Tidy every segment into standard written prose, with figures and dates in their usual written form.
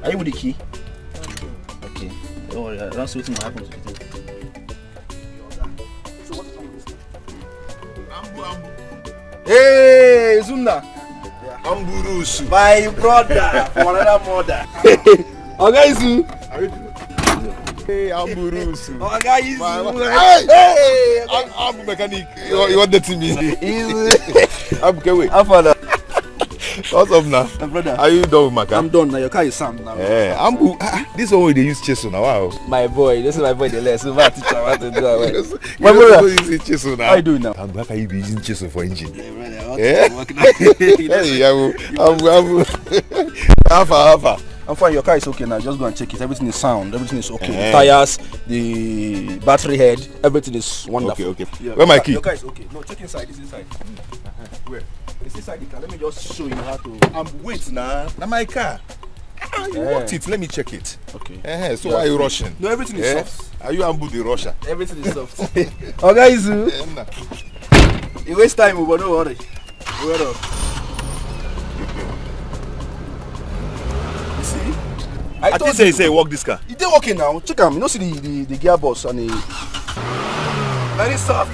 Are you with the key? Okay. Don't worry, I don't see what's happening to the thing. So what is wrong with this? Hey, Zunda. Amburusu. My brother from another mother. Okay, Zu. How you doing? Hey, Amburusu. Okay, Hey, I'm mechanic. You want that to me? I'm going. I'm father. What's up now? My brother. Are you done with my car? I'm done now. Your car is sound now. Yeah, Ambu. This one they use chisel now. Wow. My boy, this is my boy. The less. So my teacher, what to do? My brother using chisel now. How you doing now? How can you be using chisel for engine? Yeah, brother. Yeah. Hey, Ambu. Alpha. I'm fine. Your car is okay now. Just go and check it. Everything is sound. Everything is okay. The tires, the battery head, everything is wonderful. Okay. Yeah, where my key? Your car is okay. No, check inside. It's inside. Where? It's inside the car. Let me just show you how to. Wait now. Now my car. You want it? Let me check it. Okay. So why are you rushing? No, everything is soft. Are you Ambu the rusher? Everything is soft. Okay, Zu. You waste time, but don't worry. Wait up. You see? I think say walk this car. It dey working now. Check am. You know see the gearbox and the very soft.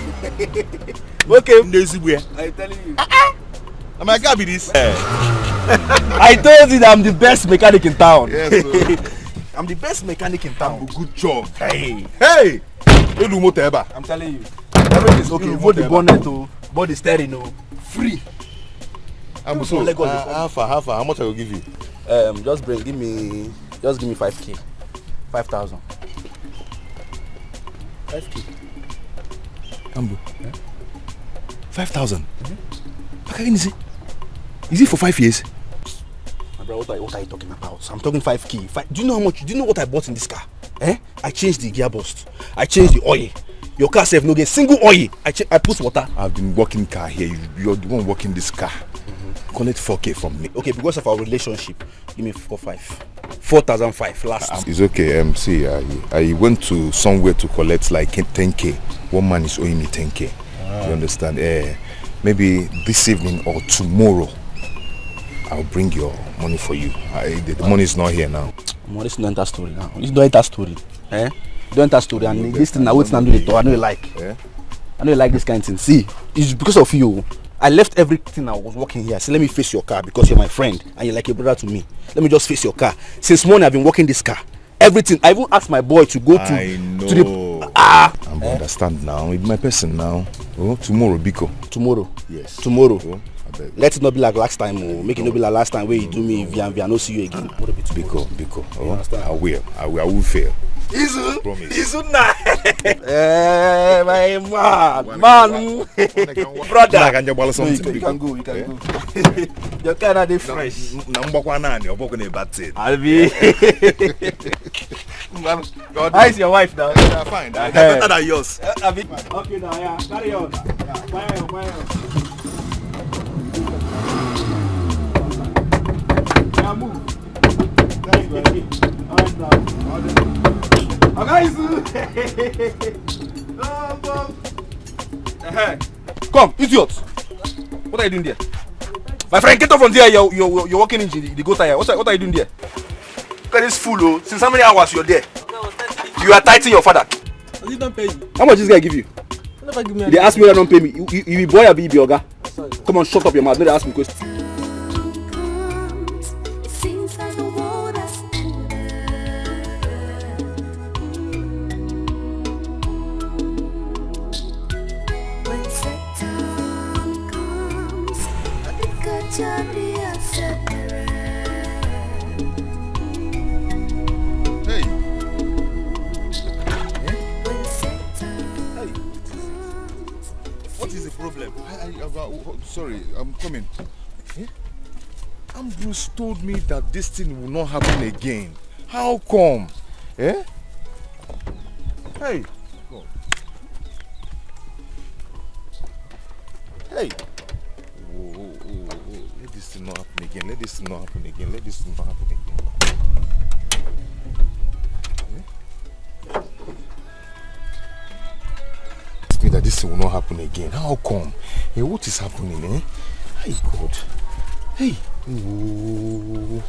Okay. I'm telling you. Am I car be this? I told you that I'm the best mechanic in town. Yes, I'm the best mechanic in town. good job. Hey. You do motor ever. I'm telling you. Everything is okay. Both the bonnet, both the steering, free. Ambu, so how much I will give you? Just give me 5k. 5,000. 5k. Ambu. 5,000. What can you say? Is it for 5 years? My brother, what are you talking about? I'm talking 5k. Do you know how much? Do you know what I bought in this car? I changed the gearbox. I changed the oil. Your car self no get single oil. I put water. I've been working car here. You're the one working this car. Collect 4k from me. Okay, because of our relationship, give me 4,500 last. It's okay. See, I went to somewhere to collect like 10k. One man is owing me 10k. You understand? Maybe this evening or tomorrow, I'll bring your money for you. The money is not here now. This don't enter story now. This don't enter story. Don't enter story. And this thing, I wait and do it. I know you like. I know you like this kind of thing. See, it's because of you. I left everything I was working here. I said, let me face your car because you're my friend and you're like a brother to me. Let me just face your car. Since morning, I've been working this car. Everything. I even asked my boy to go to the. I understand now. It's my person now. Oh, tomorrow, Biko. Tomorrow. Yes. Tomorrow. Oh, let it not be like last time. Make it not be like last time where you do me via no see you again. Biko. Oh, I will fail. Izu. Promise. Izu na. My man. Brother. I can just You can go. Your car are fresh. Albi. How is your wife now? Fine. Better than yours. Okay now, yeah. Carry on. Fire. Yeah, move. Alright now. Come, idiot! What are you doing there? My friend, get off from there. You're walking into the go tire. What are you doing there? Look at this fool, since how many hours you're there? You are tightening your father. Has he don't pay you? How much this guy give you? Never give me. They ask me whether don't pay me. You be boy or be oga? Come on, shut up your mouth. No, they ask me questions. Sorry, I'm coming. Ambrose told me that this thing will not happen again. How come? Hey. God. Hey. Whoa. Let this thing not happen again. Let this thing not happen again. Me that this thing will not happen again. How come? Hey, what is happening, Hey, God. Hey. Ooh.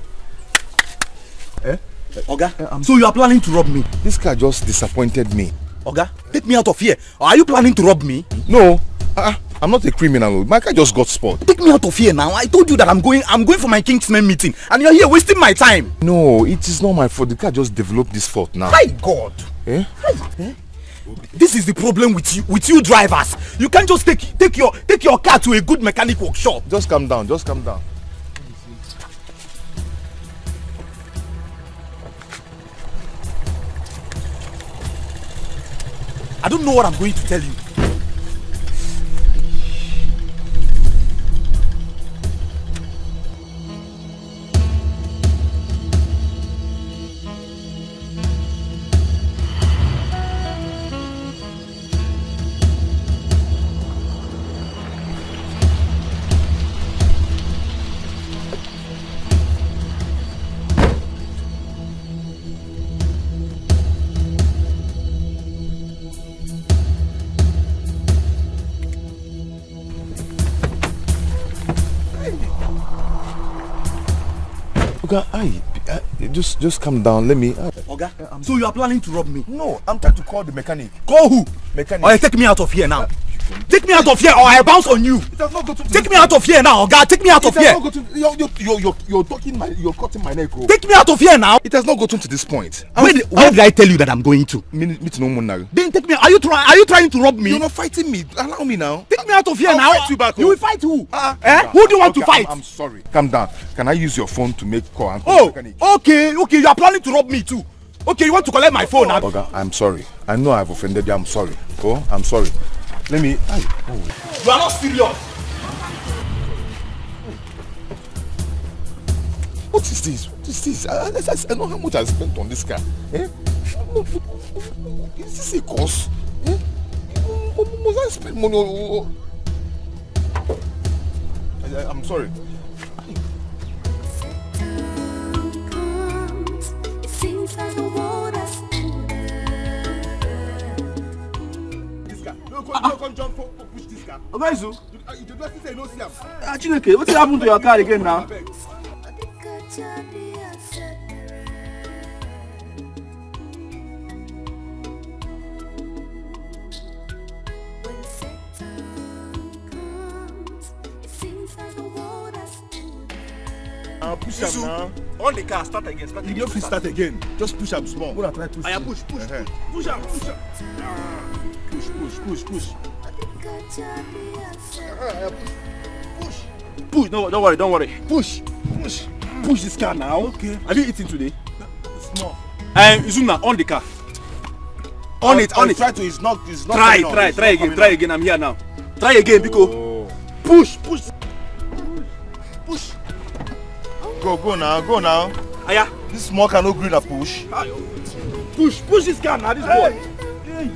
Oga, so you are planning to rob me? This car just disappointed me. Oga, take me out of here. Or are you planning to rob me? No, I'm not a criminal. My car just got spoiled. Take me out of here now. I told you that I'm going for my Kingsman meeting, and you're here wasting my time. No, it is not my fault. The car just developed this fault now. My God. This is the problem with you drivers. You can't just take your car to a good mechanic workshop. Just calm down. Just calm down. I don't know what I'm going to tell you. Just calm down. Let me. Oga, so you are planning to rob me? No, I'm trying to call the mechanic. Call who? Mechanic. Alright, take me out of here now. Take me out of here, or I bounce on you. It has not got to Take me out of here now, Oga. Take me out of here. You're cutting my neck. Oh. Take me out of here now. It has not gotten to this point. Where did I tell you that I'm going to? Meet no more now. Then take me. Are you trying to rob me? You're not fighting me. Allow me now. Take me out of here I'll now. fight you back, You oh. will fight who? Who do you want to fight? I'm sorry. Calm down. Can I use your phone to make call? Okay. You are planning to rob me too. Okay, you want to collect my phone now? Oga, I'm sorry. I know I've offended you. I'm sorry. Oh, I'm sorry. Let me. You are not serious. What is this? What is this? I know how much I spent on this car. Is this a cost? Must I spend money? I'm sorry. Come jump push this car. Oga Isu, You just say no see am. Chineke, what happened to your car again now? Push am now. On the car, start again. You don't fit start again. Just push am small. Go and try push. I am push. Push am. Push. Push. No, don't worry. Push this car now. Okay. Have you eaten today? Small. Izuna, on the car. On it. Try to. It's not. Try again. I'm here now. Try again, Biko. Push. Go now. Aya. This small car no green a push. Push this car now, this boy. Hey.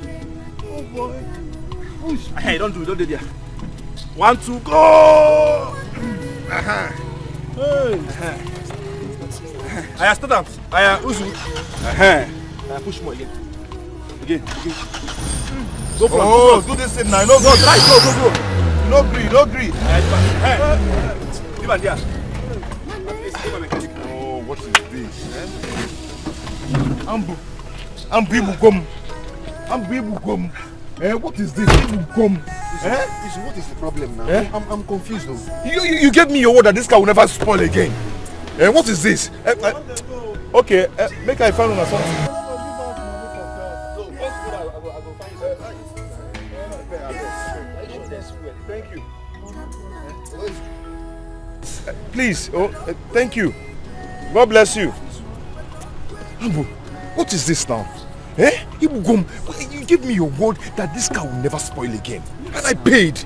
Oh boy. Push. Hey, don't do there. 1, 2, go! Hey. Aya, start up. Aya, Uzu. Aya, push more again. Again. Go for Oh, do this thing now. No, go. Try, go. No green. Hey. Give an there. Oh, what is this? Ambu gum. What is this? Gum. What is the problem now? I'm confused though. You gave me your word that this car will never spoil again. What is this? Okay, make I find on something. Thank you. Please, thank you. God bless you. Ambu, what is this now? Ibugom, you gave me your word that this car will never spoil again. And I paid.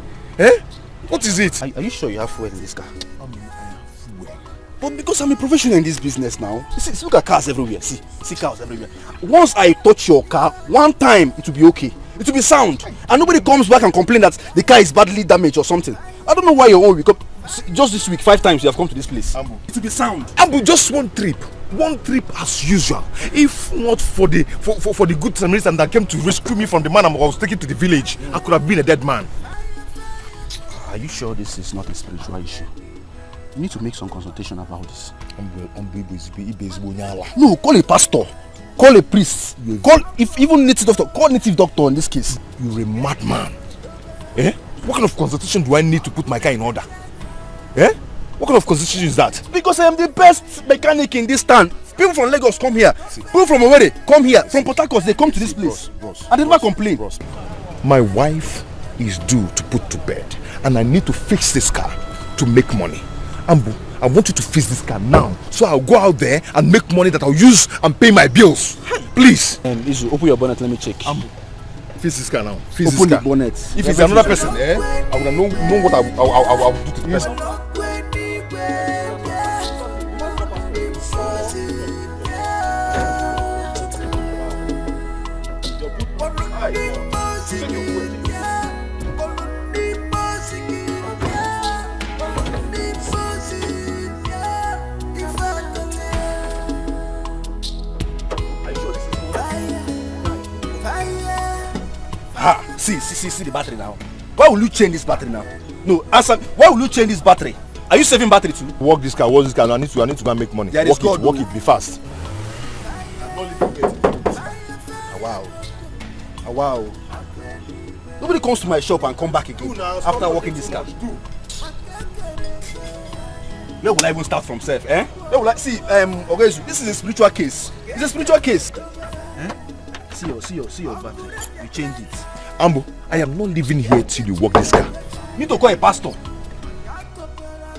What is it? Are you sure you have fuel in this car? I have fuel. But because I'm a professional in this business now, see, look at cars everywhere. See cars everywhere. Once I touch your car, one time it will be okay. It will be sound. And nobody comes back and complain that the car is badly damaged or something. I don't know why your own will come. Just this week, 5 times you have come to this place. Ambu. It will be sound. Ambu, just one trip as usual. If not for the good Samaritan that came to rescue me from the man I was taken to the village, I could have been a dead man. Are you sure this is not a spiritual issue? You need to make some consultation about this. No, call a pastor. Call a priest. Call even native doctor. Call native doctor in this case. You're a madman. Eh? What kind of consultation do I need to put my car in order? Eh? What kind of consultation is that? Because I am the best mechanic in this town. People from Lagos come here. People from Owerri come here. From Port Harcourt, they come to this place. And they never complain. My wife is due to put to bed, and I need to fix this car to make money. Ambu, I want you to fix this car now, so I'll go out there and make money that I'll use and pay my bills. Please. Izu, open your bonnet, let me check. Ambu, fix this car now. Fix Open this the car. bonnet. If it's another person, I will know what I will do to the person. See the battery now. Why will you change this battery now? No, answer. Why will you change this battery? Are you saving battery too? Work this car. I need to go and make money. There Work is God, it. Work it. Be fast. Wow. Nobody comes to my shop and come back again after working this car. Where will I even start from self? Eh? Where will I see? Ogezu, this is a spiritual case. It's a spiritual case. Eh? See your battery. You change it. Ambu, I am not living here till you work this car. You need to call a pastor.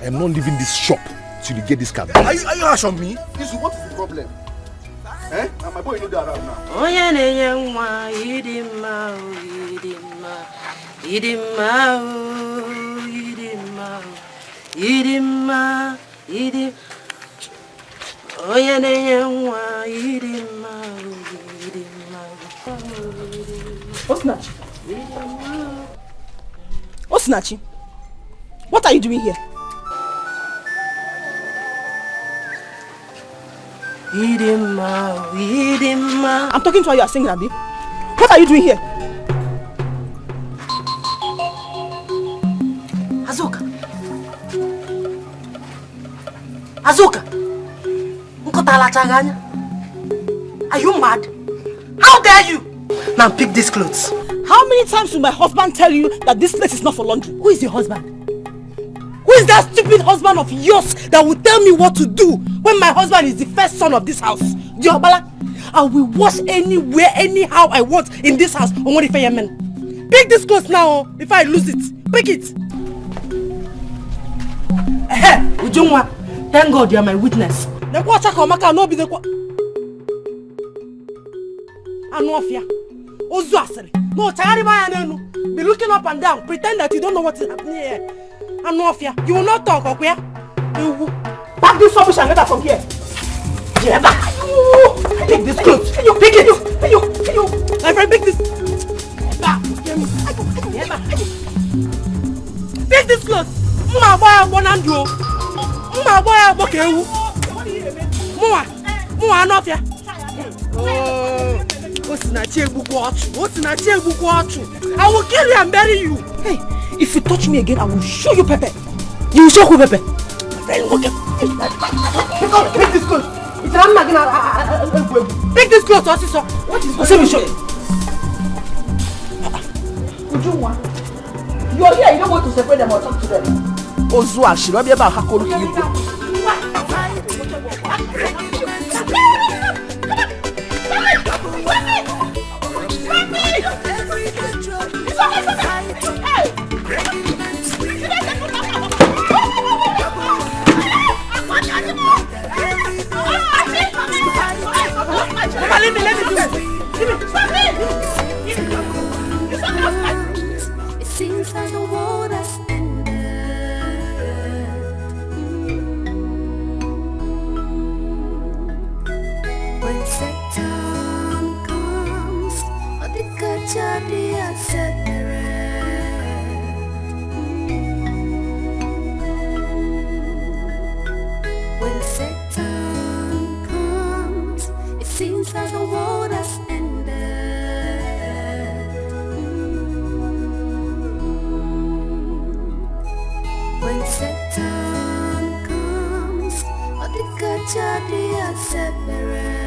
I am not leaving this shop till you get this car. Are you harsh on me? Isu, what is the problem? Eh? And my boy, you know that around now. Oh yeah, Osinachi, what are you doing here? I'm talking to her, you are singing, Abi. What are you doing here? Azuka, are you mad? How dare you? Now pick these clothes. How many times will my husband tell you that this place is not for laundry? Who is your husband? Who is that stupid husband of yours that will tell me what to do when my husband is the first son of this house? Diobala, I will wash anywhere, anyhow I want in this house. Pick this clothes now before I lose it. Pick it. Ujungwa, thank God you are my witness. The quarter komaka no be the Anofia. Ozu asiri. No, be looking up and down, pretend that you don't know what is happening here. Anofia, you will not talk, okay? Pack this rubbish and get her from here. Take this clothes. Pick it. My friend, pick this. Pick this clothes. Anofia. I will kill you and bury you. Hey, if you touch me again, I will show you Pepe. You will show who Pepe. Pick this clothes. Pick this clothes, officer. What is going on? You are here, you don't want to separate them or talk to them. Ozua, she don't be about Hakolu. It seems like the world has ended. When Satan comes, I think I jadi When Satan comes, it seems like the world has ended. When Satan comes. jadi asepere.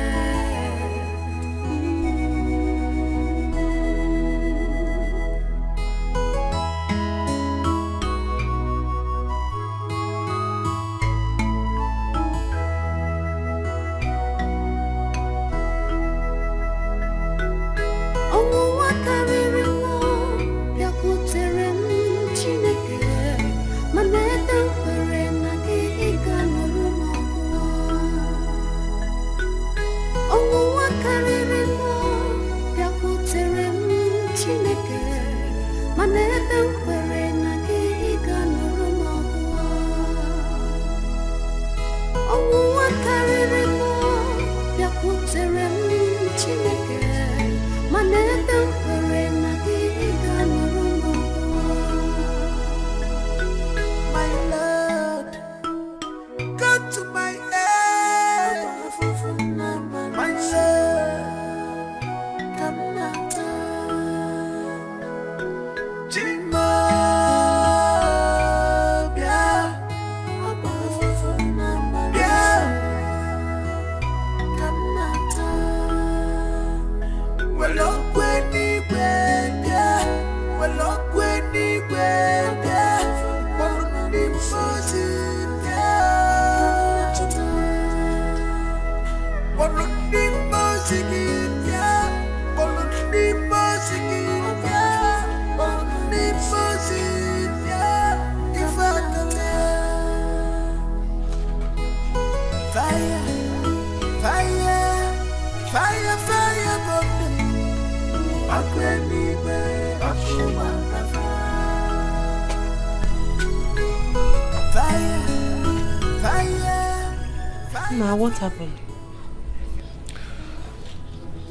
Now, what happened?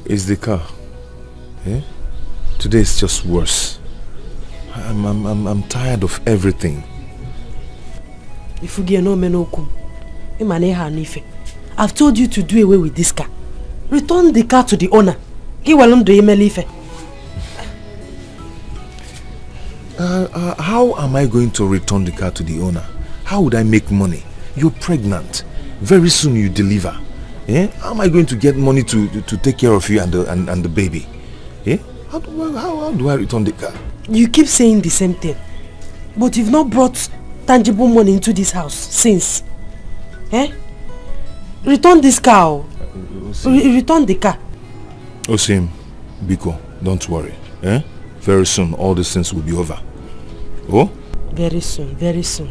It's the car. Eh? Today is just worse. I'm tired of everything. If you get no menokum, I've told you to do away with this car. Return the car to the owner. How am I going to return the car to the owner? How would I make money? You're pregnant. Very soon you deliver. Eh? How am I going to get money to take care of you and the baby? Eh? How do I return the car? You keep saying the same thing. But you've not brought tangible money into this house since. Eh? Return this car. Return the car. Osim, Biko, don't worry. Eh? Very soon all these things will be over. Oh? Very soon, very soon.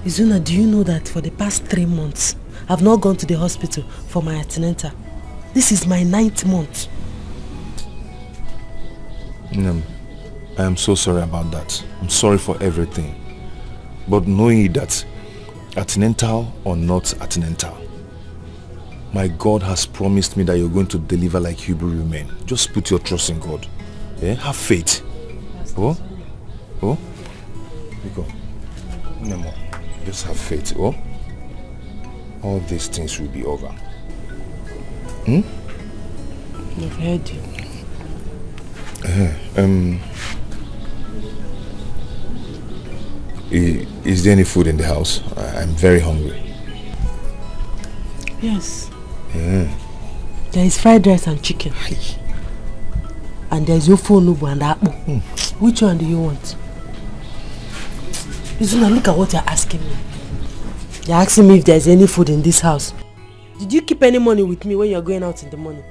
Izuna, do you know that for the past 3 months, I've not gone to the hospital for my antenatal? This is my 9th month. I am so sorry about that. I'm sorry for everything. But knowing that, antenatal or not antenatal, my God has promised me that you're going to deliver like Hebrew women. Just put your trust in God. Eh? Have faith. Oh? Oh? Go. No more. Just have faith. Oh? All these things will be over. I've heard you. Is there any food in the house? I'm very hungry. Yes. There is fried rice and chicken. And there is ofu onubu and akpu. Which one do you want? Izuna, look at what you're asking me. You're asking me if there's any food in this house. Did you keep any money with me when you're going out in the morning?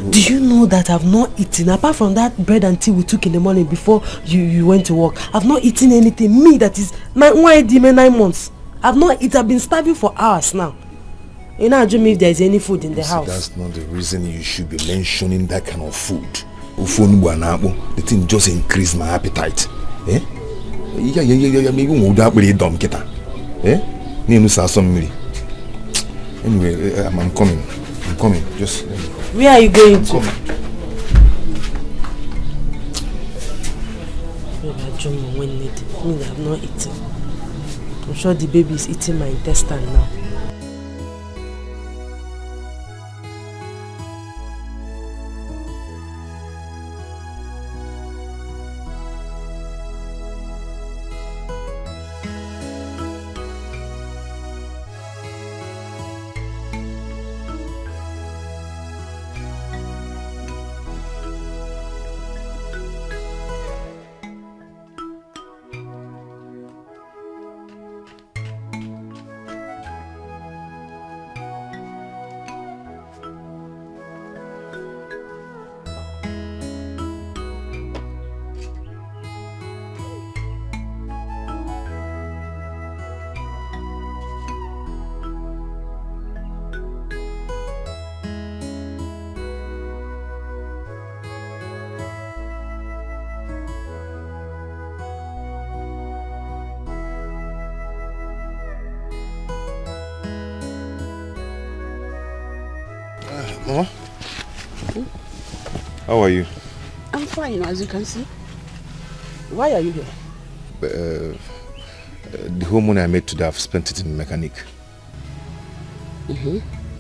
Do you know that I've not eaten, apart from that bread and tea we took in the morning before you went to work? I've not eaten anything. Me, that is 9 months. I've not eaten. I've been starving for hours now. You know, ask me if there's any food in the house. That's not the reason you should be mentioning that kind of food. The thing just increased my appetite. Eh? Anyway, I'm coming. Just where are you going to? I've not eaten. I'm sure the baby is eating my intestine now. Mama? How are you? I'm fine, as you can see. Why are you here? The whole money I made today, I've spent it in the mechanic.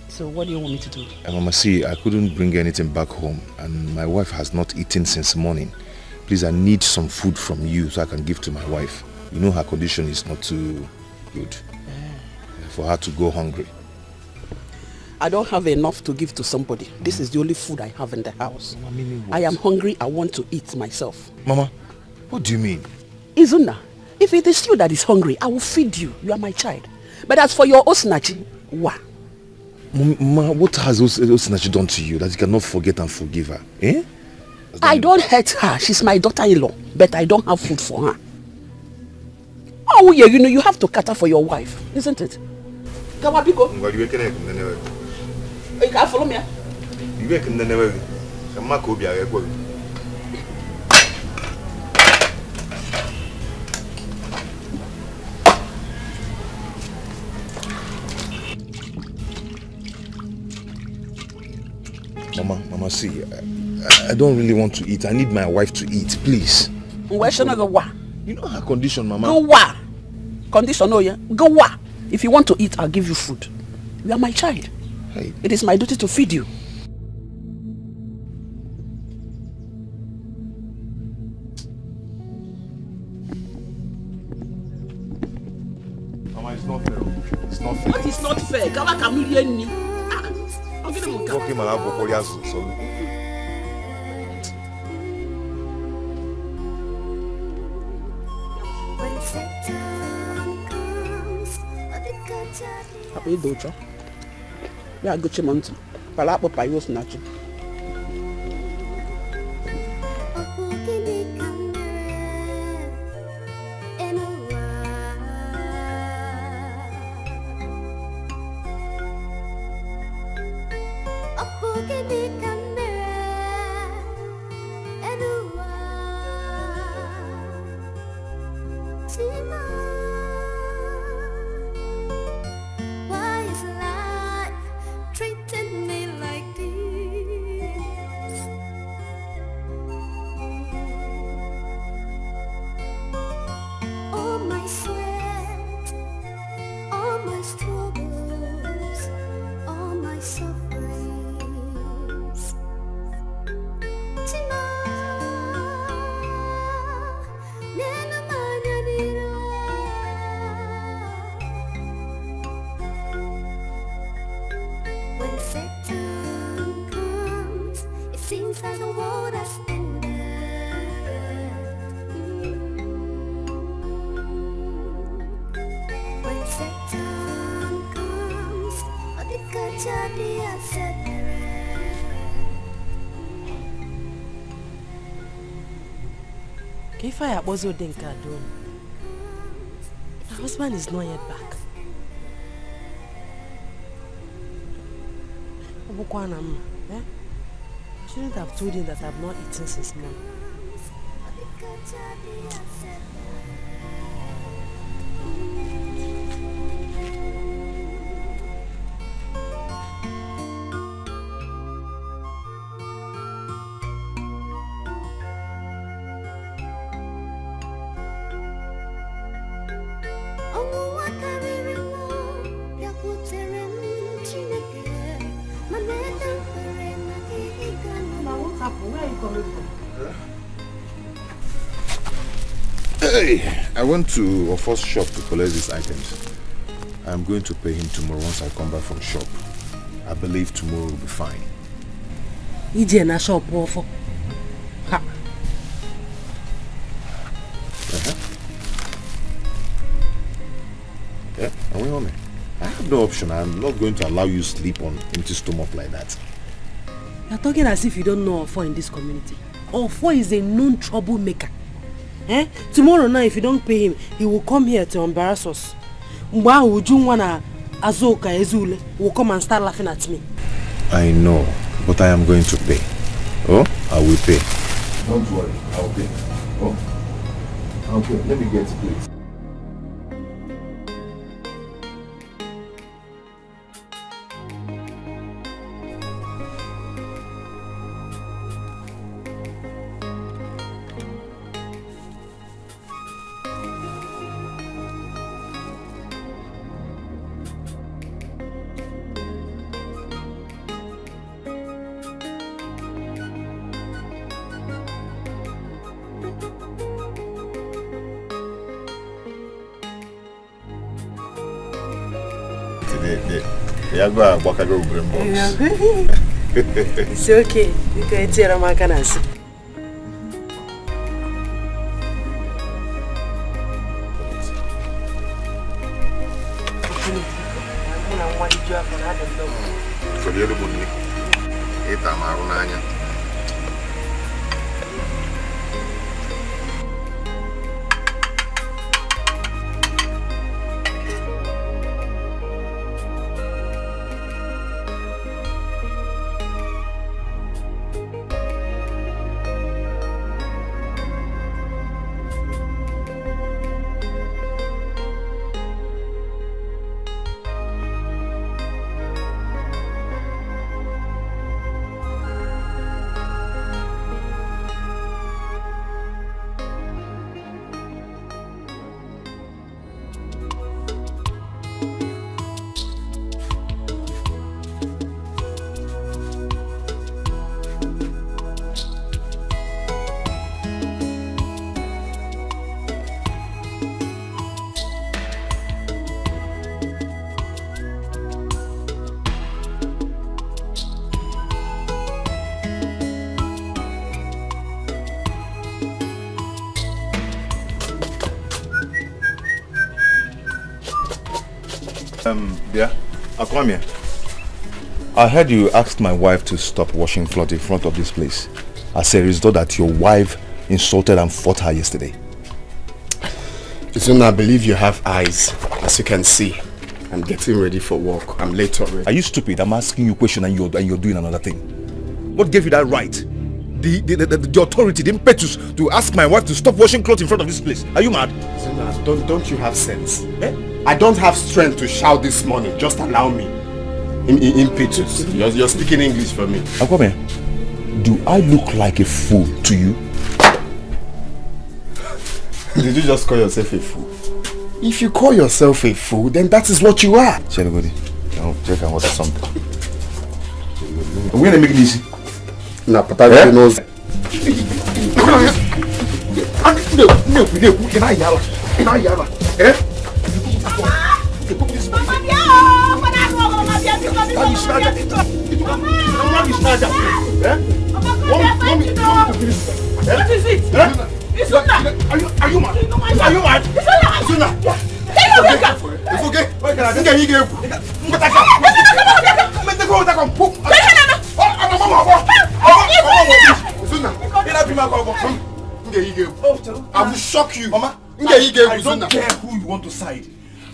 So what do you want me to do? Mama, see, I couldn't bring anything back home, and my wife has not eaten since morning. Please, I need some food from you so I can give to my wife. You know her condition is not too good for her to go hungry. I don't have enough to give to somebody. This is the only food I have in the house. Mama, meaning what? I am hungry. I want to eat myself. Mama, what do you mean? Izuna, if it is you that is hungry, I will feed you. You are my child. But as for your Osinachi, what? Mama, what has Osinachi done to you that you cannot forget and forgive her? Eh? I don't hurt her. She's my daughter-in-law. But I don't have food for her. Oh, yeah, you know, you have to cater for your wife, isn't it? Kawabiko. You can't follow me. You can never. Mama, see, I don't really want to eat. I need my wife to eat, please. Where should I go? Wa? You know her condition, Mama. Go wa? Condition, oh yeah. Go wa? If you want to eat, I'll give you food. You are my child. Hey. It is my duty to feed you. Mama, it's not fair. It's not fair. What is not fair? Kawa kamilieni. Okay, Mama, Apa itu cok? Ya aku cuman tu. Kalau apa payu senaci. If I was your dinka doing, my husband is not yet back. I shouldn't have told him that I've not eaten since morning. Hey, I went to Ofo's shop to collect these items. I'm going to pay him tomorrow once I come back from shop. I believe tomorrow will be fine. Ije na shop Ofo. Ha. Yeah, are we on it? I have no option. I'm not going to allow you sleep on empty stomach like that. You're talking as if you don't know Ofo in this community. Ofo is a known troublemaker. Tomorrow night, if you don't pay him, he will come here to embarrass us. Ujungwana Azoka Ezule will come and start laughing at me. I know, but I am going to pay. Oh, I will pay. Don't worry, I'll pay. Oh, I'll pay. Let me get it, please. It's okay. You can tell my canasi. Yeah, Akwamia. I heard you asked my wife to stop washing floor in front of this place as a result that your wife insulted and fought her yesterday. Listen, I believe you have eyes. As you can see, I'm getting ready for work. I'm late already. Are you stupid? I'm asking you a question and you're doing another thing. What gave you that right? The authority, the impetus to ask my wife to stop washing clothes in front of this place. Are you mad? Listen, don't you have sense? Eh? I don't have strength to shout this morning. Just allow me. Impetus. You're speaking English for me. Akwame, do I look like a fool to you? Did you just call yourself a fool? If you call yourself a fool, then that is what you are. Chelugodi, check and order something. Are we gonna make it easy? Nah, Pata knows. What is it? It's not. Are you mad? Are you mad? It's not. It's okay. I will shock you. Mama, I don't care who you want to side.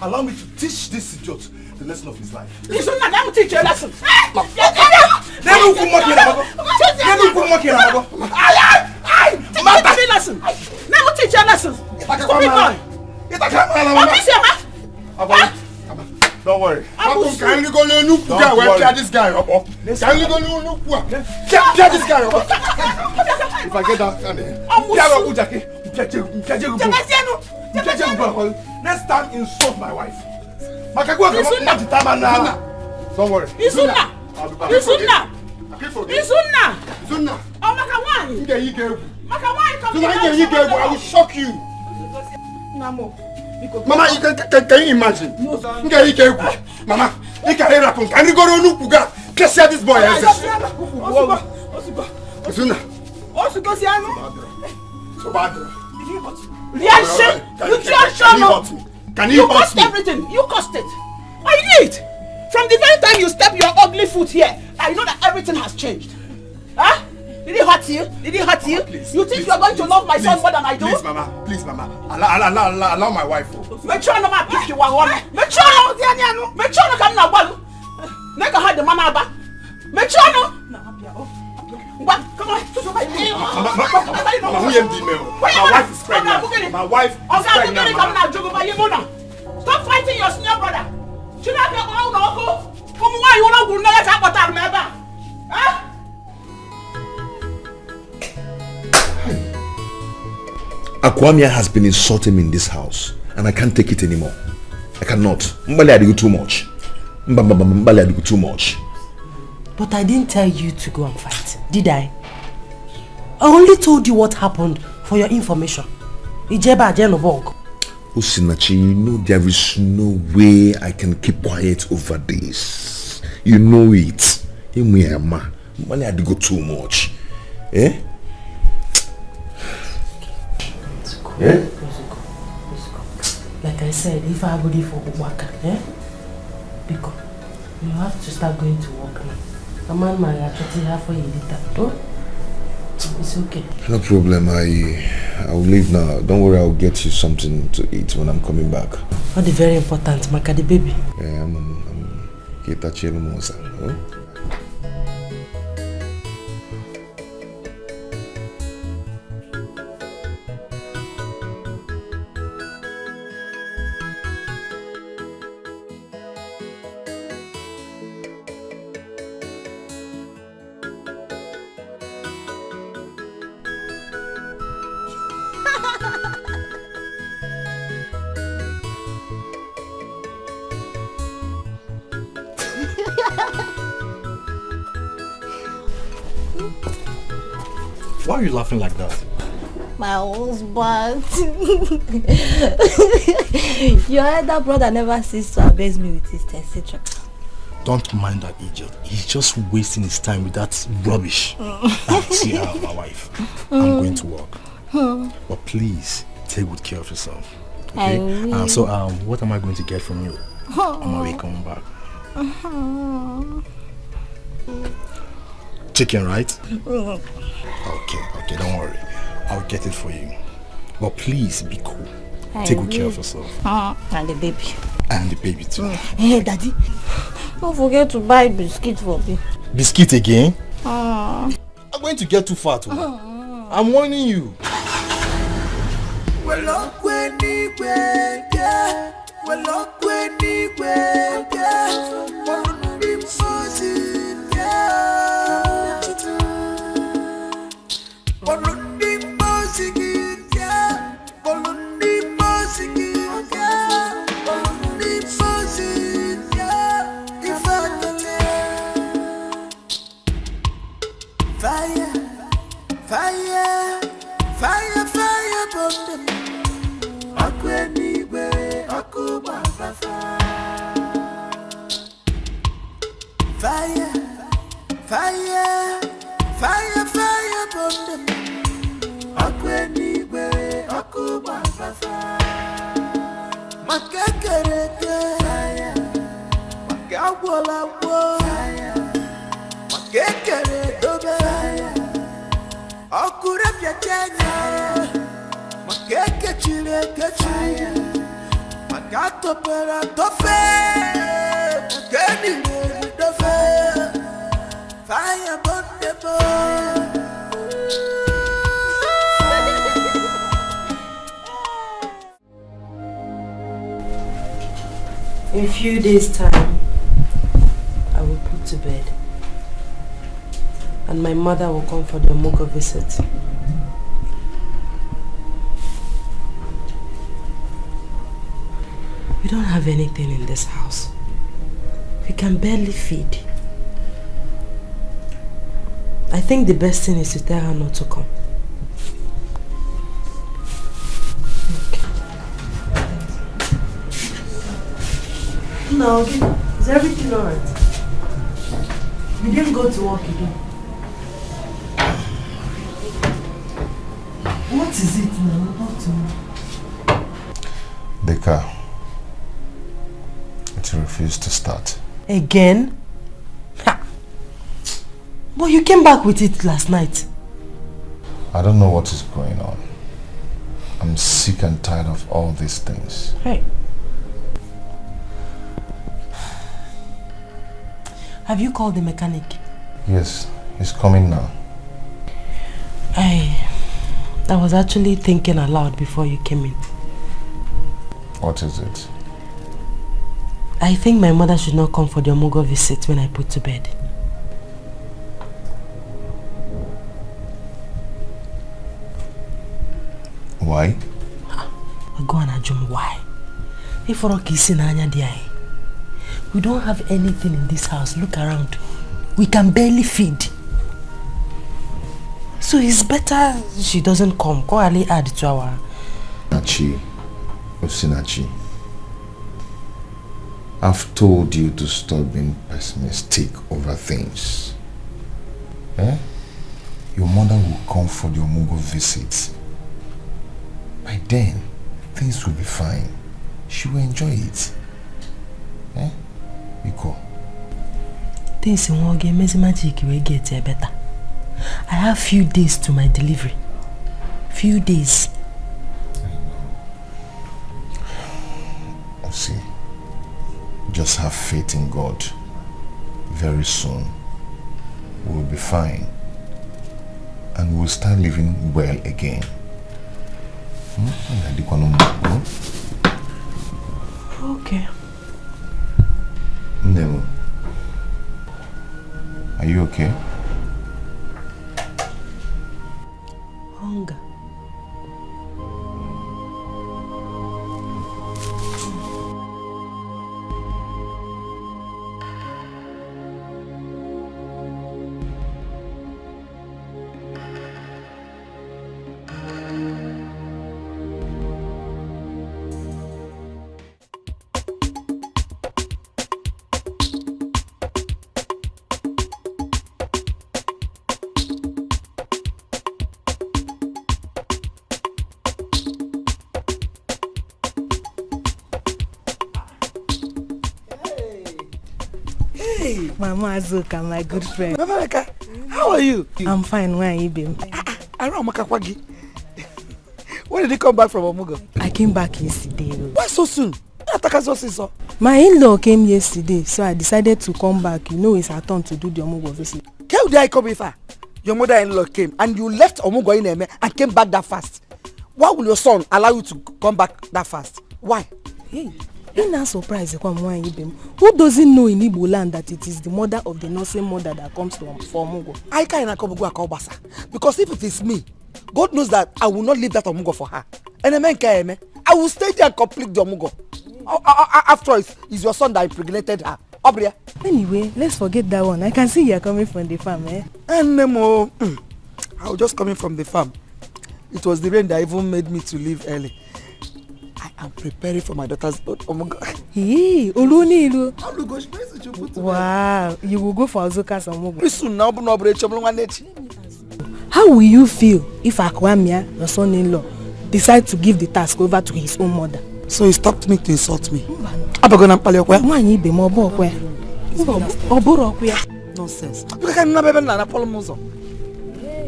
Allow me to teach this idiot the lesson of his life. Listen, I will teach you a lesson. Teach you a lesson. Don't worry. Can you go look where this guy up? Can you go look where this guy up? If I get that, next time insult my wife. Don't worry. I will shock you. Mama, can you imagine? Mama, you can hear happen. Can you go to Nukuga? Can you this boy? Can you cost everything? You cost it. I did. From the very time you step your ugly foot here, I know that everything has changed. Huh? Did it hurt you? Did it hurt you? Please, you think you are going to love my son more than I do? Please, Mama. Allow my wife. Make sure no man pick you one. Make sure no come na balu. Make hide the mama ba. Make sure no. What? Come on. Mama, who am the my wife is pregnant. My wife is pregnant. Stop fighting your senior brother. Should I get all the from why you want to let her out remember? Huh? Akwamia has been insulting me in this house and I can't take it anymore. I cannot. Mbali I do too much. Mbali I do too much. But I didn't tell you to go and fight, did I? I only told you what happened for your information. Ijeba Jenobong. Osinachi, you know there is no way I can keep quiet over this. You know it. Money had to go too much. Eh? Yeah? Like I said, if I go there for work, because you have to start going to work now. A man might actually have for you later. Don't? It's okay. No problem. I'll leave now. Don't worry, I'll get you something to eat when I'm coming back. What is very important, Maka the baby? Yeah, I'm Kitachi Mosa. Why are you laughing like that? My husband. Your elder brother never ceases to amaze me with his etc. Don't mind that idiot. He's just wasting his time with that rubbish. See, my wife. I'm going to work. But please, take good care of yourself. Okay? So, what am I going to get from you on my way coming back? Chicken, right? Okay, don't worry. I'll get it for you. But please, be cool. Take good care of yourself. And the baby. And the baby too. Hey, Daddy. Don't forget to buy biscuit for me. Biscuit again? I'm going to get too fat. I'm warning you. In a few days' time, I will put to bed. And my mother will come for the Omogo visit. We don't have anything in this house. We can barely feed. I think the best thing is to tell her not to come. No, is everything alright? You didn't go to work again. What is it now? Talk to me. The car. It refused to start. Again? Ha! But you came back with it last night. I don't know what is going on. I'm sick and tired of all these things. Hey. Have you called the mechanic? Yes, he's coming now. I was actually thinking aloud before you came in. What is it? I think my mother should not come for the Omogo visit when I put to bed. Why? Go on, Ajum, why? We don't have anything in this house. Look around. We can barely feed. So it's better she doesn't come. Go Ali add to our... Nachi, Osinachi, I've told you to stop being pessimistic over things. Eh? Your mother will come for the Omugo visit. By then, things will be fine. She will enjoy it. Eh? Biko. Things in one game, magic will get better. I have few days to my delivery. Few days. See, just have faith in God. Very soon, we'll be fine. And we'll start living well again. Okay. Nemo, are you okay? Hunger. Mama Azuka, my good friend. Mama Eka, how are you? I'm fine. Where are you been? I know Makakwagi. When did you come back from Omugo? I came back yesterday. Why so soon? My in-law came yesterday, so I decided to come back. You know it's our turn to do the Omugo visit. How did I come with her? Your mother-in-law came and you left Omugo in Eme and came back that fast. Why will your son allow you to come back that fast? Why? Hey. You're not surprised. Who doesn't know in Igbo land that it is the mother of the nursing mother that comes for Omugo? I can't come to Akobasa. Because if it is me, God knows that I will not leave that Omugo for her. And I will stay there and complete the Omugo. After all, it's your son that impregnated her. Obria. Anyway, let's forget that one. I can see you're coming from the farm, eh? And Nemo, I was just coming from the farm. It was the rain that even made me to leave early. I am preparing for my daughter's Omugo. Hey, Olunilu. Wow, you will go for Azuka's Omugo. How will you feel if Akwamia, your son-in-law, decide to give the task over to his own mother? So he stopped me to insult me. Nonsense. You can't never be a polomozo.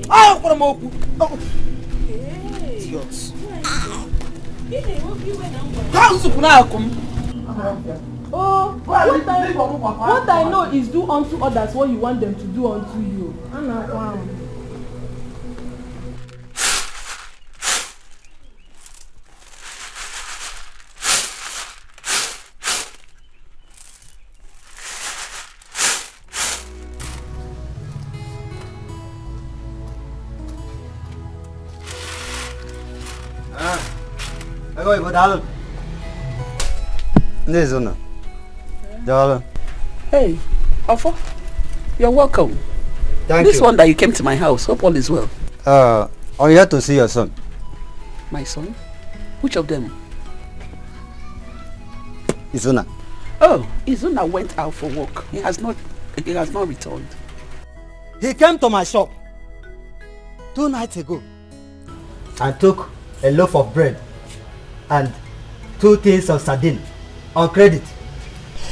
Ah, polomoku. Idiots. Oh, what I know is do unto others what you want them to do unto you. Hey, Ofo, you're welcome. Thank you. This one that you came to my house, hope all is well. I'm here to see your son. My son? Which of them? Izuna. Oh, Izuna went out for work. He has not returned. He came to my shop 2 nights ago and took a loaf of bread and 2 tins of sardine on credit.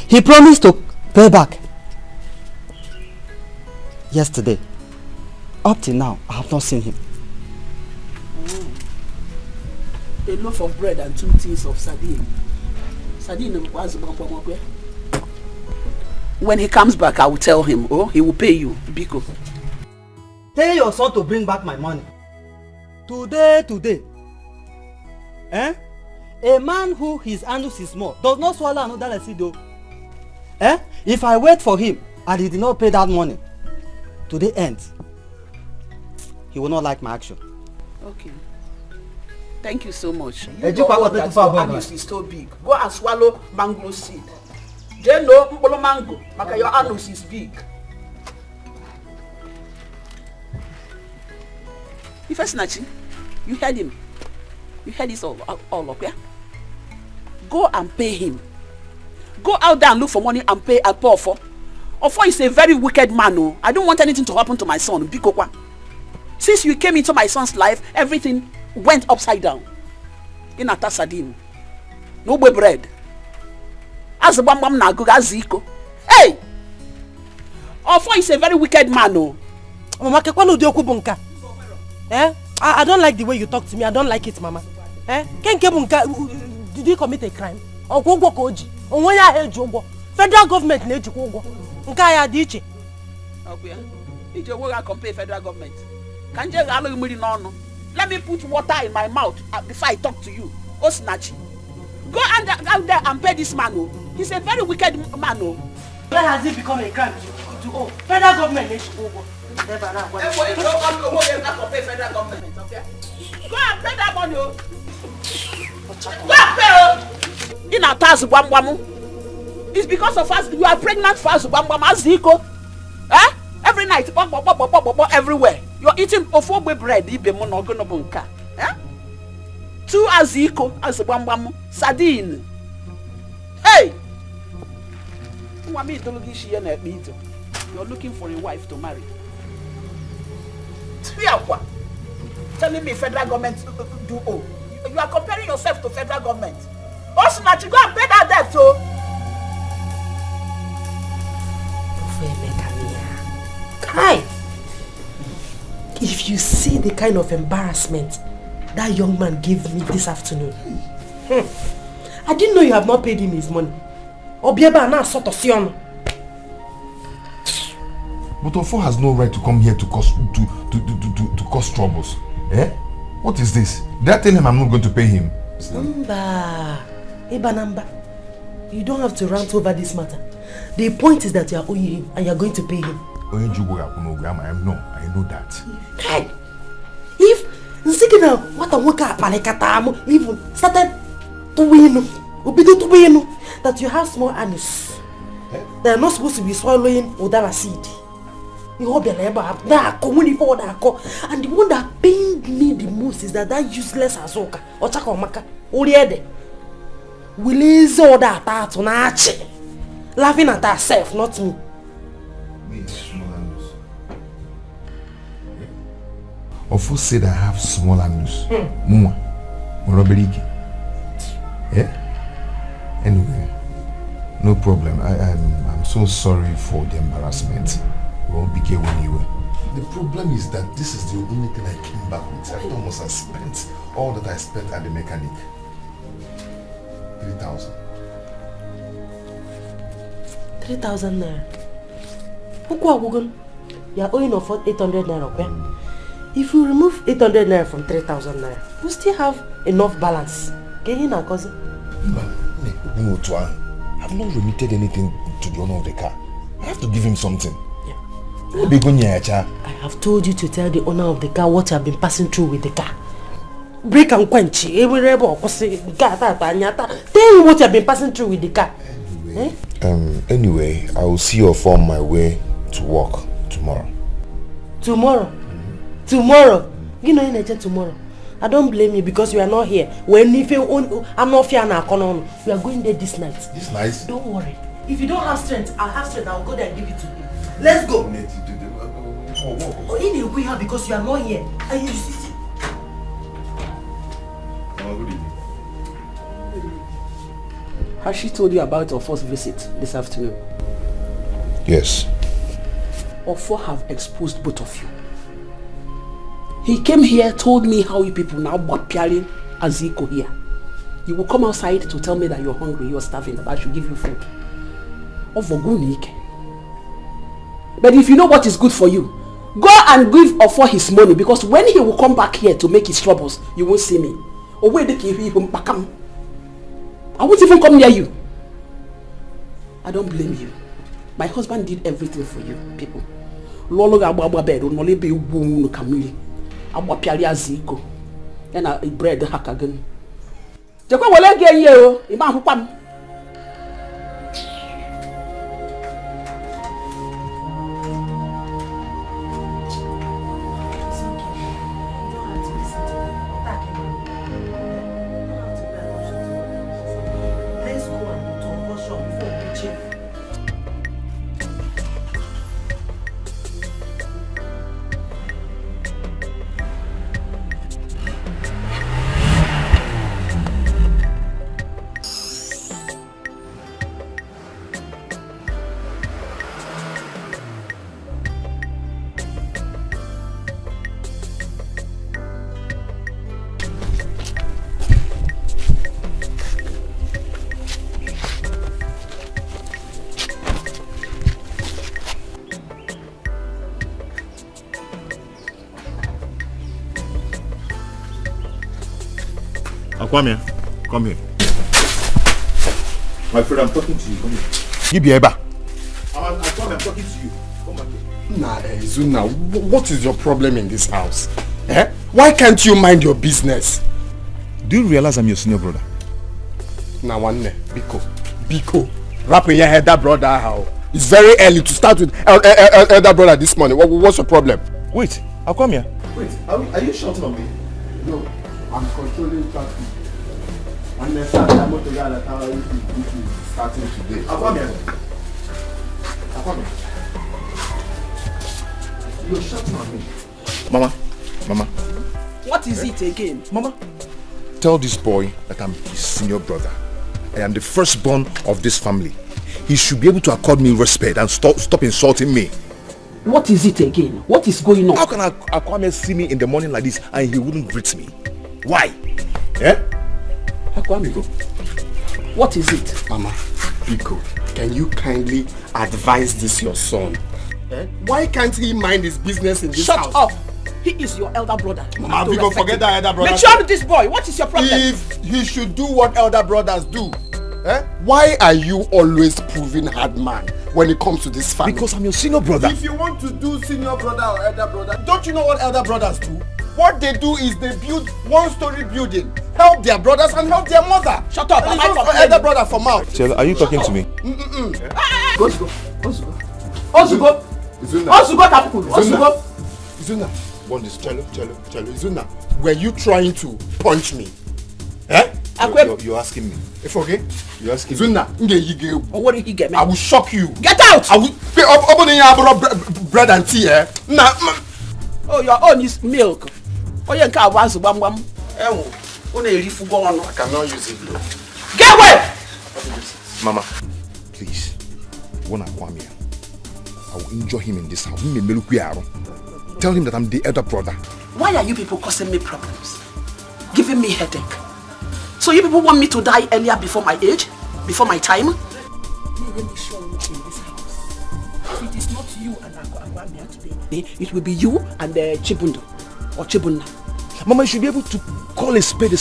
He promised to pay back yesterday. Up till now, I have not seen him. A loaf of bread and 2 tins of sardine. When he comes back, I will tell him. Oh, he will pay you. Biko. Tell your son to bring back my money. Today. Eh? A man who his anus is small does not swallow another lesido. Eh? If I wait for him and he did not pay that money, today ends. He will not like my action. Okay. Thank you so much. You know that your anus is so big. Go and swallow mango seed. They know mpolo mango, but your anus is big. Ifesinachi, you heard him. You heard this all up, yeah? Go and pay him. Go out there and look for money and pay Ofo. Ofo is a very wicked man. Oh. I don't want anything to happen to my son. Bikokwa. Since you came into my son's life, everything went upside down. In a tasadin. No bread. As the bam na go aziko. Hey! Ofo is a very wicked man. Oh. Mama, I don't like the way you talk to me. I don't like it, Mama. Did you commit a crime? Federal government need to compare federal government. Let me put water in my mouth before I talk to you. Oh, snatch. Go out there and pay this man. He's a very wicked man. Where has it become a crime to go? Federal government needs to go. Go and pay that money. Go and pay. In a task, it's because of us. You are pregnant for us. Every night, everywhere. You're eating ofo bread. Eh? 2 aziko as sardine. Hey! You're looking for a wife to marry. Telling me federal government do all. You are comparing yourself to federal government. Also, not to go and pay that debt too. Kai, if you see the kind of embarrassment that young man gave me this afternoon, I didn't know you have not paid him his money. Obieba na sort of sion. But Ofo has no right to come here to cause troubles. Eh? What is this? Did I tell him I'm not going to pay him? Namba. You don't have to rant over this matter. The point is that you are owing him and you are going to pay him. I know that. Hey, if Nsigina what a worker palekatamu even started to win, that you have small anus. They are not supposed to be swallowing udara seed. You hope they never have that community for that call. And the one that pained me the most is that useless Azoka or Chakomaka Uriede will ease all that out on Archie, laughing at herself, not me. Ofo said I have small anus. Muma. Moroberiki. Yeah? Anyway, no problem. I'm so sorry for the embarrassment. We won't be here when you were. The problem is that this is the only thing I came back with. I almost have spent all that I spent at the mechanic. 3,000. 3,000 naira. You are owing of 800 naira, okay? If you remove 800 naira from 3,000 naira, we still have enough balance. Get in our cousin. I've not remitted anything to the owner of the car. I have to give him something. I have told you to tell the owner of the car what you have been passing through with the car. Break and quench. Tell him what you have been passing through with the car. Anyway, I will see you on my way to work tomorrow. Tomorrow? Tomorrow? You know tomorrow. I don't blame you because you are not here. When if you I'm not here now, we are going there this night. This night? Don't worry. If you don't have strength, I'll have strength. I'll go there and give it to you. Let's go. Oh, in a way, because you are not here. And you see. Has she told you about our first visit this afternoon? Yes. Ofo have exposed both of you. He came here, told me how you people now Bapiarin Aziko here. You will come outside to tell me that you're hungry, you're starving, that I should give you food. But if you know what is good for you, go and give Ofo his money, because when he will come back here to make his troubles, you won't see me. Or where did he come? I won't even come near you. I don't blame you. My husband did everything for you, people. Lolo gaba bed on Molebe womb Camille. Abwa Piaria Ziko. And a bread hakagan. Jacko will I get you, Imam Pam. Akwame, come here. My friend, I'm talking to you. Come here. Give me Eba. Akwame, I'm talking to you. Come back here. Nah, Zuna, what is your problem in this house? Eh? Why can't you mind your business? Do you realize I'm your senior brother? Now, one Biko. Wrap in your head, that brother. How? It's very early to start with elder brother this morning. What's your problem? Wait, I'll come here. Wait, are you shouting on me? No, I'm controlling traffic. And then I'm going to get that how it is starting today. I'll come here. You're shouting on me. Mama. What is it again? Mama. Tell this boy that I'm his senior brother. I am the firstborn of this family. He should be able to accord me respect and stop insulting me. What is it again? What is going on? How can Akwame see me in the morning like this and he wouldn't greet me? Why? Eh? Akwame, what is it? Mama, Biko, can you kindly advise this your son? Eh? Why can't he mind his business in this house? Shut up! He is your elder brother. Mama, Biko, forget that elder brother. Mature this boy. What is your problem? If he should do what elder brothers do, why are you always proving hard man when it comes to this family? Because I'm your senior brother. If you want to do senior brother or elder brother, don't you know what elder brothers do? What they do is they build one-story building, help their brothers and help their mother. Shut up! And it's not elder brother for mouth. Chela, are you talking to me? Ozugo, Izuna, want this? Chelo. Izuna, were you trying to punch me? Eh? You're asking me. If okay? You're asking me. What did he get me? I will shock you. Get out! I will open your bread and tea, eh? Nah. Oh, your own is milk. Oh, you can't want to I cannot use it. Get away! Mama, please. When Akwame, I will injure him in this house. Tell him that I'm the elder brother. Why are you people causing me problems? Giving me headache? So you people want me to die earlier before my age? Before my time? Let me show you in this house. If it is not you and Akwame today, it will be you and Chibundo or Chibunna. Mama, you should be able to call a spade.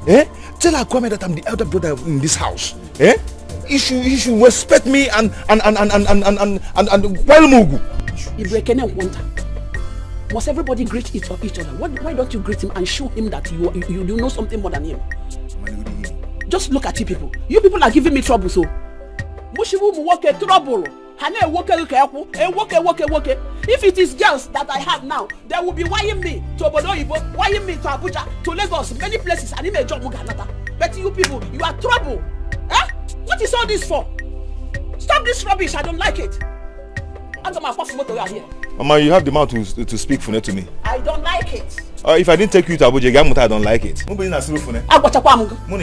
Eh? Tell Akwame that I'm the elder brother in this house. Eh? He should respect me and while Mugu. Must everybody greet each other? Why don't you greet him and show him that you know something more than him? Just look at you people. You people are giving me trouble, so. Trouble. If it is girls that I have now, they will be wiring me to Obodo, wiring me to Abuja, to Lagos, many places, and even Jomuganata. But you people, you are trouble. Eh? What is all this for? Stop this rubbish. I don't like it. Mama, you have the mouth to speak Fune to me. I don't like it. If I didn't take you to Abuja, I don't like it. Muni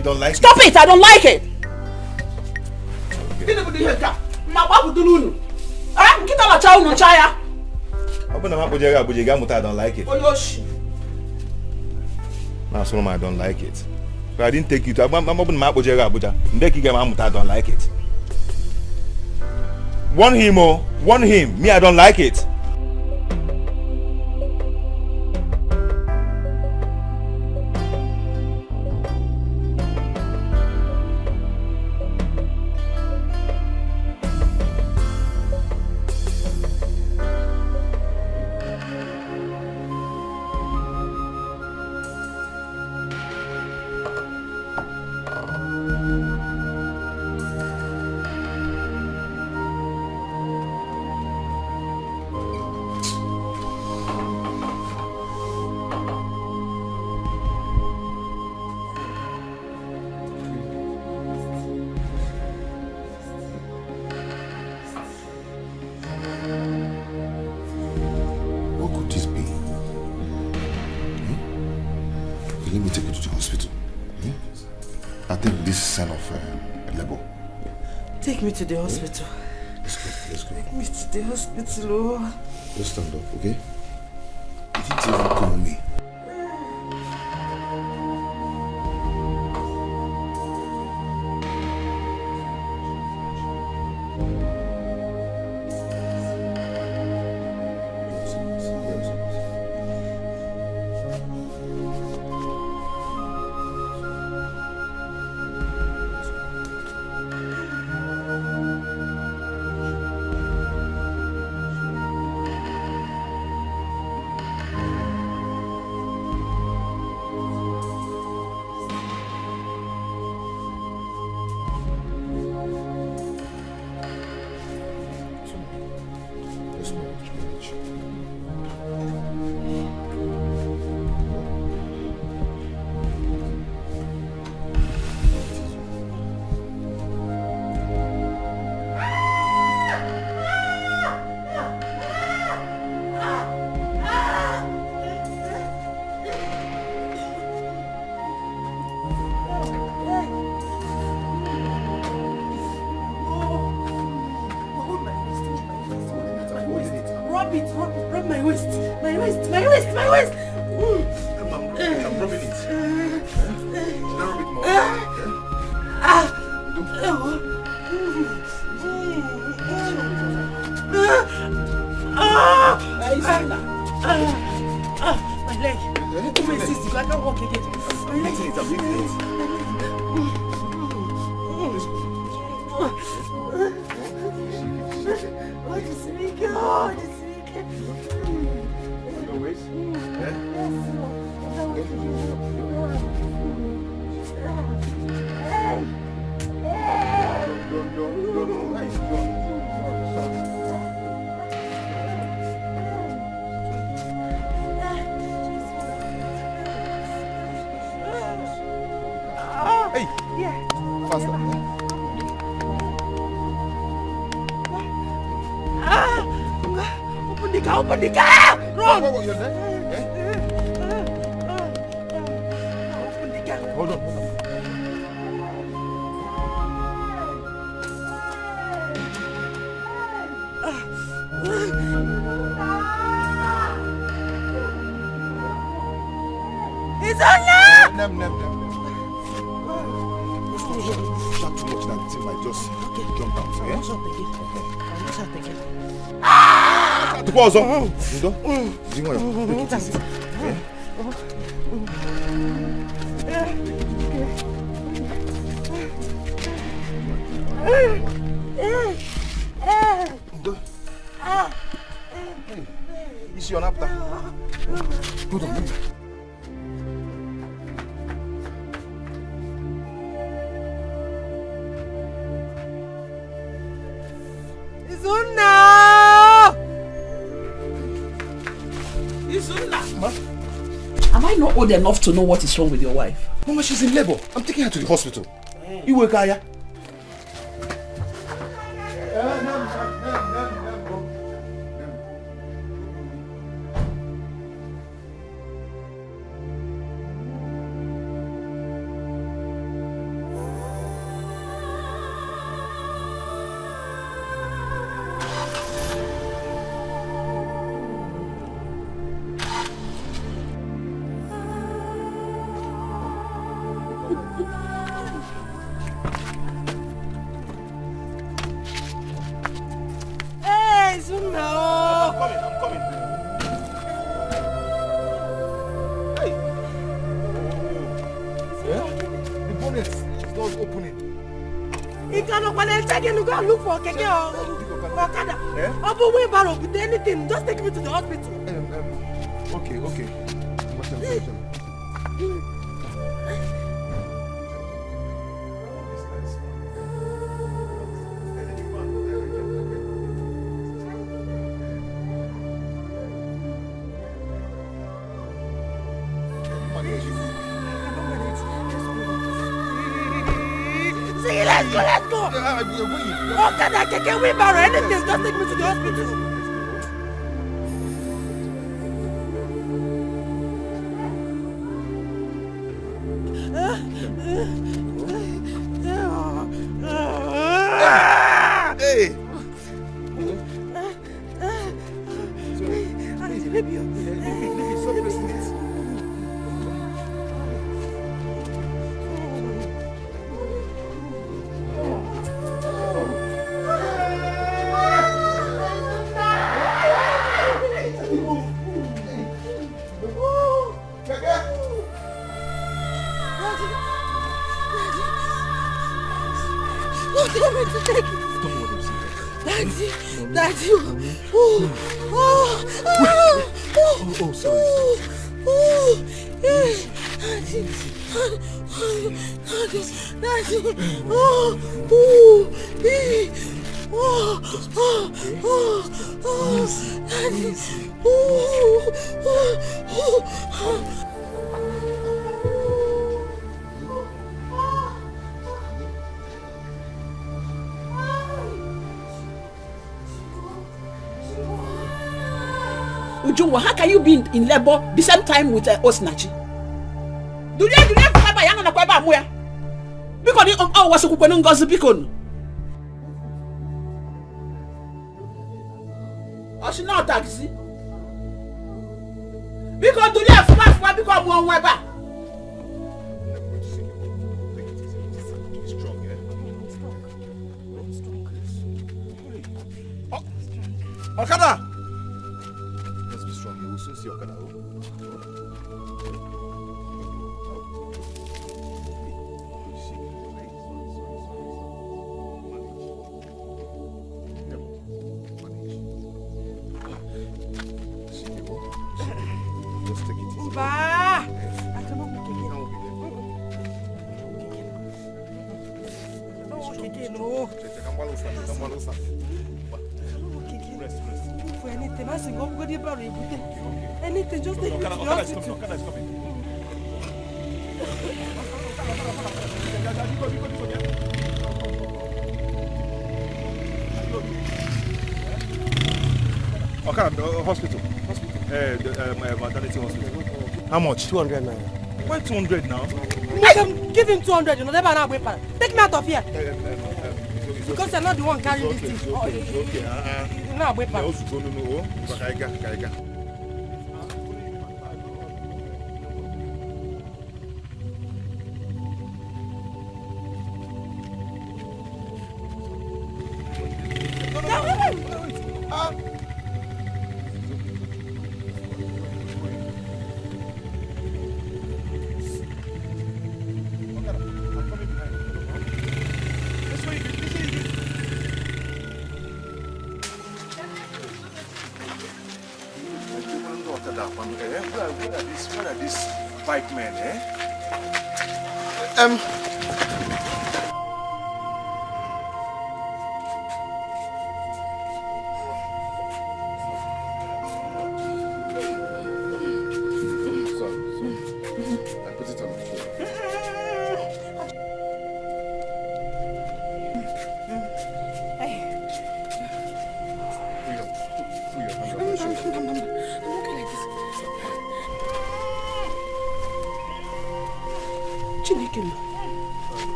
don't like it. Stop it! I don't like it. I don't like it. I don't like it. If I didn't take you to Abuja, I don't like it. Warn him. Me, I don't like it. Let me take you to the hospital. I think this is sign of labor. Take me to the hospital. Let's go. Take me to the hospital. Just stand up, okay? You didn't even call me. Rub it. Rub my waist. My waist. My waist. My waist. I'm rubbing it. Should I rub it more? My leg. Oh, my sister, I can't walk again. My leg. Oh, just make it. Oh, just make it. Your waist? Hey! Yeah. Faster. Open the car! Open the car! Run! You're there? Open the car! Hold on. It's on now! Nem. Shout too much that thing might just jump out. Yeah? Shut again. Pause up. Do you want to take it easy? Is your napta? Hold on. Am I not old enough to know what is wrong with your wife? Mama, she's in labor. I'm taking her to the hospital. You work, Aya? Look for Keke or Okada. Or wheelbarrow with anything. Just take me to the hospital. Okay. Let's go. Okada, Keke, wheelbarrow, anything. Just take me to the hospital. Hey! Daddy. Sorry. Ujungwa, how can you be in labor the same time with Osinachi? Do you have a young and a quaba where? Because I was a coupon gossip. Ọ̀ṣun náà taxi. Because today fuma because mo weba. Okada! Let's be strong here. We'll soon see Okada. Just take it easy. Uba! I cannot walk again. I don't walk again, no. For anything, I sing, I'm going to bury anything, just take me to the hospital. Okada is coming. Okada, hospital. Maternity hospital. How much? 200 naira. Why 200 now? Make him give him 200, you know, never now weapon. Take me out of here. Because you're not the one carrying this thing. It's okay. No, weapon. No. Kaiga. Where are these bike men, I put it on the floor.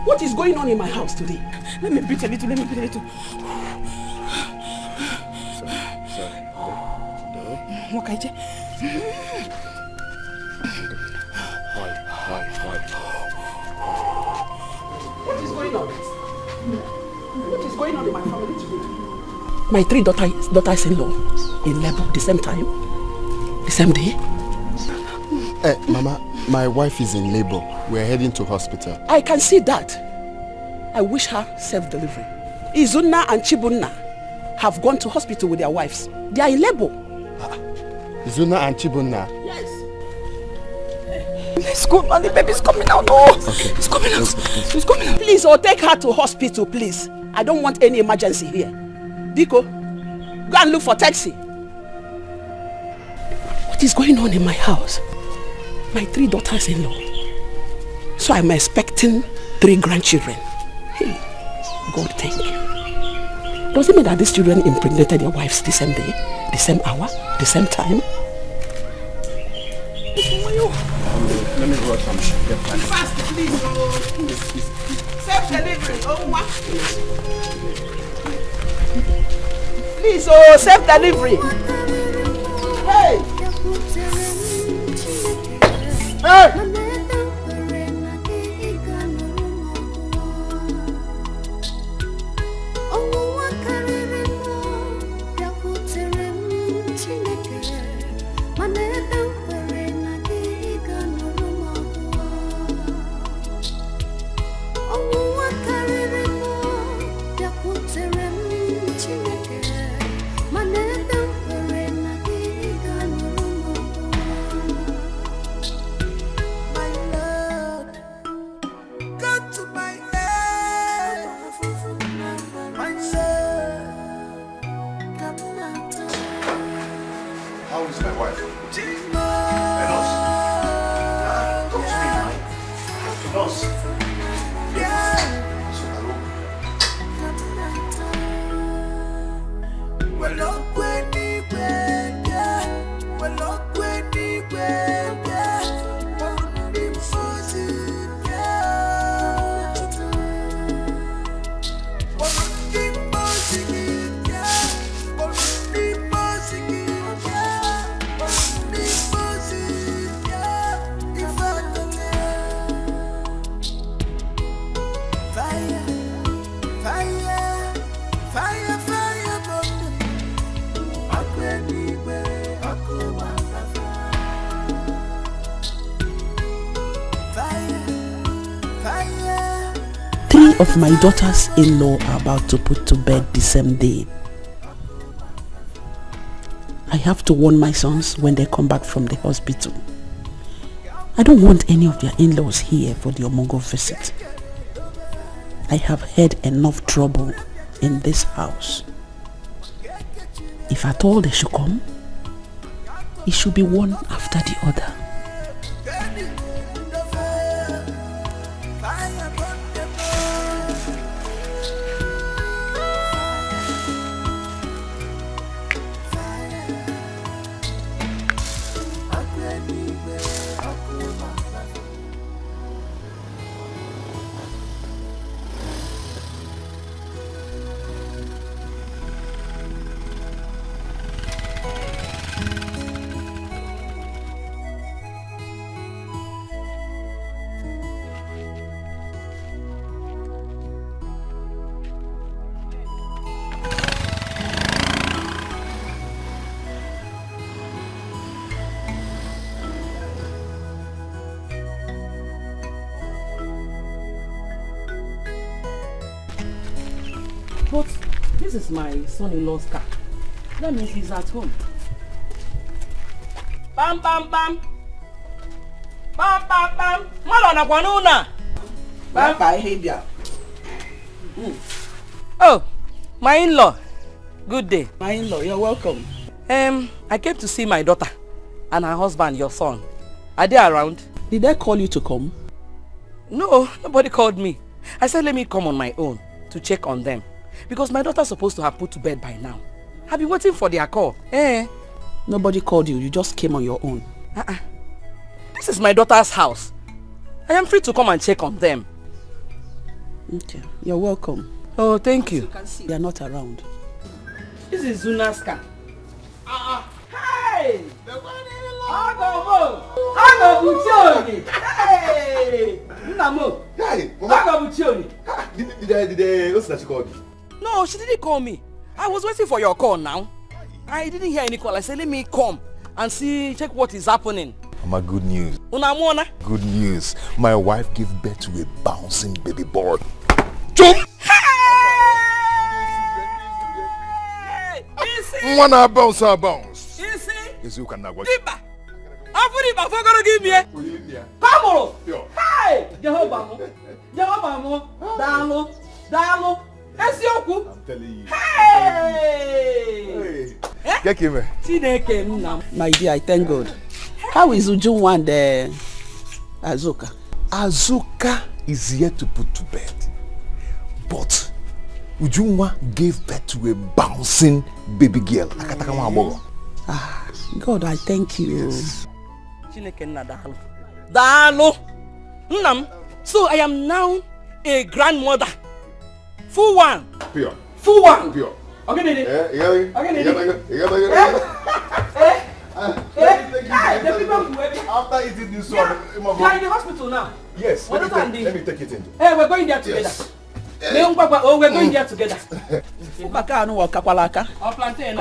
What is going on in my house today? Let me breathe a little, Sorry. Wakaije. Why? What is going on? What is going on in my family today? My 3 daughters-in-law in labor the same time, the same day. Mama, my wife is in labor. We're heading to hospital. I can see that. I wish her self-delivery. Izuna and Chibunna have gone to hospital with their wives. They are in labor. Izuna and Chibunna? Yes. Let's go, man. The baby's coming out. Oh, okay. It's coming out. It's coming out. Please, take her to hospital, please. I don't want any emergency here. Biko, go and look for taxi. What is going on in my house? My 3 daughters-in-law. So I'm expecting 3 grandchildren. Hey, God, thank you. Does it mean that these children impregnated their wives the same day, the same hour, the same time? Let me go out and get back. Fast, please. Self-delivery. Please, self-delivery. Hey! Hey! How is my wife? Enos. Talk to me, man. Enos. of my daughter's in-law are about to put to bed the same day. I have to warn my sons when they come back from the hospital. I don't want any of their in-laws here for the Omogo visit. I have had enough trouble in this house. If at all they should come, it should be one after the other. But this is my son-in-law's car. That means he's at home. Bam bam bam. Bam bam bam. Malona kwanuna. Bam bye Hebia. Oh, my in-law. Good day. My in-law, you're welcome. I came to see my daughter and her husband, your son. Are they around? Did they call you to come? No, nobody called me. I said let me come on my own to check on them. Because my daughter's supposed to have put to bed by now. I've been waiting for their call. Nobody called you, you just came on your own. This is my daughter's house. I am free to come and check on them. Okay, you're welcome. Oh, thank you. As you can see, they're not around. This is Zuna's car. Hey! Hey! What's that you called? No, she didn't call me. I was waiting for your call now. I didn't hear any call. I said, let me come and check what is happening. Mama, good news. Unamona? Good news. My wife gave birth to a bouncing baby boy. Jump! Wanna bounce, bounce. Easy. Yes, you can now watch. Diba. Afuriba for gonna give me. Come on. Hey, Jehovah. Jehovah. Dalo. Dalo. I'm telling you. Hey. Get him. My dear, I thank God. How is Ujunwa and Azuka? Azuka is here to put to bed. But Ujunwa gave birth to a bouncing baby girl. God, I thank you. Dalo. So I am now a grandmother. Full one. Pure. Full one. Pure. Okay, Nene. The people who after eating this one, you are in the hospital now. Yes. Let me take it in. Hey, we're going there together. Yes. We're going there together. Or plantain.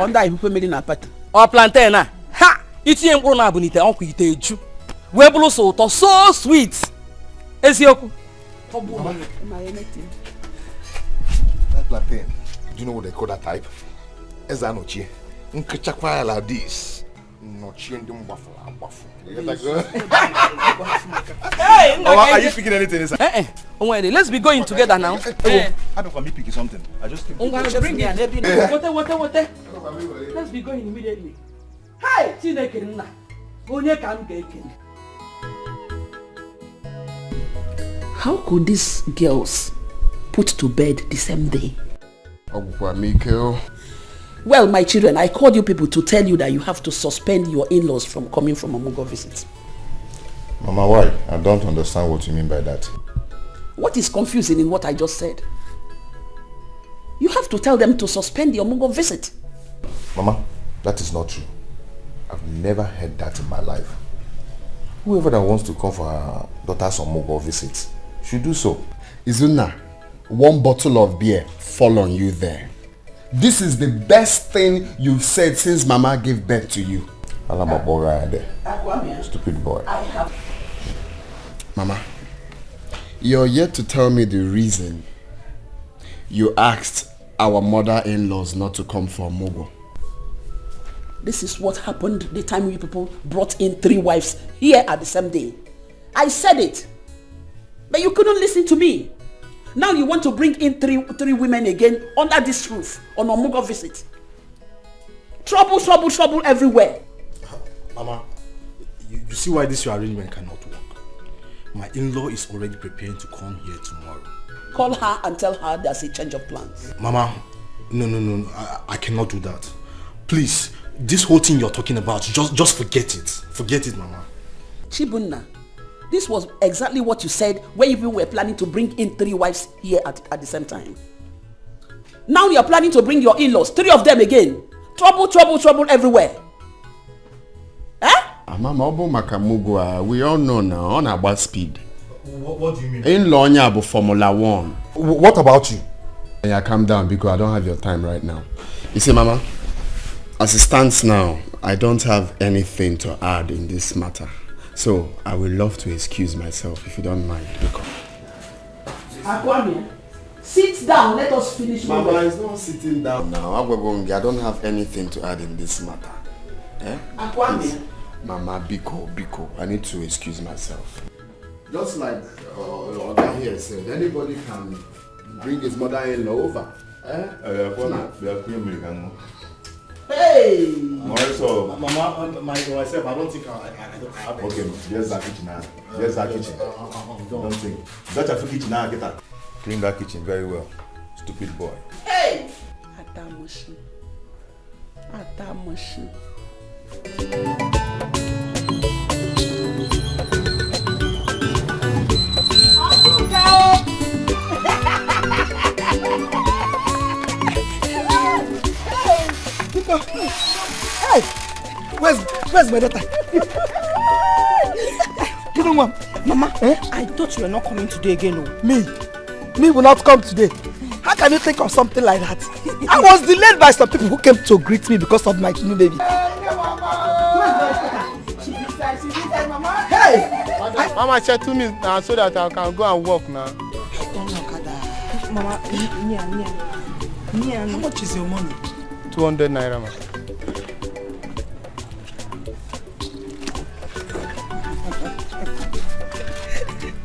Or plantain. Ha! Iti embro na abunite onku ite eju. We bulu so to so sweet. Ezioku. That plantain. Do you know what they call that type? Ezanochi. Nkechakwa like this. Nochi and them waffle. Hey, are you picking anything inside? Let's be going together now. I don't want me picking something. I just came. Bring it. What? Let's be going immediately. Hey, Chineke nna. Onye ka m ga-ekele. How could these girls put to bed the same day? Well, my children, I called you people to tell you that you have to suspend your in-laws from coming from Omugo visits. Mama, why? I don't understand what you mean by that. What is confusing in what I just said? You have to tell them to suspend the Omugo visit. Mama, that is not true. I've never heard that in my life. Whoever that wants to come for her daughter's Omugo visit should do so. Izuna, one bottle of beer fall on you there. This is the best thing you've said since Mama gave birth to you. Stupid boy. Mama, you're yet to tell me the reason You asked our mother-in-laws not to come for Mugo. This is what happened the time you people brought in 3 wives here at the same day. I said it. But you couldn't listen to me. Now you want to bring in three women again under this roof on a Mugo visit. Trouble, trouble, trouble everywhere. Mama, you see why this your arrangement cannot work. My in-law is already preparing to come here tomorrow. Call her and tell her there's a change of plans. Mama, no, I cannot do that. Please, this whole thing you're talking about, just forget it. Forget it, Mama. Chibunna, this was exactly what you said when you were planning to bring in 3 wives here at the same time. Now you're planning to bring your in-laws, 3 of them again. Trouble, trouble, trouble everywhere. Mama, Obo Makamugwa, we all know now on about speed. What do you mean? In-law nyabo Formula 1. What about you? Yeah, calm down because I don't have your time right now. You see, Mama, as it stands now, I don't have anything to add in this matter. So I would love to excuse myself if you don't mind. Akwame, sit down. Let us finish. Mama, it's not sitting down now. I don't have anything to add in this matter. Akwame. Please. Mama, Biko, I need to excuse myself. Just like Oga here said, anybody can bring his mother-in-law over. Hey! Mama, myself, I don't think I have. Okay, there's that kitchen now. There's that kitchen. Don't think. That's a kitchen now. Get that. Clean that kitchen very well. Stupid boy. Hey! Atamushi. Atamushi. Hey, where's my daughter? Mama, I thought you were not coming today again. Me will not come today. How can you think of something like that? I was delayed by some people who came to greet me because of my new baby. Hey! Mama said to me now so that I can go and work now. Mama, how much is your money? 200 naira, ma.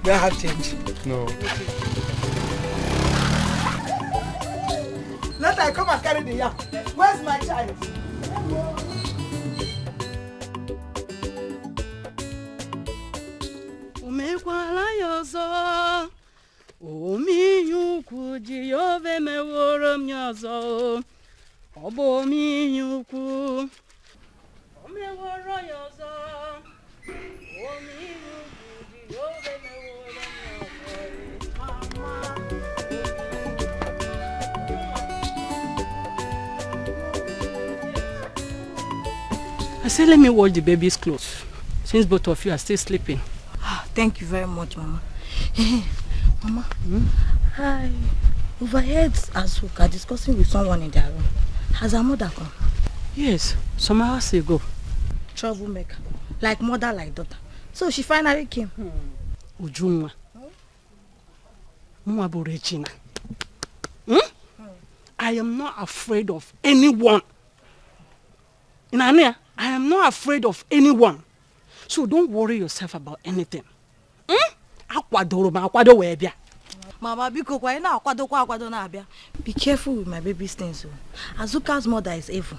Do I have change? No. Let I come and carry the yam. Where's my child? Umekwala yozo, omiyuku jiyove meworo myozo, obo miyuku, omeworo yozo, omiyuku jiyove meworo myozo, mama. I said, let me wash the baby's clothes, since both of you are still sleeping. Thank you very much, Mama. Mama, I overheard Azuka discussing with someone in their room. Has her mother come? Yes, some hours ago. Troublemaker. Like mother, like daughter. So she finally came. Ujumwa. Mwabu Regina. I am not afraid of anyone. Inania, I am not afraid of anyone. So don't worry yourself about anything. Mama, be careful with my baby's things. Azuka's mother is evil.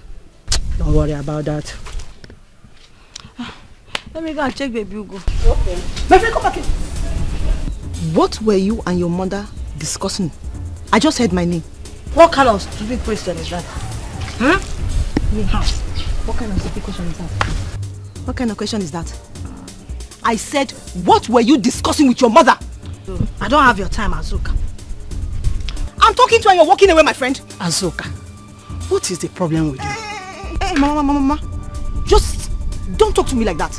Don't worry about that. Let me go and check baby Ugo. Okay. My friend, come back here. What were you and your mother discussing? I just heard my name. What kind of stupid question is that? What kind of stupid question is that? What kind of question is that? I said, what were you discussing with your mother? I don't have your time, Azuka. I'm talking to you and you're walking away, my friend. Azuka, what is the problem with you? Hey, Mama. Just don't talk to me like that.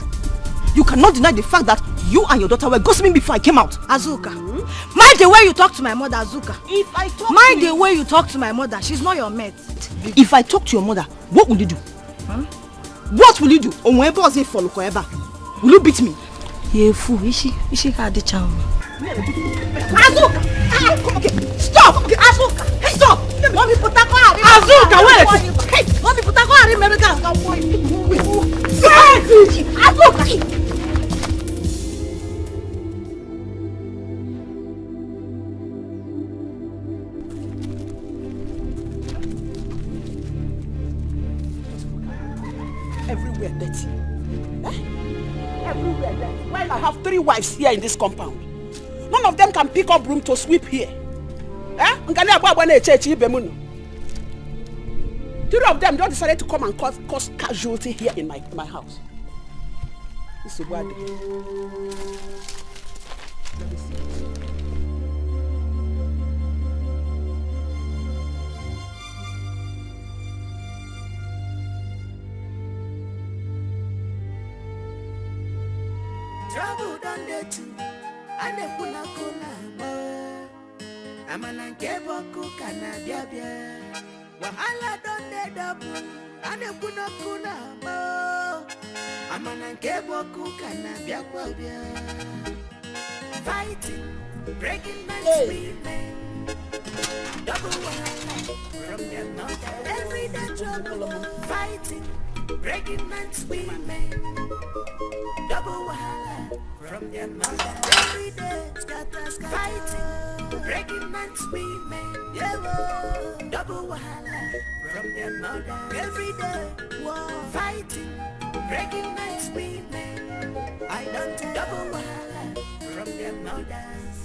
You cannot deny the fact that you and your daughter were gossiping before I came out. Azuka, mind the way you talk to my mother, Azuka. If I talk mind the way you talk to my mother, she's not your mate. If I talk to your mother, what will you do? What will you do? Will you beat me? You fool. Is she had the charm? Azuka! Come, okay. Stop! Okay. Azuka! everywhere dirty. Everywhere dirty. While I have 3 wives here in this compound. None of them can pick up broom to sweep here. 3 of them just decided to come and cause casualty here in my house. This is what Trouble done there too, and they put a cola. I'm an ankebo kana biabia. Wahala done there double, and they put a cola. I'm an ankebo kana biabia. Fighting, breaking my screaming. Double wahala from their mouth. Every day trouble, fighting, breaking my screaming. Double wahala from their mother. Every day, scatter, fighting, breaking and screaming. Yeah, double wahala from their mother. Every day, fighting, breaking and screaming. I don't double wahala from their mothers.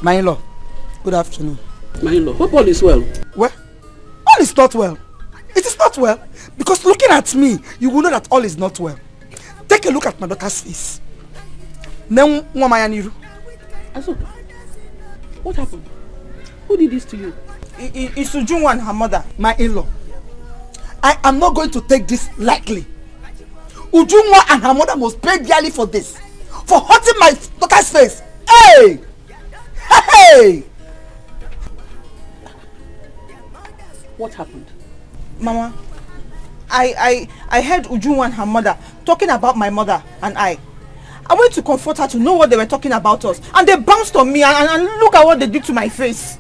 My in-law, good afternoon. My in-law, hope all is well. Well, all is not well. It is not well. Because looking at me, you will know that all is not well. Take a look at my daughter's face. Azuka, what happened? Who did this to you? It's Ujunwa and her mother. My in-law. I am not going to take this lightly. Ujunwa and her mother must pay dearly for this. For hurting my daughter's face. Hey! Hey! What happened? Mama, I heard Ujunwa and her mother talking about my mother and I went to comfort her to know what they were talking about us, and they bounced on me and look at what they did to my face.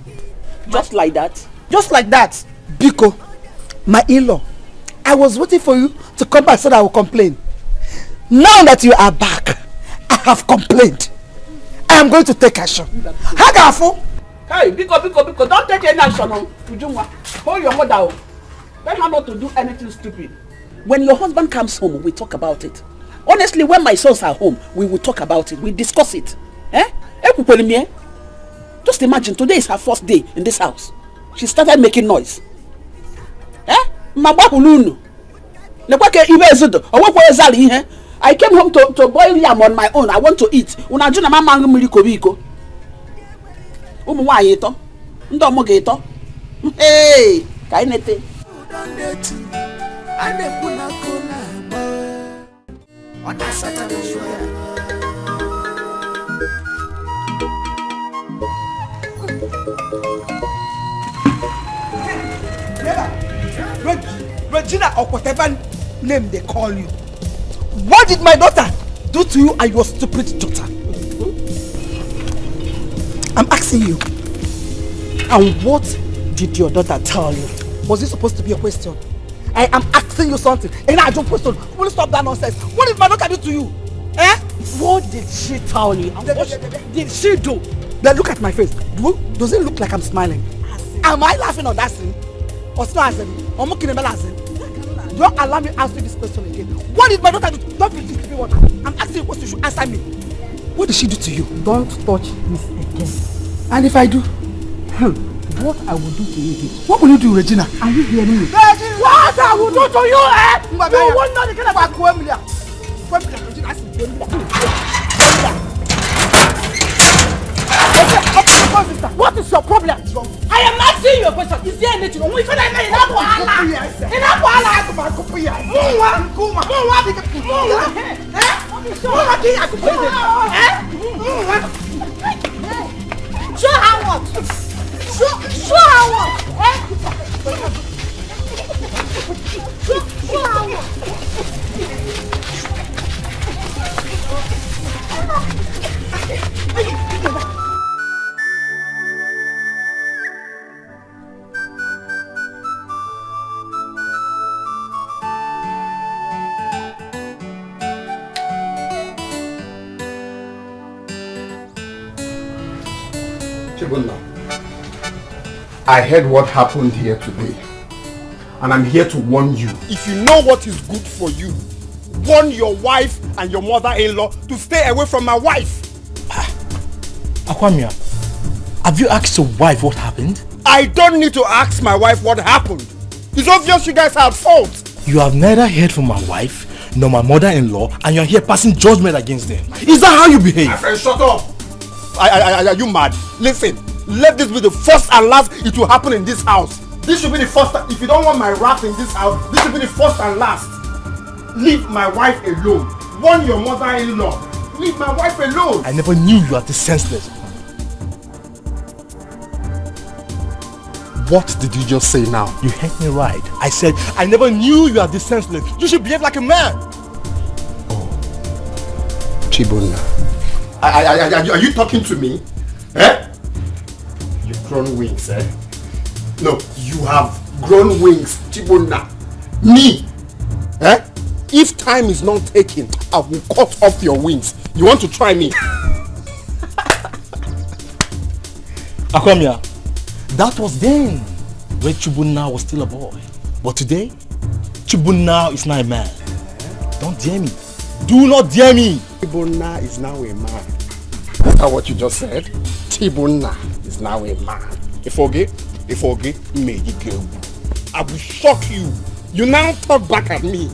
Just like that? Just like that. Biko, my in-law, I was waiting for you to come back so that I will complain. Now that you are back, I have complained. I am going to take action. Hagafu! Hey, Biko, don't take any action on Ujunwa. Hold your mother. Tell her not to do anything stupid. When your husband comes home, we talk about it. Honestly, when my sons are home, we will talk about it. We discuss it. Just imagine, today is her first day in this house. She started making noise. I came home to boil yam on my own. I want to eat. Hey, kainete. Regina or whatever name they call you. What did my daughter do to you and your stupid daughter? I'm asking you. And what did your daughter tell you? Was it supposed to be a question? I am asking you something. And I don't question. Will you stop that nonsense? What did my daughter do to you? What did she tell you? What did she do? Then look at my face. Does it look like I'm smiling? Am I laughing on that scene? Or smiling? Or mocking a scene? Don't allow me to ask you this question again. What did my daughter do? Don't be this one. I'm asking you a question. You should answer me. What did she do to you? Don't touch this again. And if I do? What I will do to you is... What will you do, Regina? Are you hearing me? Regina! What I will do to you, You won't know the kind of Regina. What is your problem? I am asking you a question. Is there anything wrong? If I show her what? Show her what? Show her what? Chibunna, I heard what happened here today. And I'm here to warn you. If you know what is good for you, warn your wife and your mother-in-law to stay away from my wife. Akwamia, have you asked your wife what happened? I don't need to ask my wife what happened. It's obvious you guys are at fault. You have neither heard from my wife nor my mother-in-law, and you're here passing judgment against them. Is that how you behave? My friend, shut up. Are you mad? Listen, let this be the first and last it will happen in this house. This should be the first. If you don't want my wrath in this house, this should be the first and last. Leave my wife alone. Warn your mother-in-law. Leave my wife alone. I never knew you were this senseless. What did you just say now? You heard me right. I said, I never knew you are this senseless. You should behave like a man. Oh. Chibunna. Are you talking to me? Eh? You've grown wings, eh? No, you have grown wings, Chibunna. Me? Eh? If time is not taken, I will cut off your wings. You want to try me? Akwamia, that was then, when Chibunna was still a boy. But today, Chibunna is now a man. Don't dare me. Do not dare me. Chibunna is now a man. Is that what you just said? Chibunna is now a man. Ifoge, may you go. I will shock you. You now talk back at me.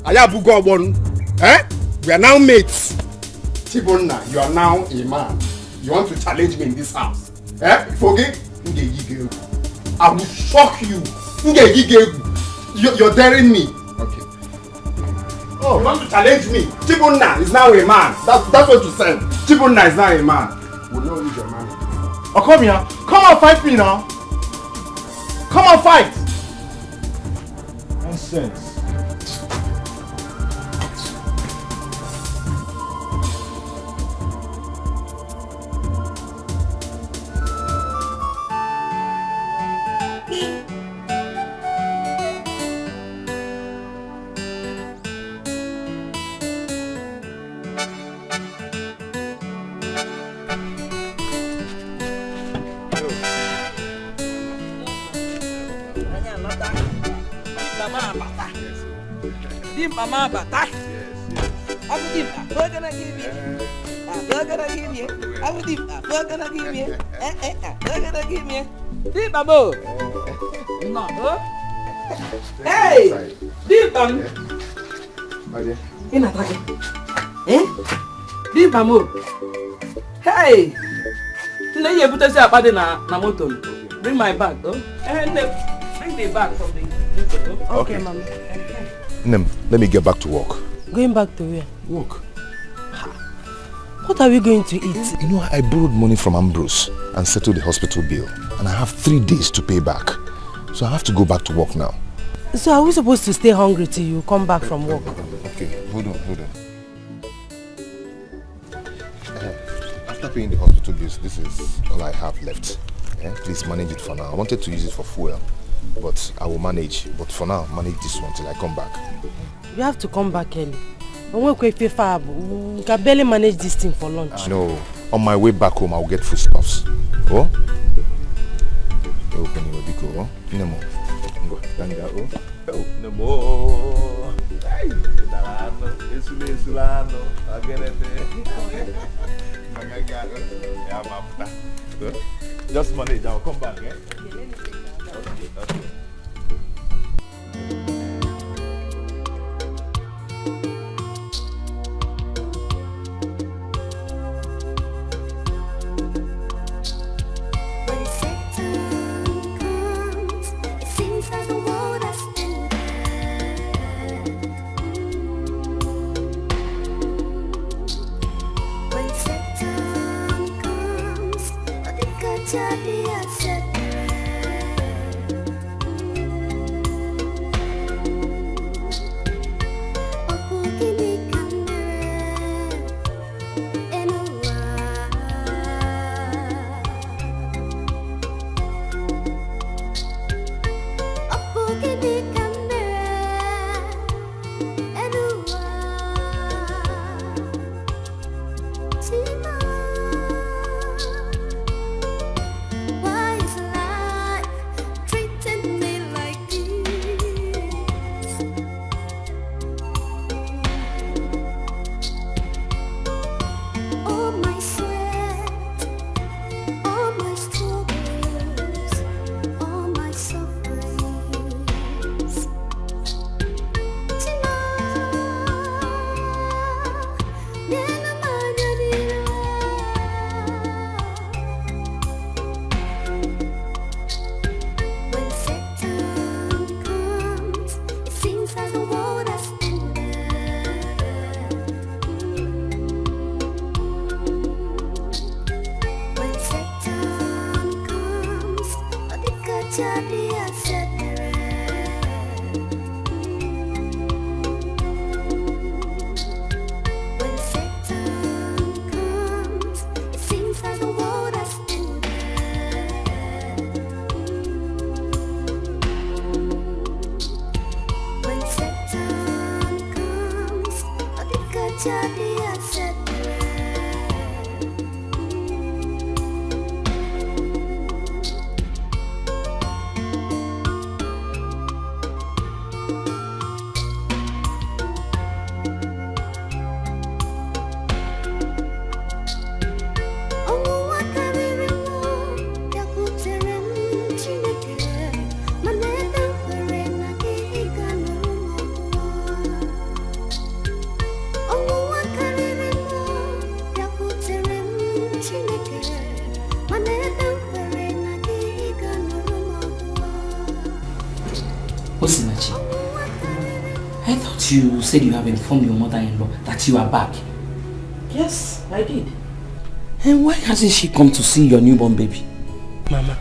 Ayabugobon. Eh? We are now mates. Chibunna, you are now a man. You want to challenge me in this house? Eh? Ifoge, I will shock you. You're daring me. Okay. Oh, you want to challenge me? Chibunna is now a man. That's what you said. Chibunna is now a man. We'll not use your man. Oh, come here. Come and fight me now. Come and fight. Nonsense. Mama Bata. Aku dim, apa kena gini? Apa kena gini? Aku dim, apa kena gini? Apa kena gini? Di babu. No. Hey, di bang. Ini apa lagi? Di babu. Hey. Nne ye buta siapa de na motor. Bring my bag, oh. Bring the bag from the. Okay, mommy. Nem, let me get back to work. Going back to where? Work. What are we going to eat? You know, I borrowed money from Ambrose and settled the hospital bill. And I have 3 days to pay back. So I have to go back to work now. So are we supposed to stay hungry till you come back from work? Okay, hold on. After paying the hospital bills, this is all I have left. Please manage it for now. I wanted to use it for fuel, but I will manage. But for now, manage this one till I come back. You have to come back early. We can barely manage this thing for lunch. No, on my way back home, I'll get foodstuffs. Oh? Open your biko, oh? Nemo. Oh, Nemo. Hey, Esulano. Just manage, I'll come back, eh? Okay. Why is jadi asettere. When Satan comes, it seems like the world has ended. When Satan comes, ketika jadi asettere. Osinachi, I thought you said you have informed your mother-in-law that you are back. Yes, I did. And why hasn't she come to see your newborn baby? Mama,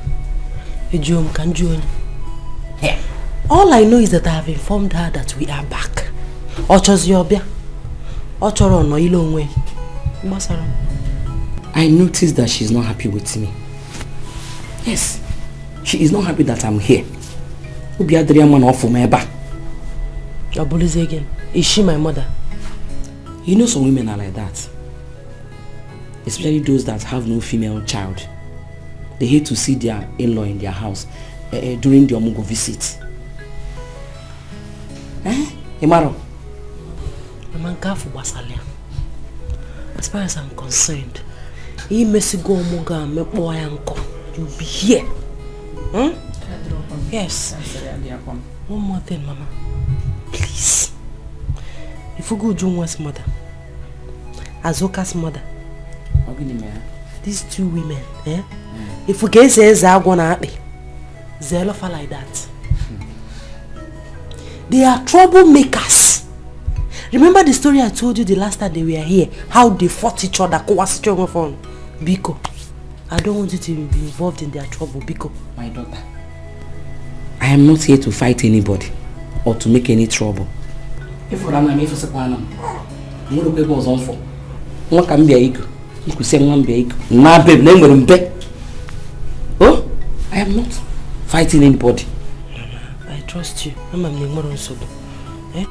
all I know is that I have informed her that we are back. I noticed that she's not happy with me. Yes, she is not happy that I'm here. Again, is she my mother? You know some women are like that. Especially those that have no female child. They hate to see their in-law in their house during the Omugo visit. Imaro? As far as I'm concerned, you'll be here. Yes. One more thing, Mama. Please. If we go Junwa's mother, Azoka's mother, these two women, if we can say they're gonna be Zelofa like that. They are troublemakers. Remember the story I told you the last time they were here? How they fought each other. Biko, I don't want you to be involved in their trouble, Biko. My daughter, I am not here to fight anybody or to make any trouble. If I'm not for Sapanam, I'm going to go on for. What can be a ego? You could say one big. Nah, babe, name bed. Oh, I am not fighting anybody. I trust you. I'm a Nimoron Sobo. Eh?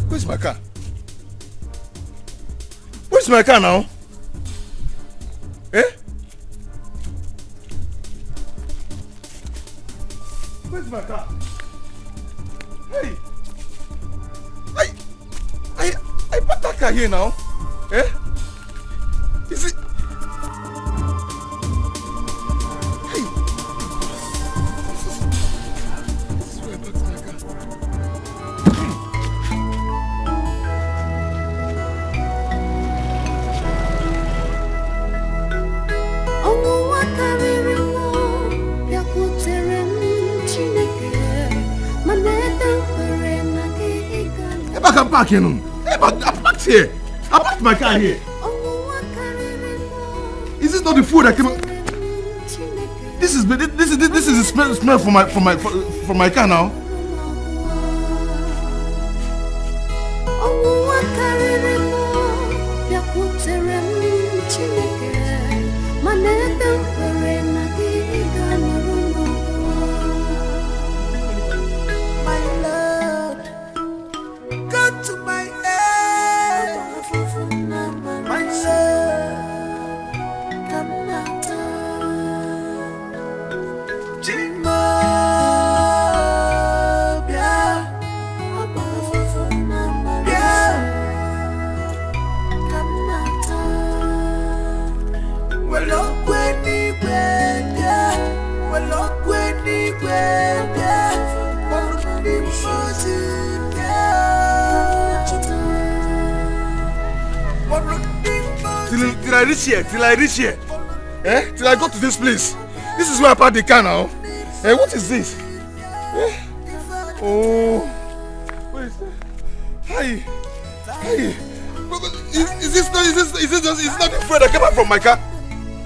Where's my car? Where's my car now? Eh? Where's my car? Hey! I parked that car here now. Eh? Is it? Hey! This is where I parked my car. I can park here. I parked here. I parked my car here. Is this not the food I came? This is the smell from my car now. Till I reach here, eh? Till I go to this place. This is where I parked the car now. Hey, what is this? Oh. What is that? Hi. Is this not the friend that came out from my car?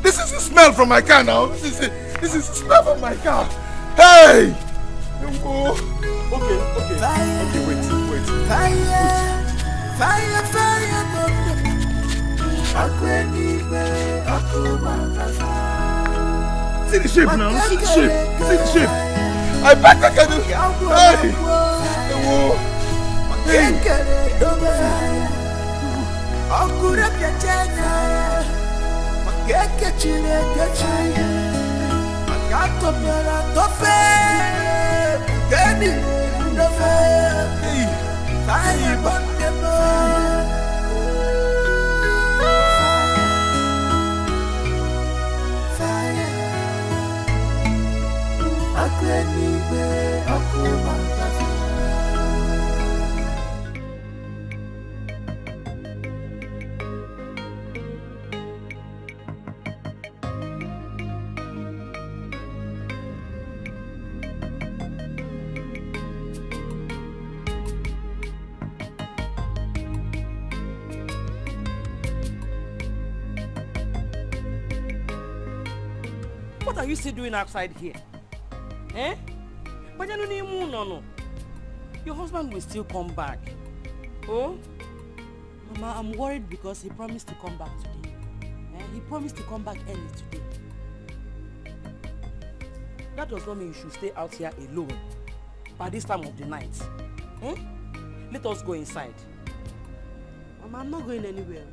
This is the smell from my car now. This is the smell from my car. Hey! Oh. Okay, wait. See the shape now. See the shape. I back the canoe. Hey! Whoa. Hey! What are you still doing outside here? Eh? But no. Your husband will still come back. Oh? Mama, I'm worried because he promised to come back today. He promised to come back early today. That does not mean you should stay out here alone by this time of the night. Let us go inside. Mama, I'm not going anywhere.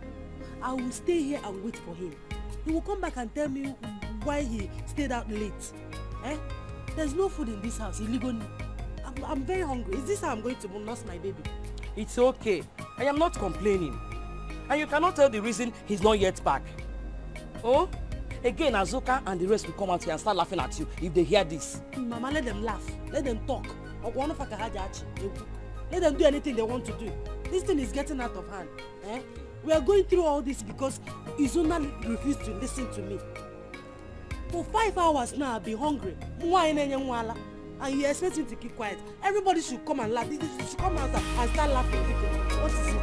I will stay here and wait for him. He will come back and tell me why he stayed out late. There's no food in this house illegally. I'm very hungry. Is this how I'm going to nurse my baby? It's okay. I am not complaining. And you cannot tell the reason he's not yet back. Oh? Again, Azuka and the rest will come out here and start laughing at you if they hear this. Mama, let them laugh. Let them talk. Let them do anything they want to do. This thing is getting out of hand. We are going through all this because Izuna refused to listen to me. For 5 hours now, I've been hungry. And you expect him to keep quiet. Everybody should come and laugh. They should come out and start laughing. What is it?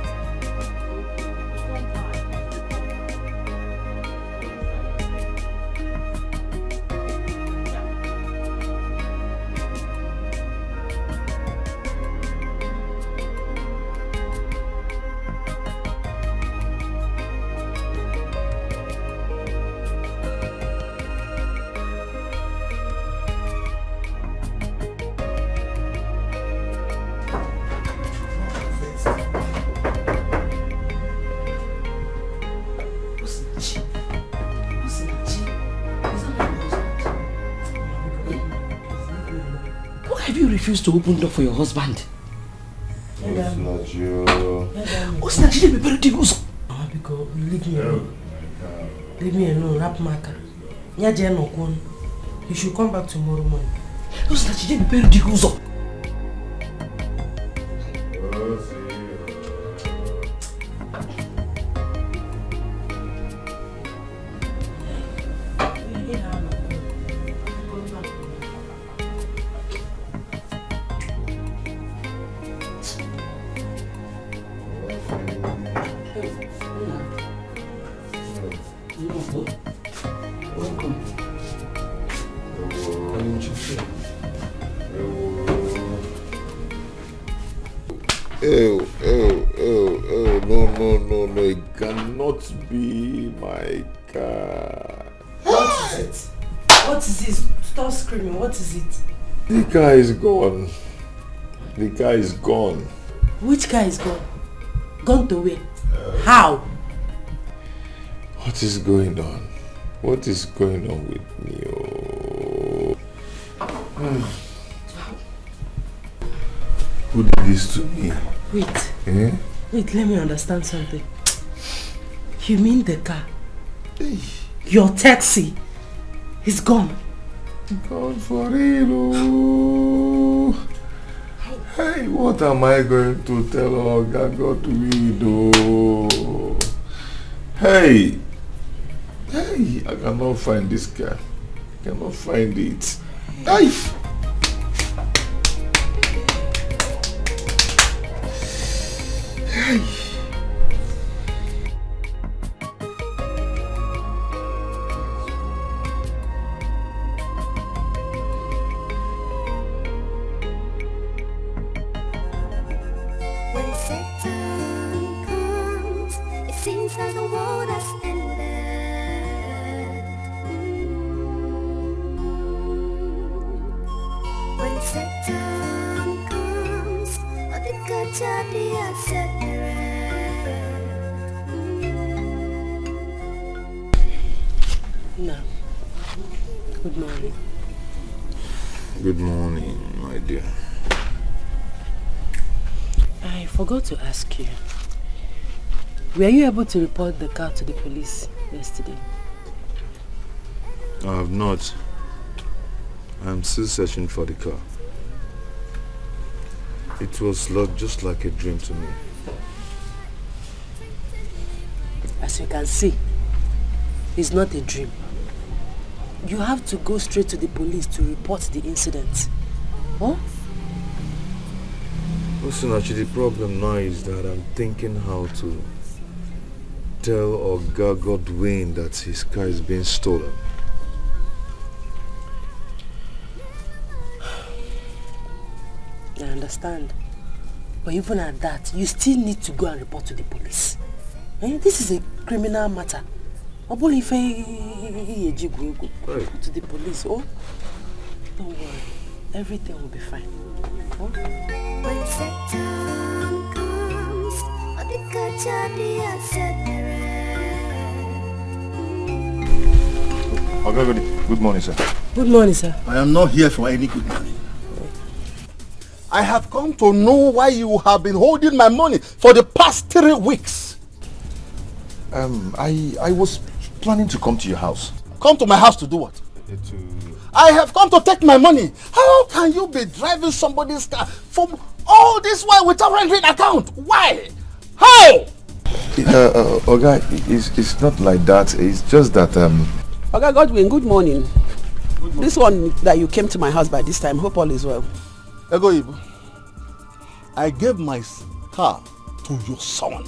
Refuse to open door for your husband. Osinachi, let me bury the goose. Because leave me alone. Leave me alone, rap marker. He should come back tomorrow morning. Osinachi, let me bury the goose. No, it cannot be my car. What is it? What is this? Stop screaming, what is it? The car is gone. The car is gone. Which car is gone? Gone to where? How? What is going on? What is going on with me? Who did this to me? Wait. Wait, let me understand something. You mean the car? Your taxi is gone? Gone for real. Hey, what am I going to tell Oga Godwill? Hey, I cannot find this car. cannot find it. Ay! When Satan comes, it seems like the world has ended. When Satan comes, all the good jadi separate. Now, good morning. Good morning, my dear. I forgot to ask you. Were you able to report the car to the police yesterday? I have not. I'm still searching for the car. It was just like a dream to me. As you can see, it's not a dream. You have to go straight to the police to report the incident. Huh? Listen, actually, the problem now is that I'm thinking how to tell Oga Godwin that his car is being stolen. I understand. But even at that, you still need to go and report to the police. This is a criminal matter. To the police. Oh, don't worry. Everything will be fine. Huh? When Satan comes, all the good jadi separate. Okay, good morning, sir. Good morning, sir. I am not here for any good morning. I have come to know why you have been holding my money for the past 3 weeks. I was planning to come to your house. Come to my house to do what? I have come to take my money. How can you be driving somebody's car from all this while without rendering account? Why? How? Oga, it's not like that. It's just that Oga Godwin, good morning. This one that you came to my house by this time, hope all is well. Ego Ibu, I gave my car to your son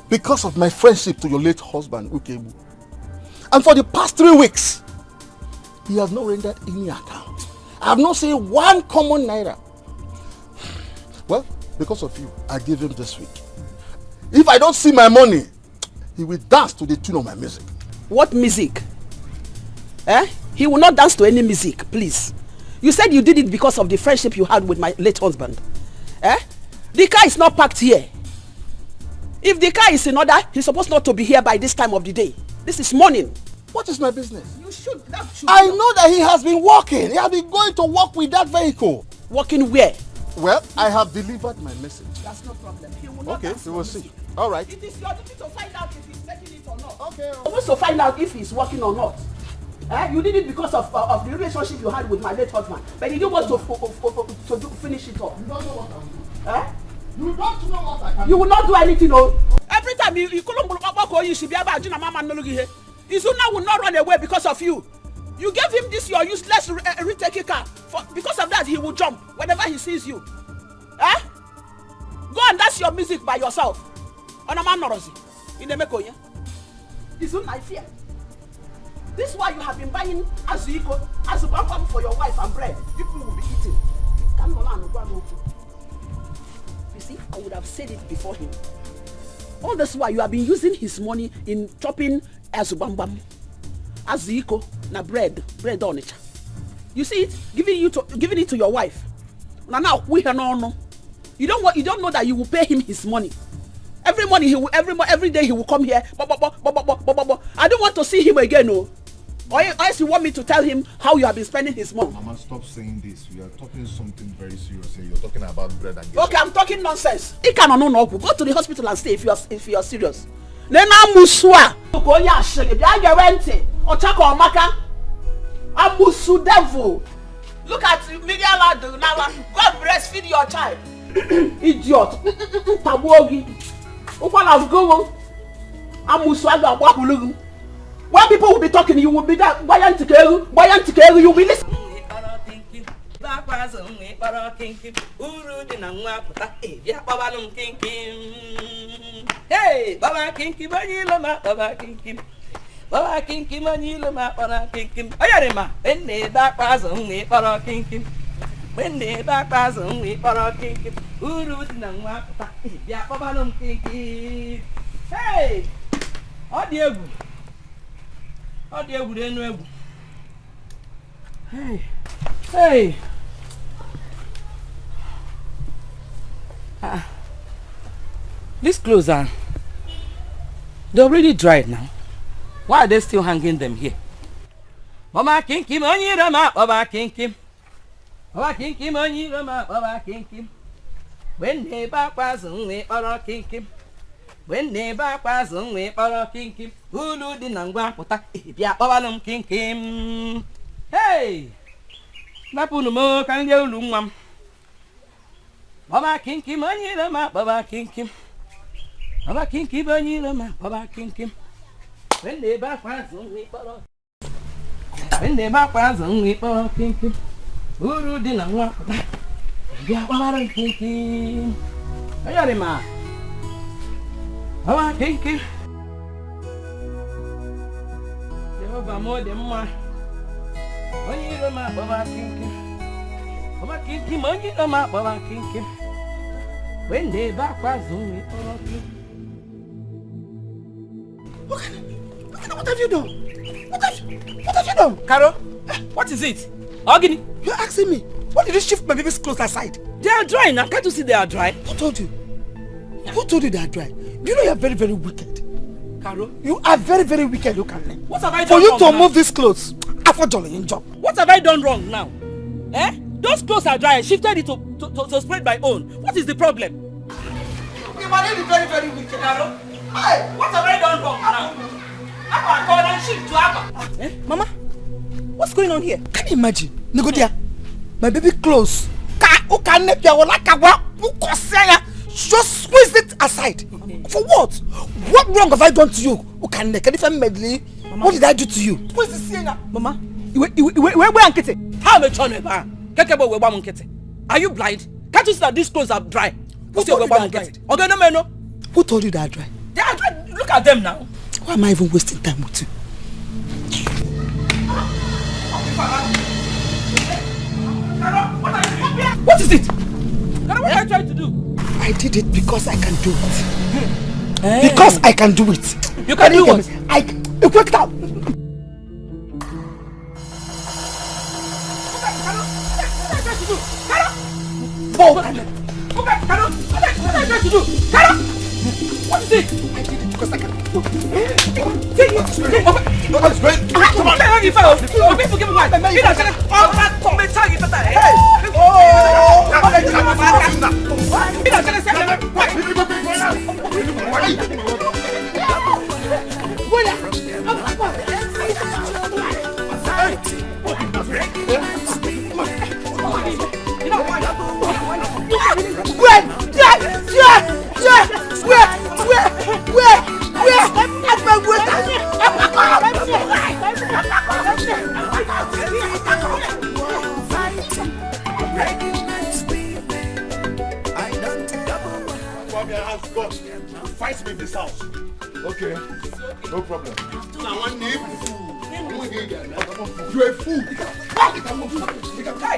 because of my friendship to your late husband, Ukebu. And for the past 3 weeks, he has not rendered any account. I have not seen one common naira. Well, because of you, I gave him this week. If I don't see my money, he will dance to the tune of my music. What music? He will not dance to any music, please. You said you did it because of the friendship you had with my late husband. The car is not parked here. If the car is in order, he's supposed not to be here by this time of the day. This is morning. What is my business? You should. I know that he has been walking. He has been going to work with that vehicle. Walking where? Well, I have delivered my message. That's no problem. He will not. Okay, we will see. All right. It is your duty to find out if he's making it or not. Okay. You're supposed to find out if he's working or not. You did it because of the relationship you had with my late husband, but you don't want to finish it off. You don't know what I'm doing. You don't know what I can do. You will not do anything. No. Every time you should be able to mama Izuna will not run away because of you. You gave him this your useless retake car. Because of that, he will jump whenever he sees you. Go and dance your music by yourself. In the Meko, yeah? Izuna, I fear. This is why you have been buying azubambam for your wife and bread. People will be eating. You see, I would have said it before him. All this while you have been using his money in chopping azubambam, aziko, na bread on it. You see it, giving it to your wife. Now we no. You don't know that you will pay him his money. Every day he will come here. I don't want to see him again, no. Or else you want me to tell him how you have been spending his money. Mama, stop saying this. We are talking something very serious here. You're talking about bread and okay, I'm talking nonsense. Go to the hospital and stay if you are serious. Musua. Amusu devil. Look at media lad now. God breastfeed your child. Idiot. Tabogi. When people will be talking, you will be that buoyant to you will be listening. Hey, Baba Kinky, Baba Kinky. Baba Kinky, Manila, Baba Kinky. Ayarima, when they back was only Baba Kinky. When they back was only Baba Kinky. Uru Nangwapa, yeah, Baba Kinky. Hey, how do you? How do you? Hey, hey. These clothes are, they're already dried now. Why are they still hanging them here? Baba Kinky, money rama, Baba Kinky. Baba Kinky, money rama, Baba Kinky. When they back was only Baba Kinky. When they back was only Baba Kinky. Ulu di nangwa pota, yeah, Baba Kinky. Hey! Napunumo, can you look, ma'am? Baba Kinky, money rama, Baba Kinky. Baba Kinky, money rama, Baba Kinky. When they back was only Baba. When they back was only Baba Kinky. Uru di nangwa pota, yeah, Baba Kinky. Ayarima. Baba Kinky. Jehovah more than more. Money rama, Baba Kinky. Baba Kinky, money rama, Baba Kinky. When they back was only Baba Kinky. What have you done? What have you done? Carol, what is it? Ogini, you're asking me. Why did you shift my baby's clothes aside? They are dry now. Can't you see they are dry? Who told you? Who told you they are dry? You know you are very, very wicked. Carol, you are very, very wicked, you can learn. What have I done for you wrong to now? move these clothes, after Jolly job. What have I done wrong now? Eh? Those clothes are dry. I shifted it to spread my own. What is the problem? You are really very, very wicked. Carol, hey, what have I done wrong now? Abba, call and shift to Abba. Eh? Mama, what's going on here? Can you imagine? Negodia, my baby clothes. Just squeeze it aside. For what? What wrong have I done to you? Can if I'm medley? What did I do to you? Who is this singer? Mama, where how am I trying to are you blind? Can't you see that these clothes are dry? Who told you they are dry? Who told you they are dry? They are dry. Look at them now. Why am I even wasting time with you? What is it? What are you trying to do? I did it because I can do it. Because I can do it. You can do what? It worked out. What is it? I did it because I can do Fight me in this house. Okay, no problem. Now one name. You're a fool.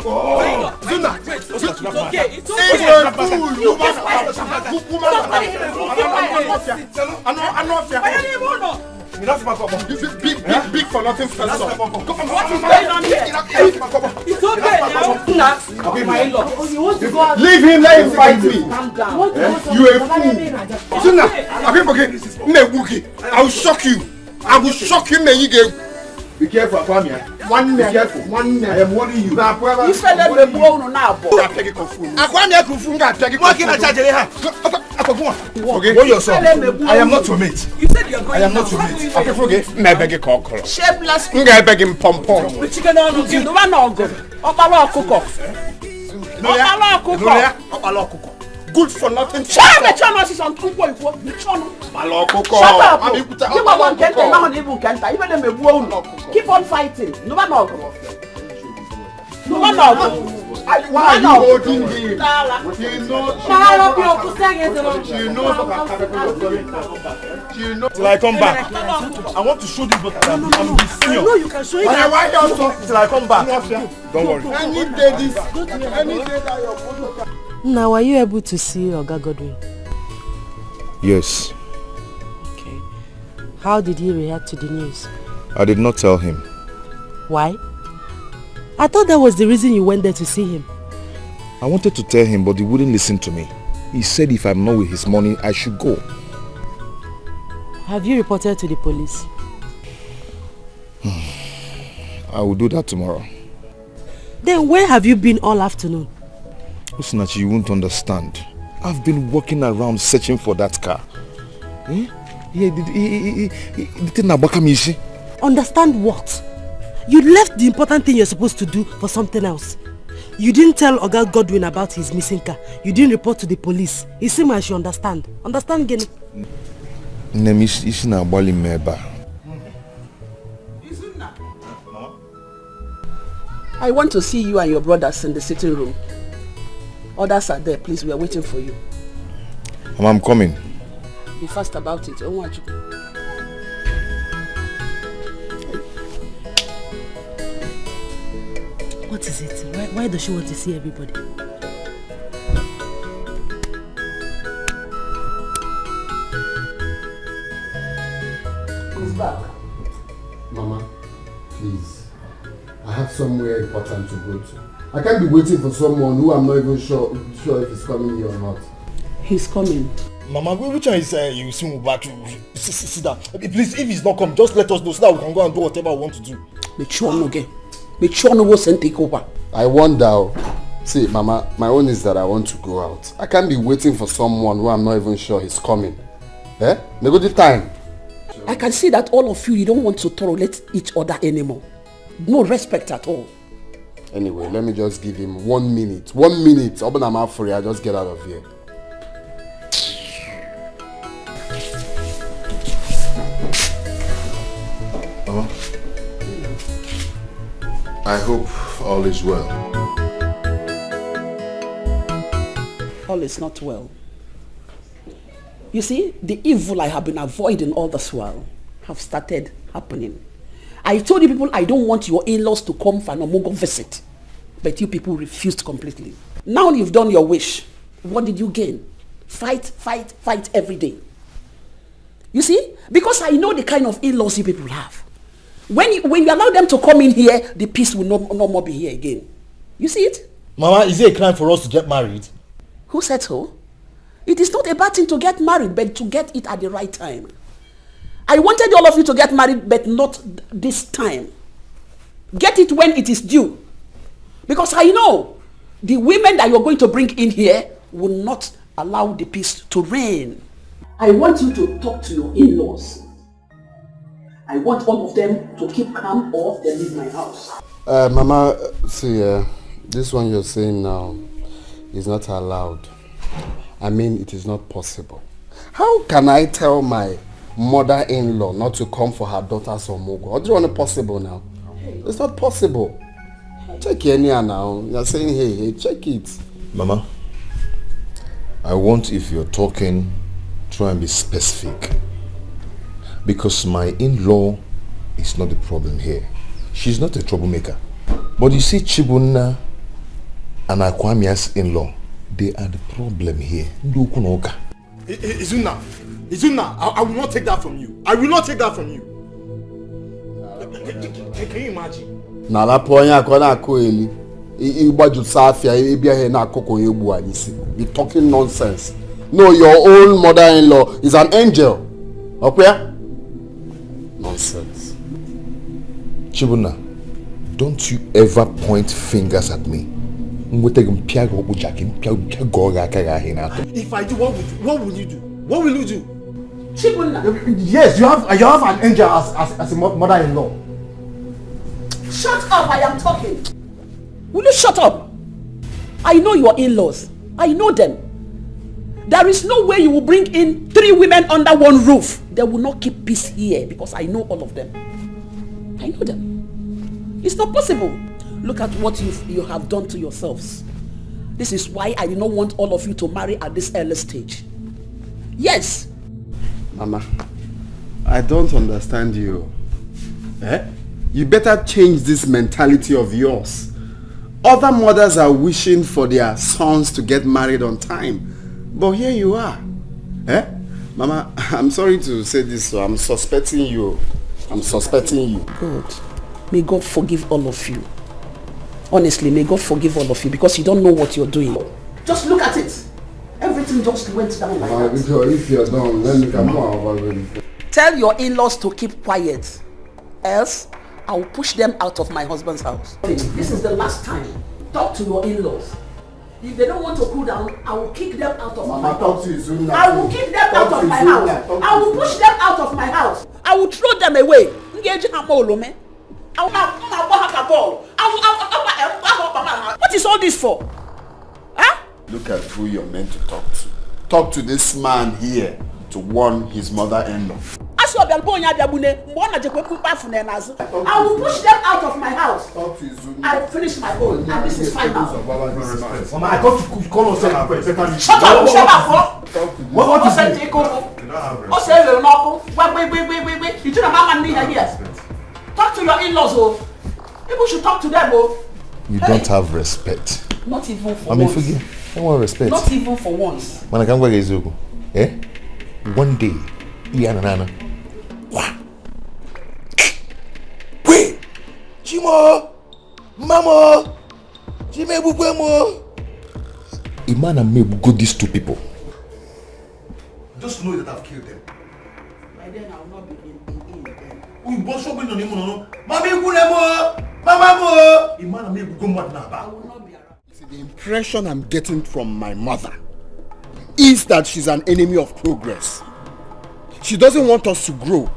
Oh, Zuna. It's okay. It's okay. You're a fool. You big for nothing first. What is going on here? It's okay now. Leave him, let him fight me. You're a fool. Zuna, I will shock you. I will shock you, man. Be careful, Akwamia. One minute. Be careful. 1 minute. I am warning you. You said that the blow now. Akwamia Kufu got take it. What can I charge you? Okay. Go yourself. I am not your mate. You said you are going. I am not your mate. Okay, forget. Me beg you call. Shapeless. I beg him pom pom. The chicken on you. No one no go. Opalo kuko. Opalo kuko. good for nothing. Shut up, is on 2.4. Shut up. You want to now even can't. Even them keep on fighting. No matter. No matter. Why are you holding him? She knows. Till I come back. I want to show this, but I'm the senior. No, you can show it. Why don't talk till I come back? Don't worry. Any day that you're going. Now, were you able to see Oga Godwin? Yes. Okay. How did he react to the news? I did not tell him. Why? I thought that was the reason you went there to see him. I wanted to tell him, but he wouldn't listen to me. He said if I'm not with his money, I should go. Have you reported to the police? I will do that tomorrow. Then where have you been all afternoon? Osinachi, you won't understand. I've been walking around searching for that car. Understand what? You left the important thing you're supposed to do for something else. You didn't tell Oga Godwin about his missing car. You didn't report to the police. It seems I should understand. Understand, Gene? I want to see you and your brothers in the sitting room. Others are there, please. We are waiting for you. Mama, I'm coming. Be fast about it. I don't want you. What is it? Why does she want to see everybody? Who's back? Mama, please. I have somewhere important to go to. I can't be waiting for someone who I'm not even sure if he's coming here or not. He's coming. Mama, which one is you see me back? Sit down. Please, if he's not come, just let us know so that we can go and do whatever we want to do. Make sure no get. Make sure no go send take over. I wonder. See, Mama, my own is that I want to go out. I can't be waiting for someone who I'm not even sure he's coming. Eh? Nego the time. I can see that all of you don't want to tolerate each other anymore. No respect at all. Anyway, let me just give him 1 minute. 1 minute. Open my mouth for you. I'll just get out of here. Mama, I hope all is well. All is not well. You see, the evil I have been avoiding all this while have started happening. I told you people I don't want your in-laws to come for an Omogo visit. But you people refused completely. Now you've done your wish. What did you gain? Fight, fight, fight every day. You see? Because I know the kind of in-laws you people have. When you allow them to come in here, the peace will no more be here again. You see it? Mama, is it a crime for us to get married? Who said so? It is not a bad thing to get married, but to get it at the right time. I wanted all of you to get married, but not this time. Get it when it is due. Because I know the women that you're going to bring in here will not allow the peace to reign. I want you to talk to your in-laws. I want all of them to keep calm or they leave my house. Mama, see, this one you're saying now is not allowed. I mean, it is not possible. How can I tell my mother-in-law not to come for her daughter's Omogo? How do you want it possible now? It's not possible. Check it now. You're saying, hey, check it. Mama, I want, if you're talking, try and be specific. Because my in-law is not the problem here. She's not a troublemaker. But you see, Chibunna and Akwamia's in-law, they are the problem here. Izuna, I will not take that from you. I will not take that from you. Can you imagine? Na la ponya akona koeli. Igbaju safia ebia he na akoko egbu anyisi. Be talking nonsense. No, your own mother-in-law is an angel. Okay? Nonsense. Chibuna, don't you ever point fingers at me. If I do, what will you do? What will you do? Chibuna. Yes, you have an angel as a mother-in-law. Shut up, I am talking. Will you shut up? I know your in-laws. I know them. There is no way you will bring in 3 women under one roof. They will not keep peace here because I know all of them. I know them. It's not possible. Look at what you have done to yourselves. This is why I do not want all of you to marry at this early stage. Yes. Mama, I don't understand you. You better change this mentality of yours. Other mothers are wishing for their sons to get married on time. But here you are. Mama, I'm sorry to say this, so I'm suspecting you. Good. May God forgive all of you. Honestly, may God forgive all of you because you don't know what you're doing. Just look at it. Everything just went down like that. If you're done, let me come on. Tell your in-laws to keep quiet. Else, I will push them out of my husband's house. This is the last time. Talk to your in-laws. If they don't want to cool down, I will kick them out of my house. I will kick them out of my house. I will push them out of my house. I will throw them away. What is all this for? Look at who you're meant to talk to. Talk to this man here to warn his mother-in-law. I will push them out of my house. I finished my own and this is final. Mama, I thought you could call us better. Shut up! What is it? Talk to your in-laws, oh. People should talk to them, oh. You don't have respect. Not even for I mean, once. forgive. I want respect. Not even for once. Man, I can't work Ezogo. One day, Nana. Wait! Chimo! Mama! Chime Bukwemo! Iman and me will go these 2 people. Just know that I've killed them. By then I will not be in again. We both show me no name. Mama Ikunemo! Mama! Iman and me will go mad now. I will not be around. See, the impression I'm getting from my mother is that she's an enemy of progress. She doesn't want us to grow.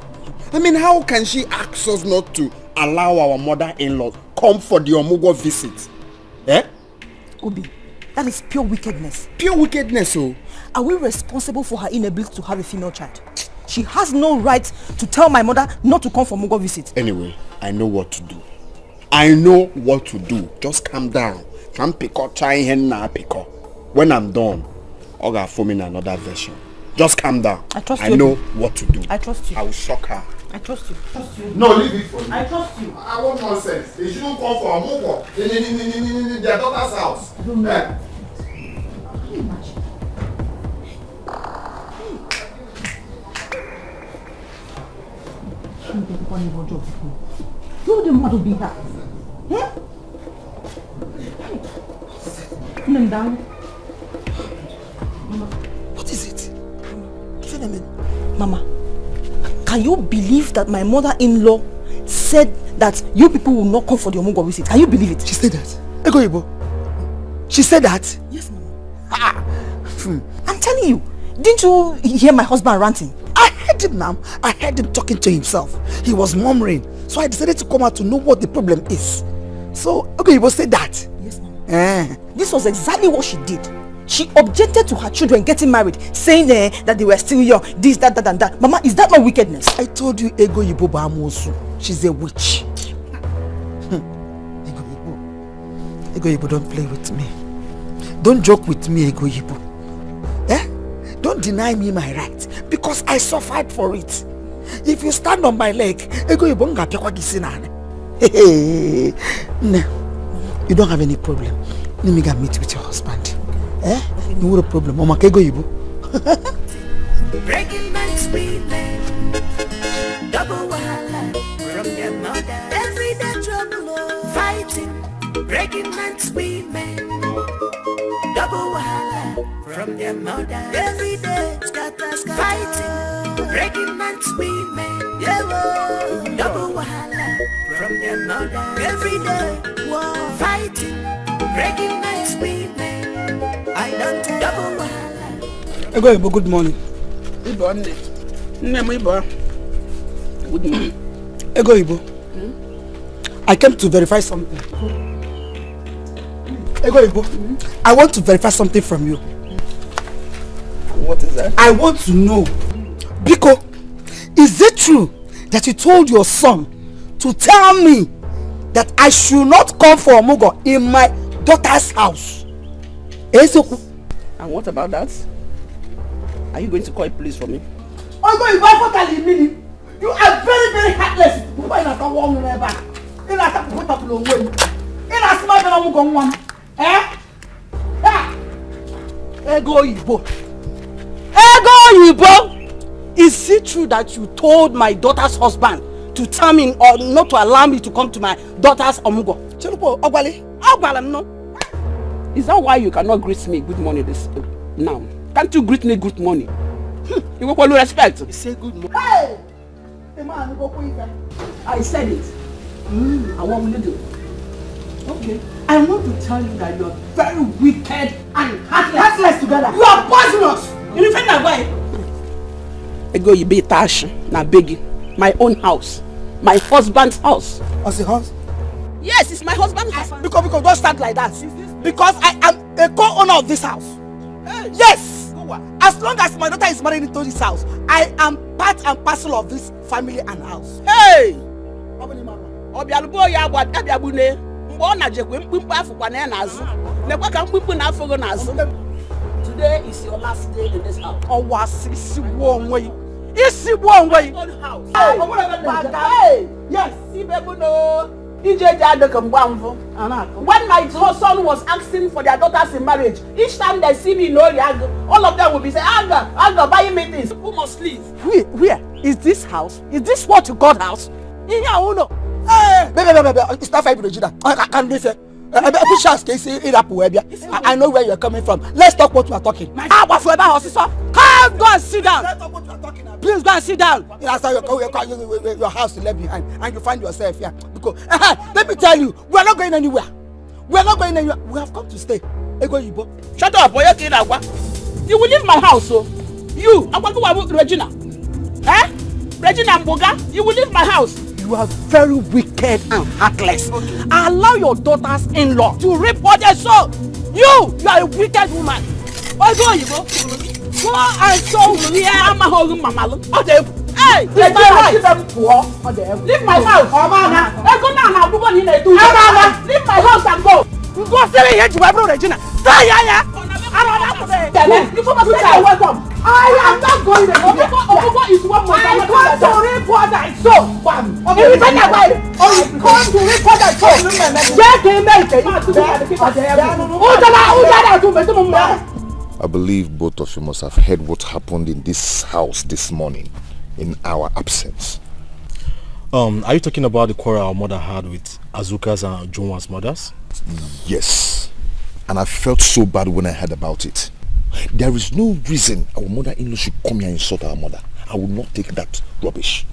I mean, how can she ask us not to allow our mother-in-law come for the Omugo visit? Obi, that is pure wickedness. Pure wickedness, oh. Are we responsible for her inability to have a female child? She has no right to tell my mother not to come for Mugo visit. Anyway, I know what to do. I know what to do. Just calm down. Can't pick up, try and pick up. When I'm done, I'll go for me another version. Just calm down. I trust you. I know what to do. I trust you. I will shock her. I trust you. No, leave it for me. I trust you. I want nonsense. They shouldn't come for a move in their daughter's house. You the mother be here. What is it? Mama, can you believe that my mother-in-law said that you people will not come for the Omugo visit? Can you believe it? She said that? Egoibo. She said that? Yes, Mama. I'm telling you, didn't you hear my husband ranting? I heard him now. I heard him talking to himself. He was murmuring. So I decided to come out to know what the problem is. So Egoibo said that? Yes, Mama. This was exactly what she did. She objected to her children getting married, saying that they were still young, this, that, and that. Mama, is that not wickedness? I told you Egoibo Bamosu. She's a witch. Egoibo, don't play with me. Don't joke with me, Egoibo. Don't deny me my right, because I suffered for it. If you stand on my leg, Egoibo nga pekwa gisinane. You don't have any problem. Let me go meet with your husband. No problem. Mama Egoibo. Breaking man's women, double wahala from their mother. Everyday trouble, fighting. Breaking man's women, double wahala from their mother. Every day, scatter, fighting. Breaking man's women, double wahala from their mother. Every day, fighting. Breaking man's women, I don't double wahala. Egoibo, good morning. Good morning. Egoibo, I came to verify something. Egoibo, I want to verify something from you. What is that? I want to know. Biko, is it true that you told your son to tell me that I should not come for Omugo in my daughter's house? And what about that? Are you going to call police for me? You are very, very heartless. Is it true that you told my daughter's husband to tell me or not to allow me to come to my daughter's Omugo? Is that why you cannot greet me good morning this now? Can't you greet me good morning? You will respect. You say good morning. Hey! I said it. And what will you do? Okay. I want to tell you that you are very wicked and heartless together. You are poisonous. You defend that way. Ego you be tash na begi. My own house. My husband's house. What's the house? Yes, it's my husband's house. Because don't start like that. Because I am a co-owner of this house. Hey. Yes. As long as my daughter is married into this house, I am part and parcel of this family and house. Hey! Today is your last day in this house. Oh, was it's one way. It's one way. Hey! Yes, when my son was asking for their daughters in marriage, each time they see me in Oriago, all of them will be saying, Aga, buy me things. Who must leave? Where? Is this house? Is this what you call house? In your own. Hey! Baby, it's not five Regina. I can't listen. I know where you're coming from. Let's talk what we are talking. Come, go and sit down. Let's talk what we are talking about. Please go and sit down. That's how your house is left behind, and you find yourself here. Because let me tell you, we are not going anywhere. We are not going anywhere. We have come to stay. Shut up, boy. You will leave my house, so you. I'm going to go with Regina. Eh? Regina Mboga, you will leave my house. You are very wicked and heartless. Allow your daughters-in-law to reap what they sow. You are a wicked woman. Why go and sow here? I'm a whole mama. Hey, leave my house. Leave my house. Leave my house and go. Go stay here to my brother Regina. Stay here. You must say you're welcome. I am not going anywhere. Omugo is one more. I come to report that so. If I come to report that so. I believe both of you must have heard what happened in this house this morning in our absence. Are you talking about the quarrel our mother had with Azuka's and Jonwa's mothers? Yes. And I felt so bad when I heard about it. There is no reason our mother-in-law should come here and insult our mother. I will not take that rubbish.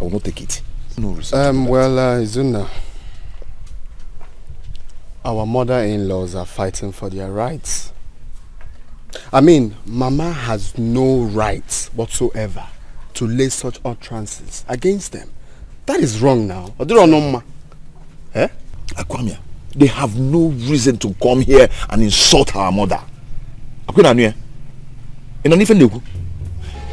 I will not take it. No reason. Izuna, our mother-in-laws are fighting for their rights. I mean, Mama has no rights whatsoever to lay such utterances against them. That is wrong now. Eh? Akwamia, they have no reason to come here and insult our mother.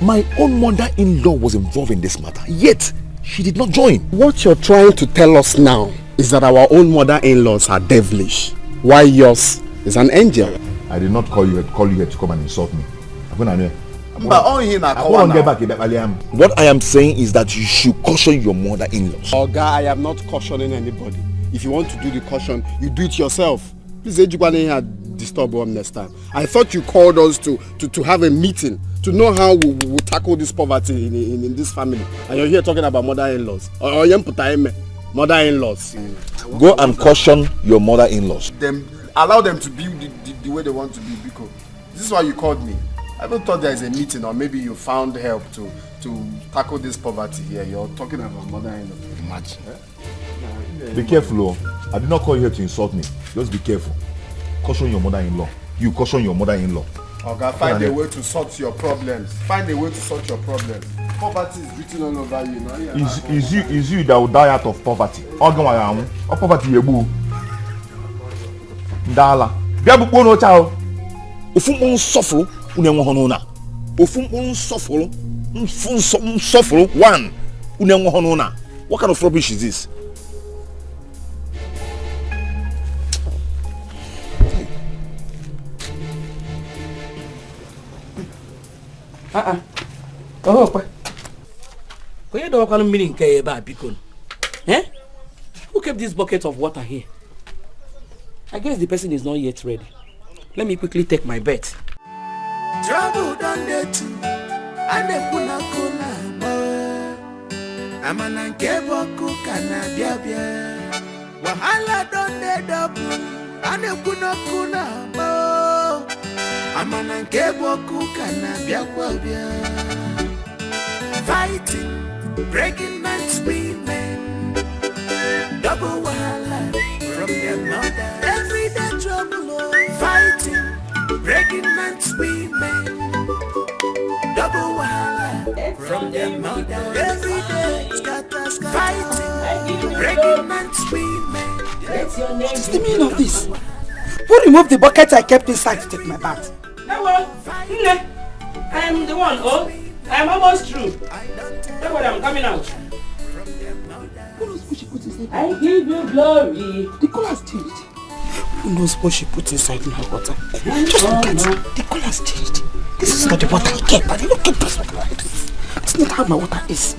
My own mother-in-law was involved in this matter, yet she did not join. What you're trying to tell us now is that our own mother-in-laws are devilish, while yours is an angel. I did not call you here to come and insult me. What I am saying is that you should caution your mother-in-laws. Oga, I am not cautioning anybody. If you want to do the caution, you do it yourself. Please, disturb us next time. I thought you called us to have a meeting to know how we will tackle this poverty in this family. And you're here talking about mother-in-laws. Mother-in-laws. Go and caution your mother-in-laws. Allow them to be the way they want to be, because this is why you called me. I even thought there is a meeting, or maybe you found help to tackle this poverty here. You're talking about mother-in-law. Imagine. Be careful, I did not call you here to insult me. Just be careful. Caution your mother-in-law. You caution your mother-in-law. Okay, find a way to sort your problems. Find a way to sort your problems. Poverty is written all over you. Is you that will die out of poverty? Or poverty you boo. Dala. Biabu no child. If you won't suffer, you never know. Ofum unsuffer, one. What kind of rubbish is this? Oh, why you don't call me in Bikon? Eh? Who kept this bucket of water here? I guess the person is not yet ready. Let me quickly take my bet. Trouble done that and the kuna I'm an unkebo kukana biabia. Wahala done the double and the kuna I'm an unkebo kukana biabia. Fighting, breaking man's women. Double wahala from their mother. Everyday trouble, fighting, breaking man's women. Double wahala from their mother. Everyday fighting, breaking man's women. What's the meaning of this? Who removed the bucket I kept inside to take my bath? Hello, I am the one. Oh, I am almost through. Don't worry, I'm coming out. I give you glory. The color has changed. Who knows what she put inside my water? Just look at it. The color has changed. This is not the water I kept. I didn't keep this water like this. It's not how my water is.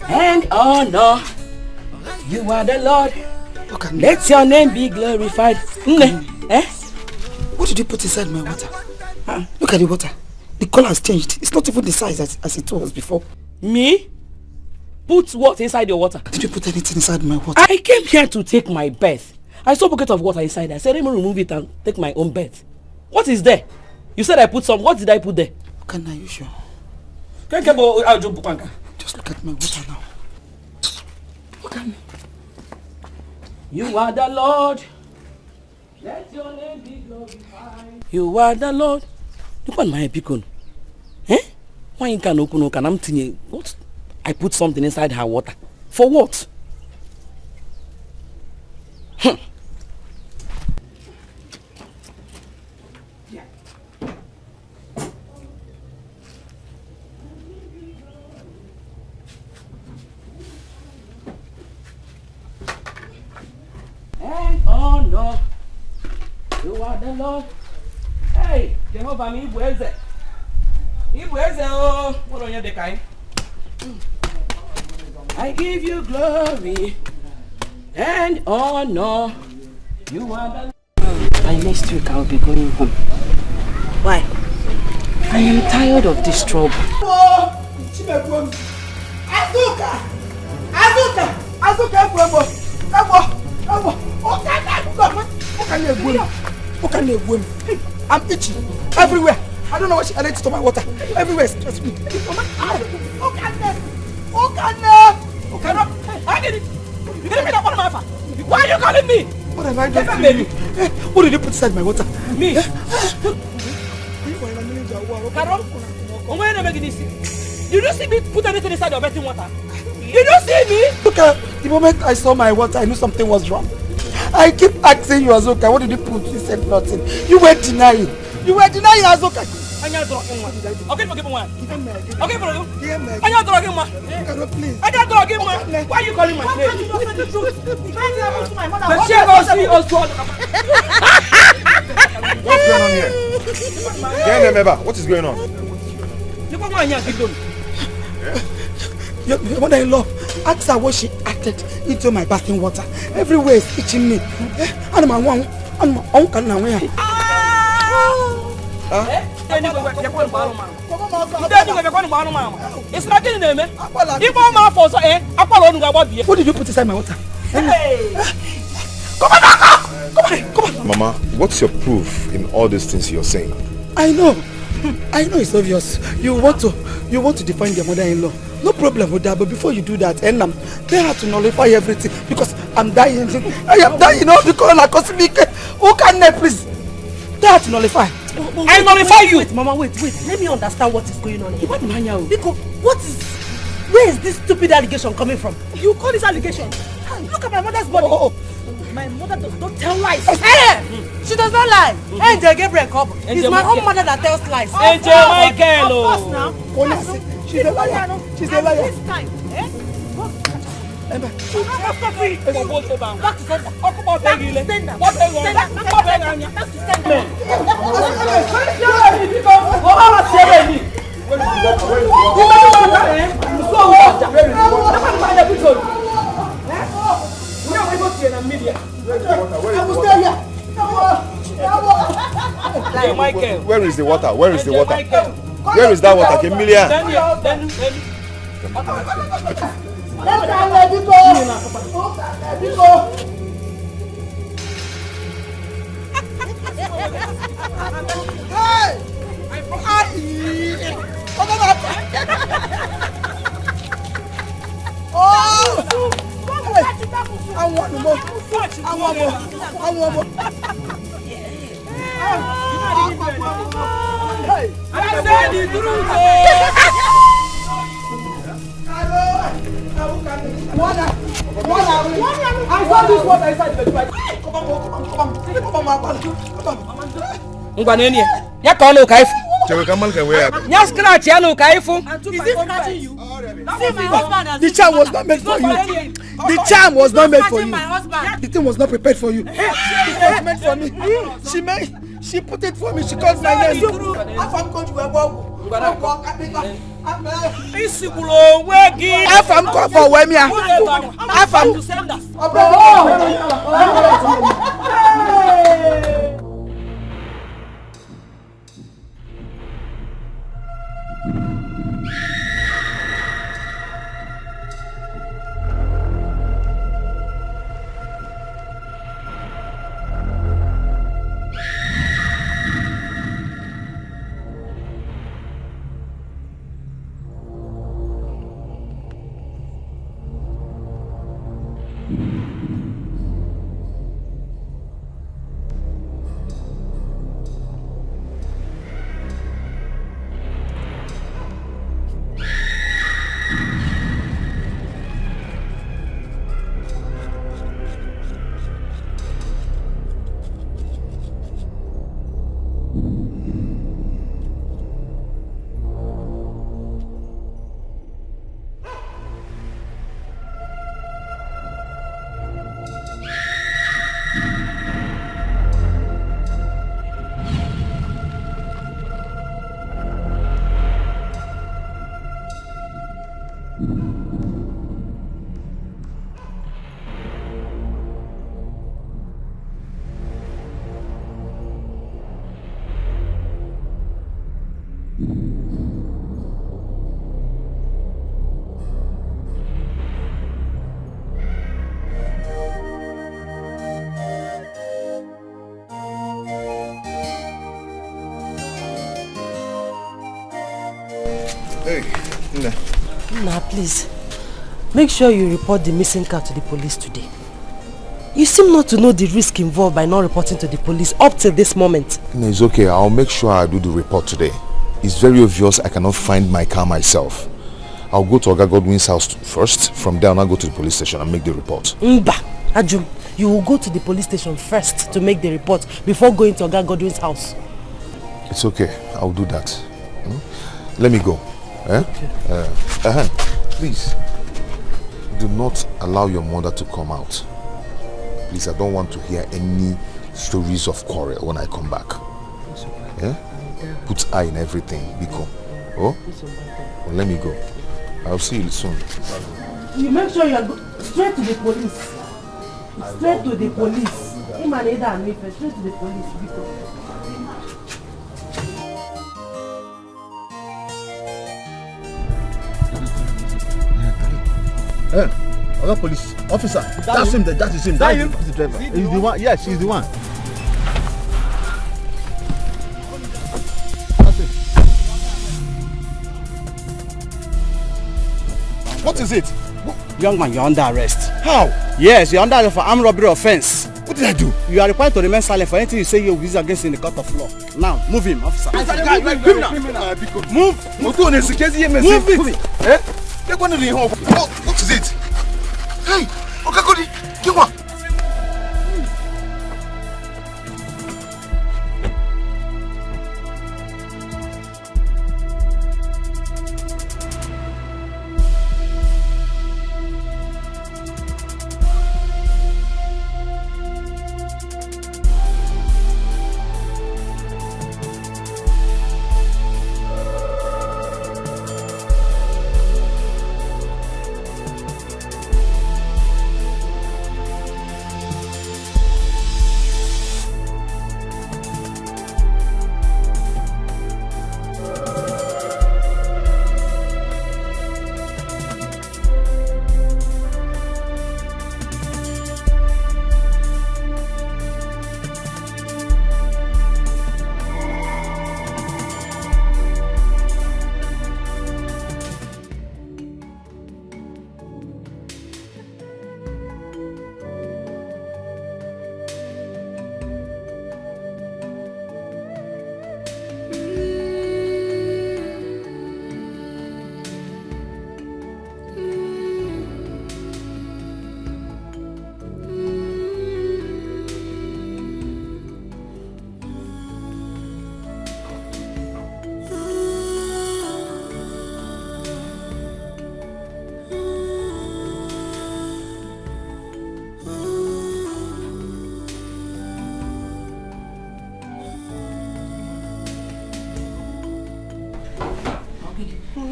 And honor, you are the Lord. Let your name be glorified. Eh? What did you put inside my water? Look at the water. The color has changed. It's not even the size as it was before. Me? Put what inside your water? Did you put anything inside my water? I came here to take my bath. I saw a bucket of water inside. I said, let me remove it and take my own bath. What is there? You said I put some. What did I put there? Can I, you sure? Just look at my water now. Look at me. You are the Lord. Let your name be glorified. You are the Lord. Look at my beacon. Eh? Why you can open I'm thinking what? I put something inside her water. For what? And oh no, you are the Lord. Hey, Jehovah, me Ibueze. Ibueze, oh, what on your decay? I give you glory and honor. You are the Lord. By next week, I'll be going home. Why? I am tired of this trouble. I'm itchy everywhere. I don't know what she added to my water. Everywhere stress me. Why are you calling me? What have I done to you? What did you put inside my water? Me? Did you see me put anything inside your bathing water? Did you see me? Look at the moment I saw my water, I knew something was wrong. I keep asking you, Azuka, what did you put? You said nothing. You were denying. You were denying, Azuka. Okay, forgive me. Okay, for you. Please. Why are you calling my name? What's going on here? What is going on? Your mother-in-law, ask her what she added into my bathing water. Everywhere is itching me. And my one, and my uncle now. It's not in there, man. What did you put inside my water? Hey! Come on! Mama, what's your proof in all these things you're saying? I know it's obvious. You want to define your mother-in-law. No problem with that, but before you do that, and they have to nullify everything because I'm dying. I am dying of the corona cosmic. Who can they please? They have to nullify. I nullify you. Wait, Mama, wait. Let me understand what is going on here. Because where is this stupid allegation coming from? You call this allegation? Look at my mother's body. My mother does not tell lies. Hey! She does not lie. Angel Gabriel Kobo. It's my own mother that tells lies. Angel Michael. Of course now. She's a liar. She's a liar. This time, eh? Back to sender. Back to sender. Back Where is the water? Where is the water? Where is that water? Emilia. Ngwaneni ya ka onu ka ifu. Chewe kamal ka we. Nya scratch ya nu ka ifu. Is it scratching you? See, my husband has The charm was not meant for you. The charm was not meant for you. The thing was not prepared for you. It was meant for me. She put it for me. She called my name. Afam call for Wemia. Afam. Nah, please. Make sure you report the missing car to the police today. You seem not to know the risk involved by not reporting to the police up till this moment. No, it's okay. I'll make sure I do the report today. It's very obvious I cannot find my car myself. I'll go to Oga Godwin's house first. From there, I'll go to the police station and make the report. Mba, Ajum, you will go to the police station first to make the report before going to Oga Godwin's house. It's okay. I'll do that. Let me go. Eh? Okay. Please, do not allow your mother to come out. Please, I don't want to hear any stories of quarrel when I come back. Yeah? Put eye in everything, Biko. Oh? Well, let me go. I'll see you soon. You make sure you are straight to the police. Straight to the police. Straight to the police, Biko. Other police officer. That's him. That is him. That is the driver. He's the one. Yes, he's the one. What is it? Young man, you're under arrest. How? Yes, you're under arrest for armed robbery offense. What did I do? You are required to remain silent for anything you say you is against in the court of law. Now, move him, officer. Move! Move it! Eh? What is it? Hey! Okakodi! Kiwa!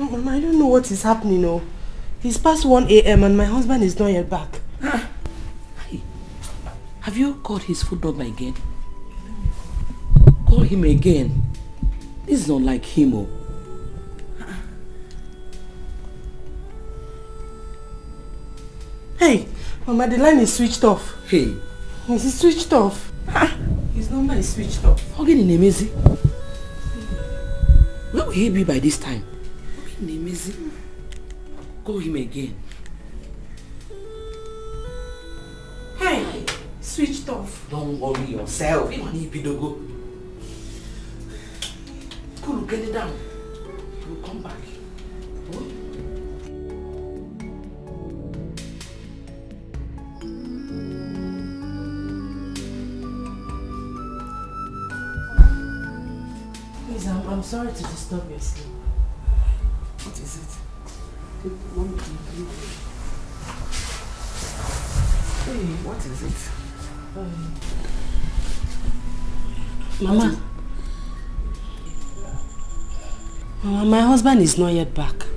Mama, I don't know what is happening, oh. It's past 1 a.m. and my husband is not yet back. Hey, have you called his phone number again? Call him again. This is not like him, oh. Hey, Mama, the line is switched off. Hey. It's switched off. His number is switched off. How can he name? Where will he be by this time? Call him again. Hey, switched off. Don't worry yourself. You need to go. Cool, get it down. We'll come back. Oh? Please, I'm sorry to disturb your sleep. What is it? Hey, what is it? Mama. Mama, my husband is not yet back.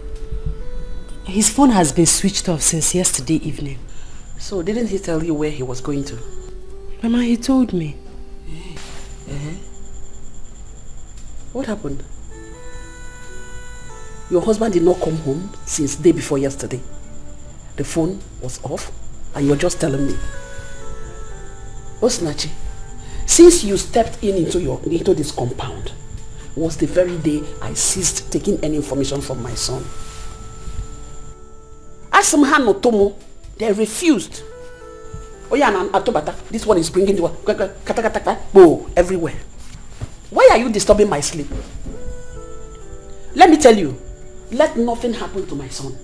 His phone has been switched off since yesterday evening. So didn't he tell you where he was going to? Mama, he told me. What happened? Your husband did not come home since day before yesterday. The phone was off and you're just telling me. Osinachi, since you stepped into this compound, was the very day I ceased taking any information from my son. Asamhan Otomo, they refused. Oh yeah, Atobata, this one is bringing you everywhere. Why are you disturbing my sleep? Let me tell you, let nothing happen to my son.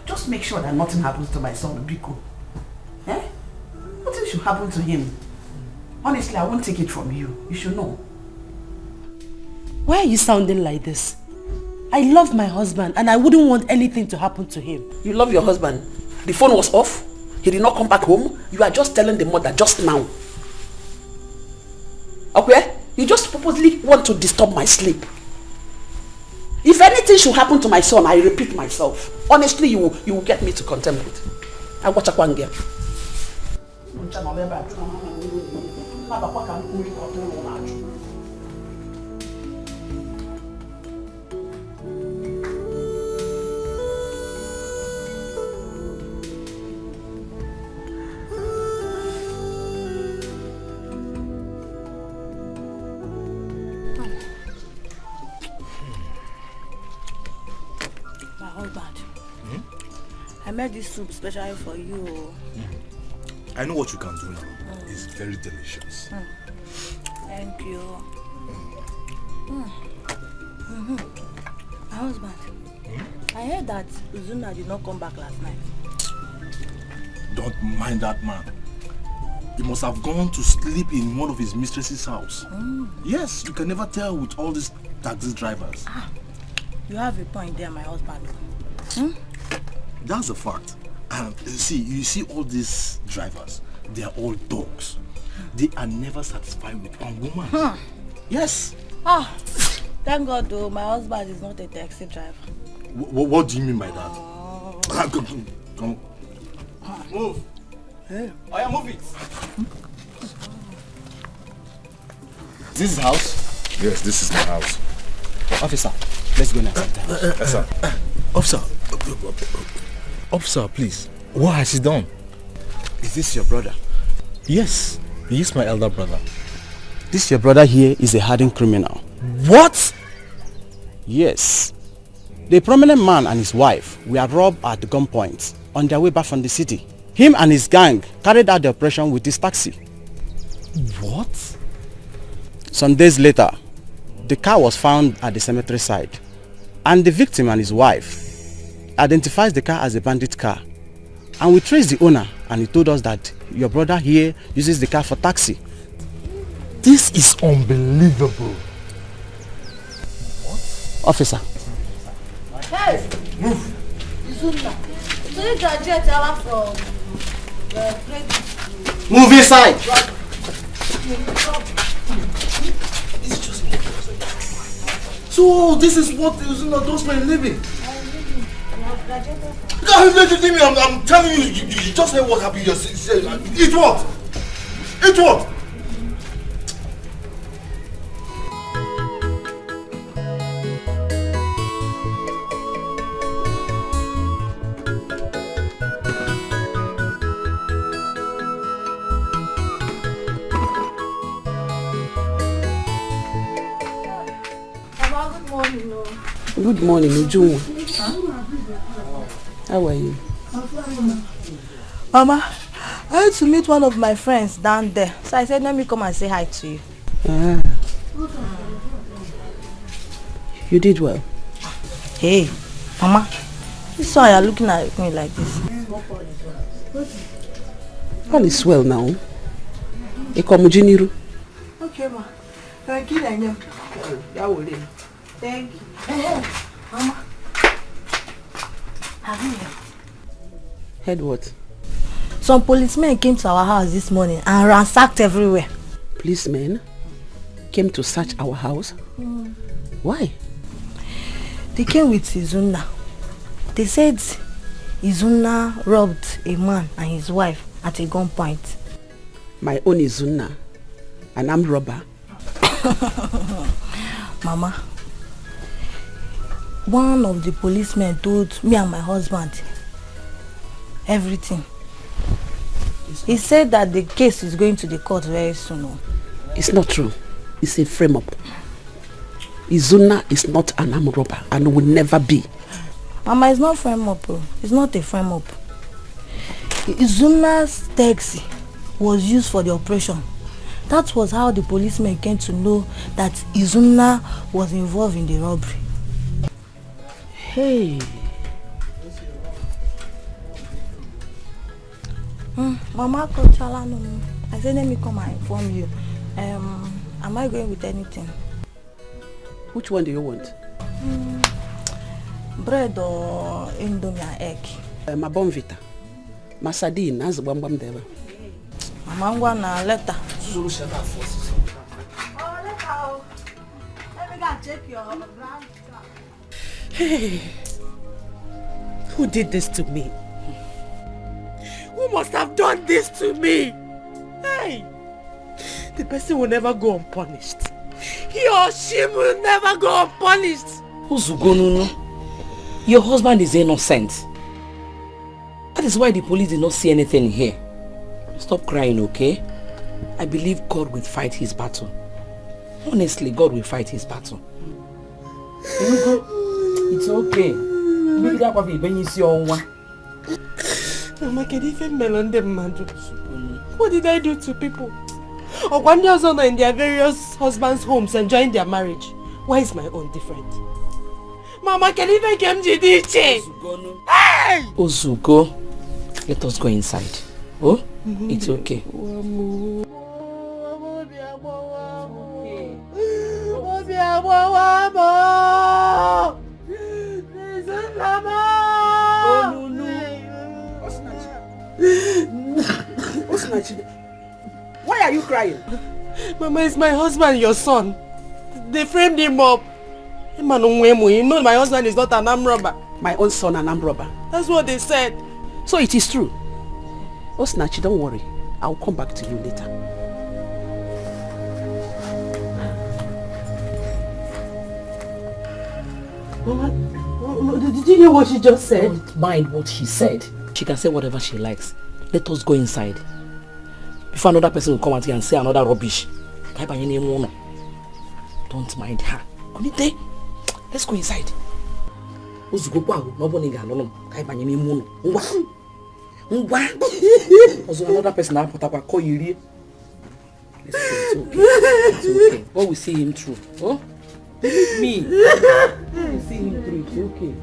Just make sure that nothing happens to my son, Biko. Eh? Nothing should happen to him. Honestly, I won't take it from you. You should know. Why are you sounding like this? I love my husband and I wouldn't want anything to happen to him. You love your husband. The phone was off. He did not come back home. You are just telling the mother just now. Okay? You just purposely want to disturb my sleep. If anything should happen to my son, I repeat myself. Honestly, you will get me to contemplate. I watch a kwangia. I made this soup specially for you. I know what you can do now. It's very delicious. Thank you. My husband, I heard that Uzuna did not come back last night. Don't mind that man. He must have gone to sleep in one of his mistress's house. Yes, you can never tell with all these taxi drivers. You have a point there, my husband. That's a fact. You see all these drivers, they are all dogs. They are never satisfied with one woman. Yes. Thank God though, my husband is not a taxi driver. What do you mean by that? Come. Move. Hey. Oh yeah, move it. This is house? Yes, this is my house. Officer, let's go now. Yes, sir. Officer, please. What has he done? Is this your brother? Yes, he is my elder brother. This your brother here is a hardened criminal. What? Yes. The prominent man and his wife were robbed at gunpoint on their way back from the city. Him and his gang carried out the operation with his taxi. What? Some days later, the car was found at the cemetery side, and the victim and his wife identifies the car as a bandit car. And we traced the owner, and he told us that your brother here uses the car for taxi. This is unbelievable. What? Officer. Hey! Move! Uzuna, so you graduate from move inside! So this is what Uzuna does for a living. I'm telling you, you just heard what happened. Eat what? Eat what? Good morning, Ujunwa. How are you? Mama, I went to meet one of my friends down there. So I said, let me come and say hi to you. Ah. You did well. Hey, Mama, this is why you're looking at me like this. All is well now. Ekomujiniru. Okay, ma. Thank you, Daniel. Thank you. Mama. Have you heard? Heard what? Some policemen came to our house this morning and ransacked everywhere. Policemen came to search our house? Why? They came with Izuna. They said Izuna robbed a man and his wife at a gunpoint. My own Izuna, an armed robber. Mama, one of the policemen told me and my husband everything. He said that the case is going to the court very soon. It's not true. It's a frame-up. Izuna is not an armed robber and will never be. Mama, it's not frame-up. It's not a frame-up. Izuna's taxi was used for the operation. That was how the policemen came to know that Izuna was involved in the robbery. Hey. Mama Kochala, no. I said, let me come and inform you. Am I going with anything? Which one do you want? Bread or indomie and egg? My bonvita. My sardine, as the bam there. Mama, I'm going to letter. Oh, letter. Let me go and check your brand. Hey, who did this to me? Who must have done this to me? Hey, the person will never go unpunished. He or she will never go unpunished. Uzugonunu, your husband is innocent. That is why the police did not see anything here. Stop crying, okay? I believe God will fight his battle. Honestly, God will fight his battle. It's okay. Mama, can you even melon them, man? What did I do to people? Or one year old in their various husbands' homes enjoying their marriage. Why is my own different? Mama, can you even come to this? Hey! Ozugo, let us go inside. Oh? It's okay. Why are you crying? Mama, it's my husband, your son. They framed him up. You know my husband is not an armed robber. My own son, an armed robber. That's what they said. So it is true. Osinachi, don't worry. I'll come back to you later. Mama, did you hear what she just said? Don't mind what she said. She can say whatever she likes. Let us go inside. Before another person will come out here and say another rubbish. Don't mind her. Let's go inside. Also another person now put up a call you. It's okay. It's okay. What we see him through. Oh? Believe me. We see him through. It's okay.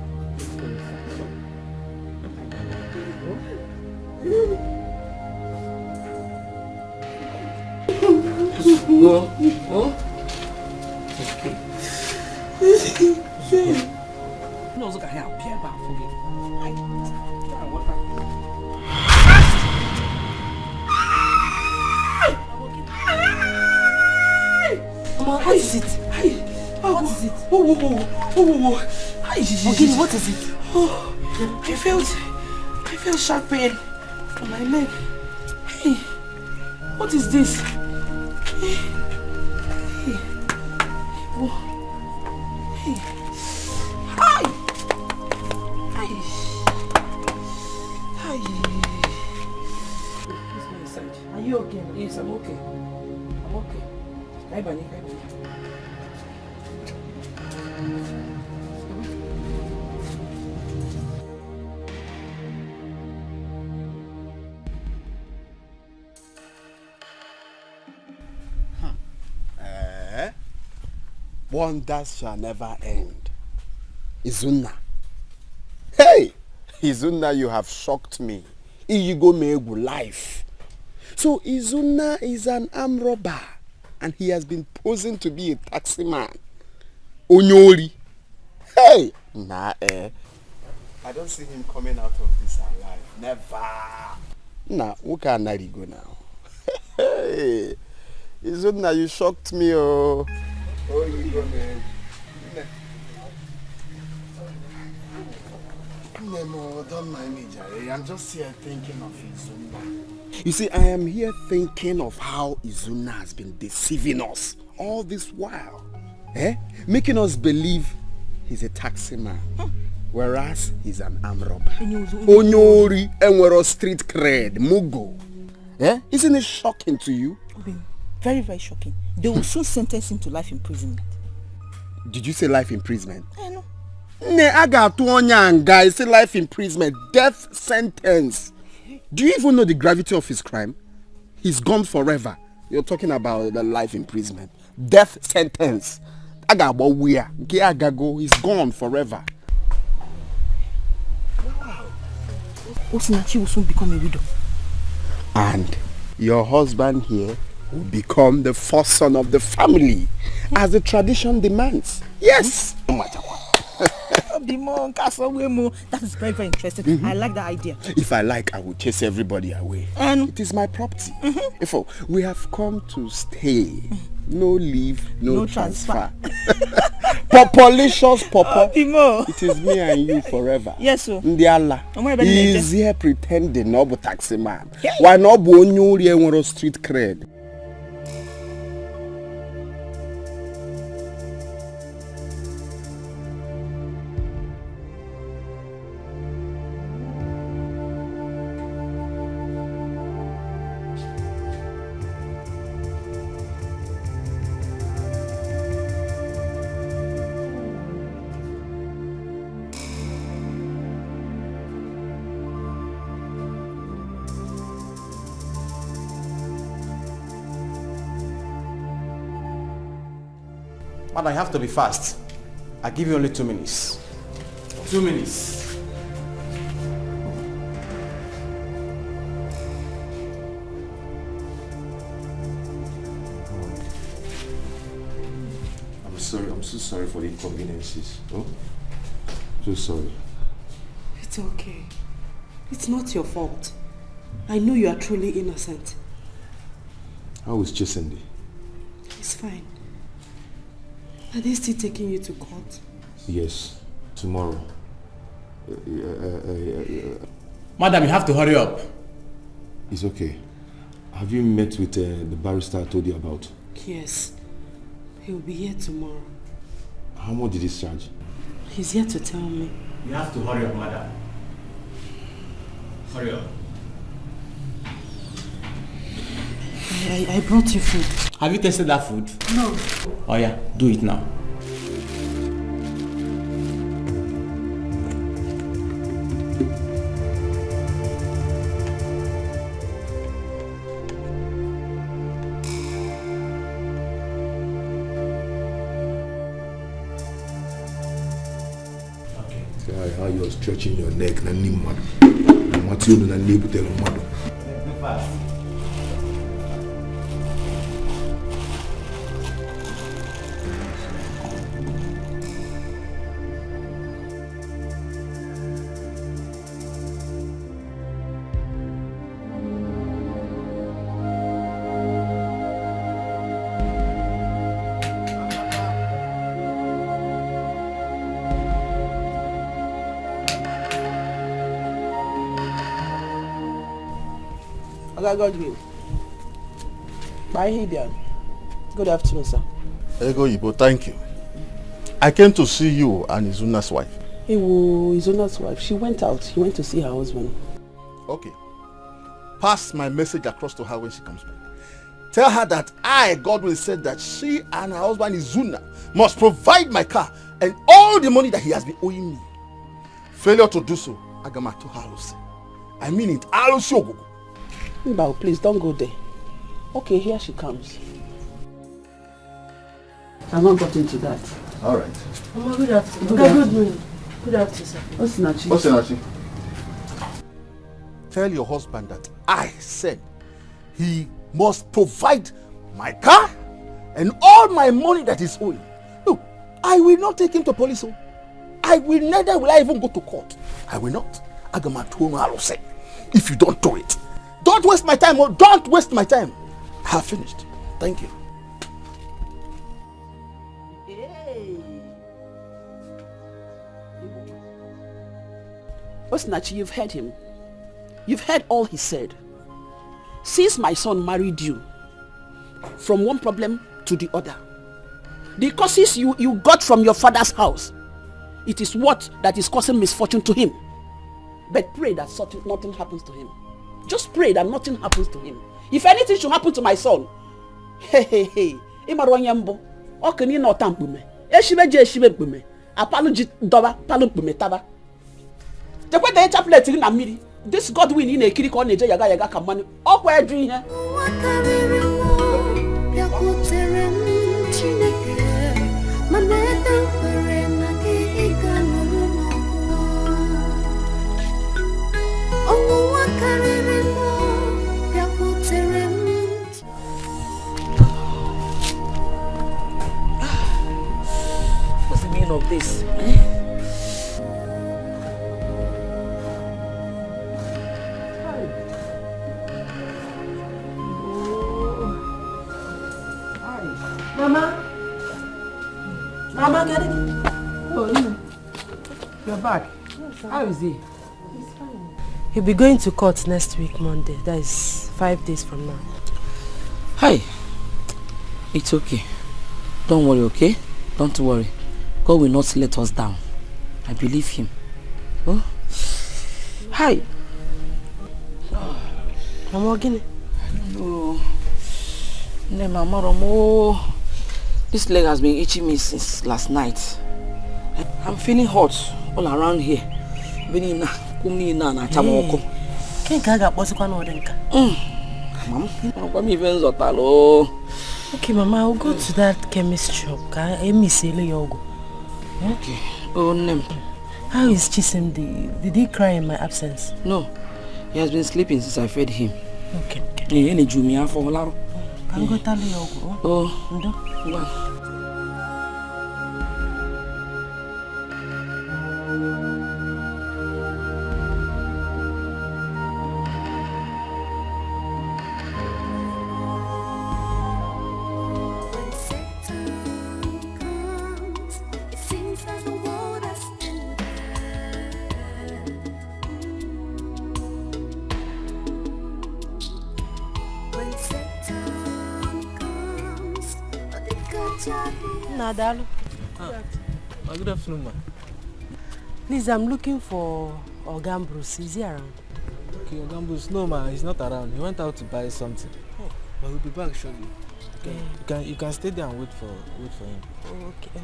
Go. Oh? It's okay. No, look at him. Pierre back for me. Mama, what is it? What is is it? Oh. Ogini, what is it? Oh, I felt sharp pain on my leg. Hey, what is this? Hey. Oh. Hey. Hi. Are you okay? Yes, I'm okay. I'm okay. Bye, Bunny. Wonders shall never end. Izuna. Hey! Izuna, you have shocked me. Iyigo Megu life. So Izuna is an armed robber and he has been posing to be a taxi man. Onyori. Hey! Nah, I don't see him coming out of this alive. Never. Nah, who can I go now? Hey! Izuna, you shocked me, oh. Oh, you go, man. No, don't mind me, Jerry. I'm just here thinking of Izuna. You see, I am here thinking of how Izuna has been deceiving us all this while. Making us believe he's a taxi man, whereas he's an armed robber. Onyori, Enwero street cred, Mugo. Isn't it shocking to you? Very, very shocking. They will soon sentence him to life imprisonment. Did you say life imprisonment? I know. Ne aga to onyanga, say life imprisonment, death sentence. Do you even know the gravity of his crime? He's gone forever. You're talking about the life imprisonment. Death sentence. Aga where? Agago, he's gone forever. Wow. Osinachi will soon become a widow. And your husband here will become the first son of the family, as the tradition demands. Yes. No matter what. That is very, very interesting. I like that idea. If I like, I will chase everybody away. It is my property. Therefore, we have come to stay. No leave, no transfer. Populicious Papa. It is me and you forever. Yes, sir. Ndiala. He is here pretending no but taxi man. Why not Onyori Enwero street cred? But I have to be fast. I give you only 2 minutes. 2 minutes. I'm sorry. I'm so sorry for the inconveniences. Oh, so sorry. It's okay. It's not your fault. I know you are truly innocent. How is Chesende? It's fine. Are they still taking you to court? Yes, tomorrow. Madam, you have to hurry up. It's okay. Have you met with the barrister I told you about? Yes. He'll be here tomorrow. How much did he charge? He's here to tell me. You have to hurry up, madam. Hurry up. I brought you food. Have you tasted that food? No. Oh yeah, do it now. How you're stretching your neck na nimad. What you do na nebu tell mad. Oga Godwin. Bye, Hibian. Good afternoon, sir. Ego Ibo, thank you. I came to see you and Izuna's wife. Izuna's wife, she went out. She went to see her husband. Okay. Pass my message across to her when she comes back. Tell her that I, Godwin, said that she and her husband Izuna must provide my car and all the money that he has been owing me. Failure to do so, Agamato Halose. I mean it, Halose Ogogo. Mbao, please don't go there. Okay, here she comes. I've not got into that. All right. Mama, good afternoon. Good afternoon. Good afternoon, sir. Osinachi. Tell your husband that I said he must provide my car and all my money that is owing. No, I will not take him to police. Neither will I even go to court. I will not. Agamato Halose. If you don't do it, don't waste my time. Don't waste my time. I have finished. Thank you. Osinachi, you've heard him. You've heard all he said. Since my son married you, from one problem to the other, the causes you got from your father's house, it is what that is causing misfortune to him. But pray that nothing happens to him. Just pray that nothing happens to him. If anything should happen to my son, hey, Imarwanyambo, Okini no tampume, Eshibe, Apology Doba, Palumpume Taba. The way they chaplet in Amiri, this Godwin in a kirik on a Jayaga Kamani, or where dream here. What's the meaning of this? Mama, get it? Oh, you're back. How is he? He's fine. He'll be going to court next week, Monday. That is 5 days from now. Hi. It's okay. Don't worry, okay? Don't worry. God will not let us down. I believe him. Oh? Hi. Mama, Gini? No. No, Mama, this leg has been itching me since last night. I'm feeling hot all around here. Hey. Okay, Mama, I'll go to that chemist shop. Okay. Oh, name. How is Chisim? Did he cry in my absence? No. He has been sleeping since I fed him. Okay. Can go tell you. Oh. Nadalo. Good afternoon, ma. Please, I'm looking for Ogambros. Is he around? Okay, Ogambros, no, ma, he's not around. He went out to buy something. Oh. But he'll be back shortly. Okay. You can stay there and wait for him. Oh, okay.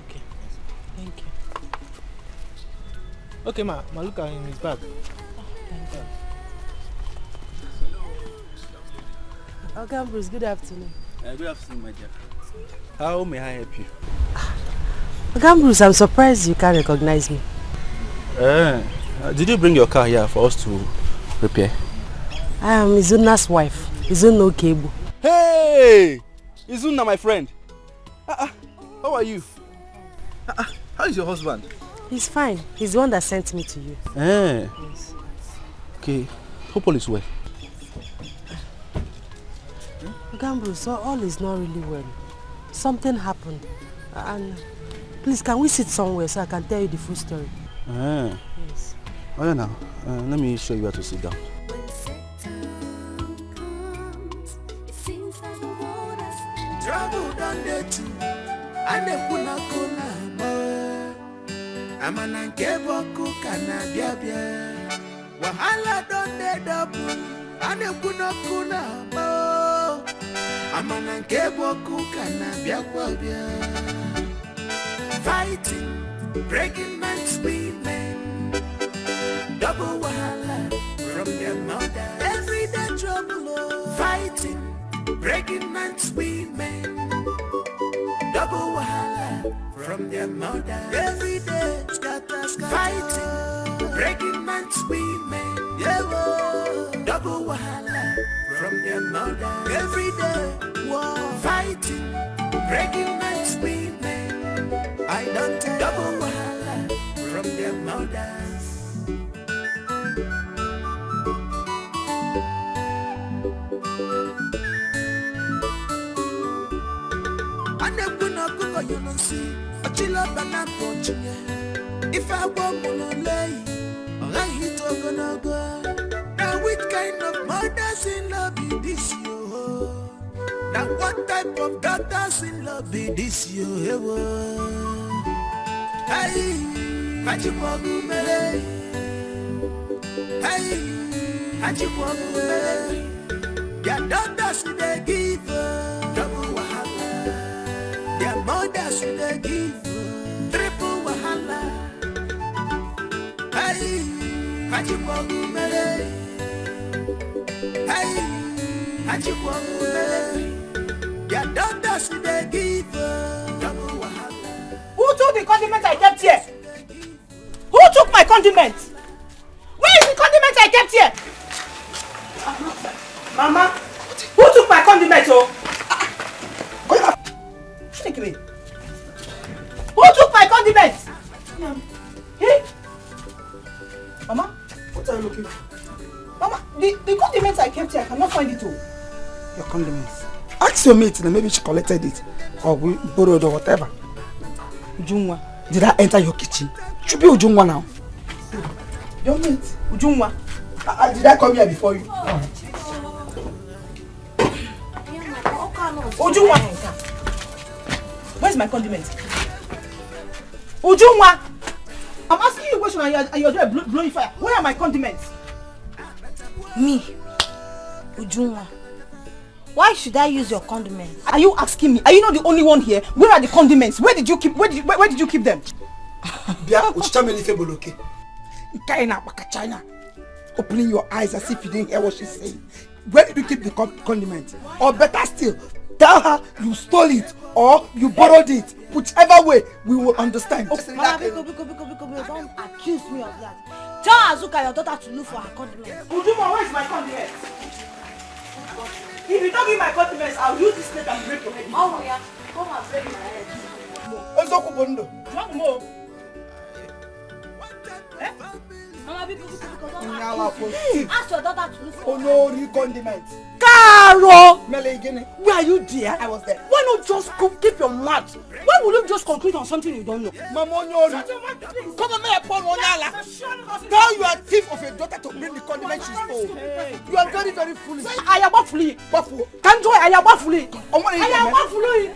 Thank you. Okay, ma, look at him. He's back. Oh, thank you. Ogambros, good afternoon. Good afternoon, my dear. How may I help you? Ogambros, I'm surprised you can't recognize me. Did you bring your car here for us to repair? I am Izuna's wife, Izuna Okebu. Hey! Izuna, my friend. How are you? How is your husband? He's fine. He's the one that sent me to you. Yes. Okay. Hope all is well. Ogambros, all is not really well. Something happened. And please, can we sit somewhere so I can tell you the full story? Yes. Oh yeah, now. Let me show you where to sit down. Trouble done the two. And they kuna mo. Amana nkebo kukana biabia. Wahala done the double. And they kuna mo. Amana nkebo kukana biabia. Fighting, breaking man's women. Double wahala from their mother. Everyday trouble, fighting, breaking man's women. Double wahala from their mother. Everyday scatter, fighting, breaking man's women. Double wahala from their mother. Everyday war, fighting, breaking man's women. I don't double wahala from their mothers. You don't see a chilla banana punching. If I want to lay, I hit gonna go. Now, which kind of mothers in love be this you? Now, what type of daughters in love be this you? Hey, Hajiwabu Mele. Hey, Hajiwabu Mele. Your daughters they give double wahala. Their mothers they give triple wahala. Hey, Hajiwabu Mele. Hey, Hajiwabu Mele. Their daughters they give double wahala. Who took the condiment I kept here? Who took my condiment? Where is the condiment I kept here? Mama, who took my condiment? Oh, take me. Who took my condiment? Hey, Mama, what are you looking for? Mama, the condiment I kept here, I cannot find it. Oh, Your condiments. Ask your mate, and maybe she collected it or we borrowed or whatever. Ujungwa, did I enter your kitchen? Should be Ujungwa now. Your mate, Ujungwa. Did I come here before you? Ujungwa. Where's my condiment? Ujungwa. I'm asking you a question and you're there blowing fire. Where are my condiments? Me, Ujungwa. Why should I use your condiments? Are you asking me? Are you not the only one here? Where are the condiments? Where did you keep? Where did you keep them? Bia, uchameli feboloke. Kaina China. Opening your eyes as if you didn't hear what she's saying. Where did you keep the condiment? Or better still, tell her you stole it or you borrowed it. Whichever way, we will understand. Mama, Biko, don't accuse me of that. Tell Azuka your daughter to look for her condiments. Ujuma, where is my condiments? If you don't give my condiments, I'll use this plate and break your head. Oh yeah, come and break my head. Ozokubondo. You want more? Eh? Mama, Biko, don't accuse me. Ask your daughter to look for Onori condiments. Caro! Melegene. Where are you there? I was there. Why not just keep your mouth? Why would you just conclude on something you don't know? Mama Onyori. Come on, Paul Onyala. Tell your thief of a daughter to bring the condiment she stole. You are very, very foolish. I am not foolish. Can't do it. I am not foolish. I am not foolish.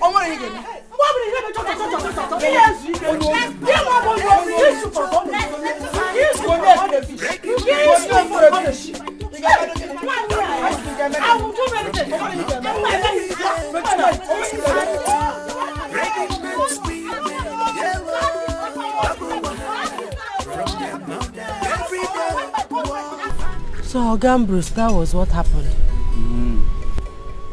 I will do anything. So, Gambrus, that was what happened.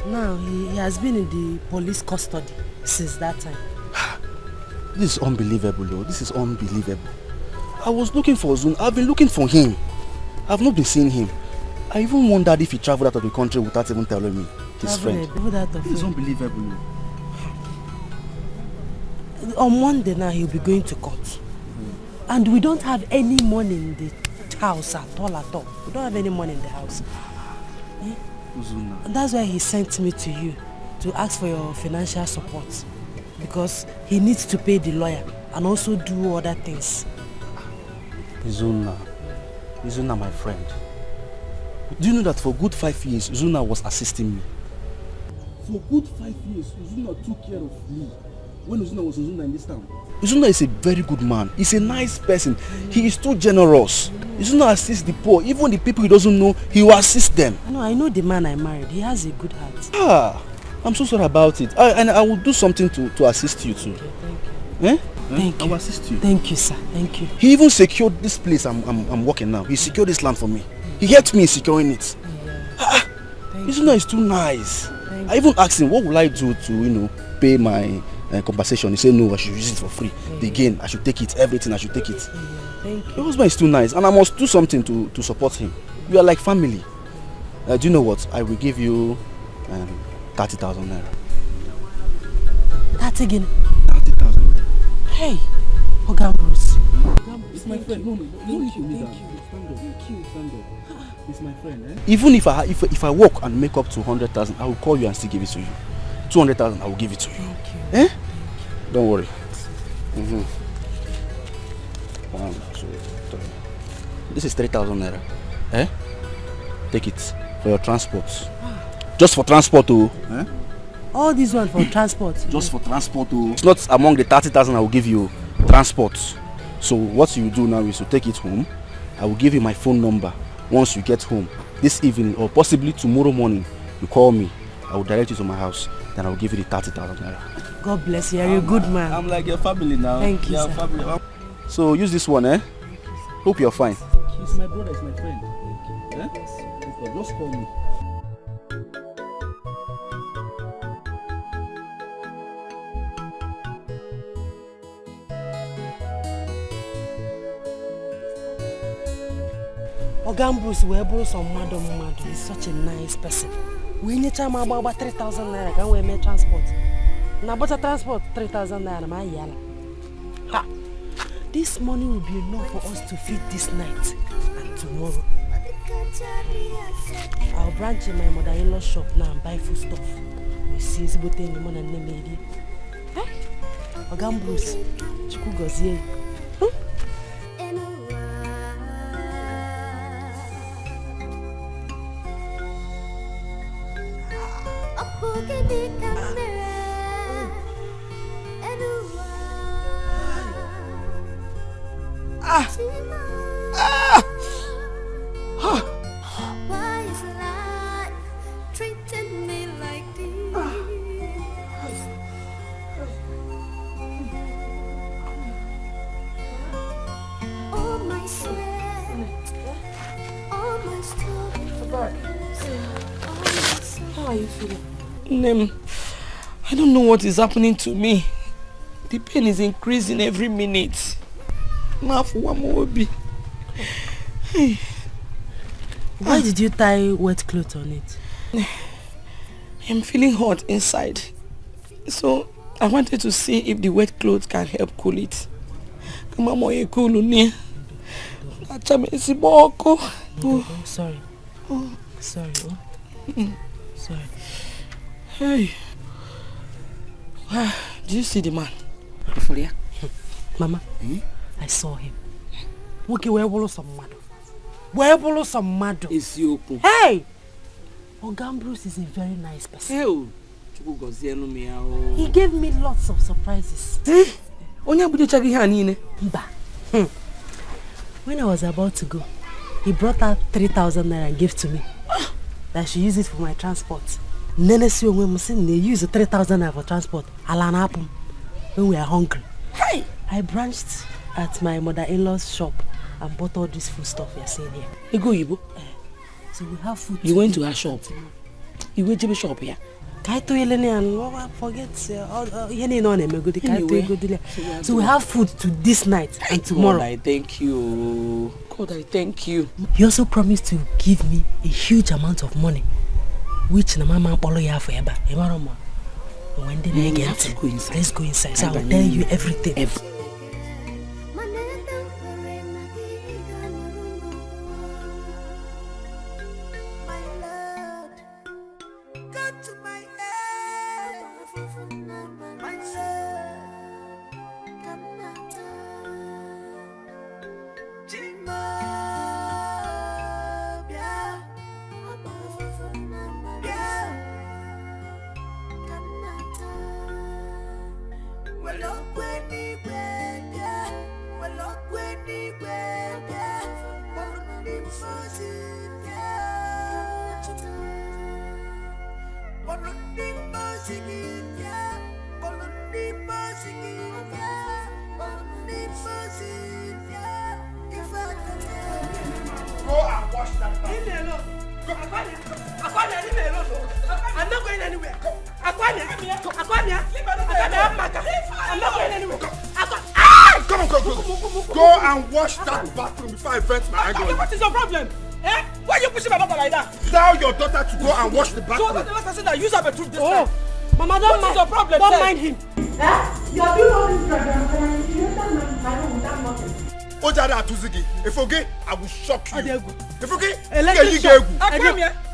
Now, he has been in the police custody since that time. This is unbelievable, though. This is unbelievable. I was looking for Zun. I've been looking for him. I've not been seeing him. I even wondered if he traveled out of the country without even telling me. His friend. This is unbelievable. On Monday now, he'll be going to court. And we don't have any money in the house at all. We don't have any money in the house. And that's why he sent me to you to ask for your financial support. Because he needs to pay the lawyer and also do other things. Zuna, my friend. Do you know that for good 5 years, Zuna was assisting me? For good 5 years, Uzuna took care of me when Uzuna was Uzuna in this town. Uzuna is a very good man. He's a nice person. He is too generous. Uzuna assists the poor. Even the people he doesn't know, he will assist them. I know the man I married. He has a good heart. I'm so sorry about it. And I will do something to assist you too. Okay, thank you. Thank you. I will assist you. Thank you, sir. Thank you. He even secured this place I'm working now. He secured this land for me. He helped me in securing it. Uzuna is too nice. I even asked him, what will I do to, pay my compensation? He said, no, I should use it for free. Again, I should take it, everything, I should take it. Thank you. Your husband is too nice, and I must do something to support him. We are like family. Do you know what? I will give you 30,000 naira. That again? 30,000 naira. Hey, Oga Bruce. It's my friend. No, thank you. Stand up. It's my friend. Even if I work and make up to 100,000, I will call you and still give it to you. 200,000, I will give it to you. Thank you. Don't worry. 1, 2, 3. This is 3,000 naira. Take it for your transport. Just for transport, All this one for transport. Just for transport, It's not among the 30,000 I will give you. Transport. So what you do now is to take it home. I will give you my phone number. Once you get home this evening or possibly tomorrow morning, you call me. I will direct you to my house. Then I will give you the 30,000 naira. God bless you. You're a good man. I'm like your family now. Thank you, sir. Family. So use this one, Hope you're fine. He's my brother, he's my friend. Just call me. Oga Bruce wee bụrụ sọ mmadụ. He's such a nice person. We nyecha m agba 3,000 naira ka m wee mee transport. Na bọcha transport 3,000 naira ma yala. Ha! This money will be enough for us to feed this night and tomorrow. I'll branch in my mother-in-law's shop now and buy food stuff. We see ezigbote enyi mụ na nne m eri. Oga Bruce, Chukwu gọzie. Why is life treating me like this? All my sweat, all my stories. How are you feeling? Nem, I don't know what is happening to me. The pain is increasing every minute. Now for one more be. Why did you tie wet clothes on it? I'm feeling hot inside. So I wanted to see if the wet clothes can help cool it. Sorry. Sorry. Sorry. Hey. Do you see the man? Mama, I saw him. Okay, where was some mad? Where was some mad? Hey! Oga Bruce is a very nice person. He gave me lots of surprises. When I was about to go, he brought out 3,000 naira and gave to me. That I should use it for my transport. Nene si when we use 3,000 naira for transport. Alan happen when we are hungry. Hey! I branched at my mother-in-law's shop and bought all this food stuff you're seeing here. You go, Ibo? So we have food. You went to her shop? You went to the shop here? So we have food to this night and tomorrow. God, I thank you. God, I thank you. He also promised to give me a huge amount of money, which na mama follow ya forever. When they let's go inside. So I will tell you everything. Leave me alone. Aquania, leave me alone. I'm not going anywhere. Aquania, I'm not going anywhere. Come on. Go and wash that bathroom before I vent my anger. What is your problem? Eh? Why are you pushing my daughter like that? Tell your daughter to go and wash the bathroom. So that's the last person that use her bathroom this Oh, time. Mama, don't mind. What is your problem? Don't sir? mind him. You are doing all this and you don't my room without nothing. Ojada Atuzigi, if okay, I will shock you. If okay, Electric you shock.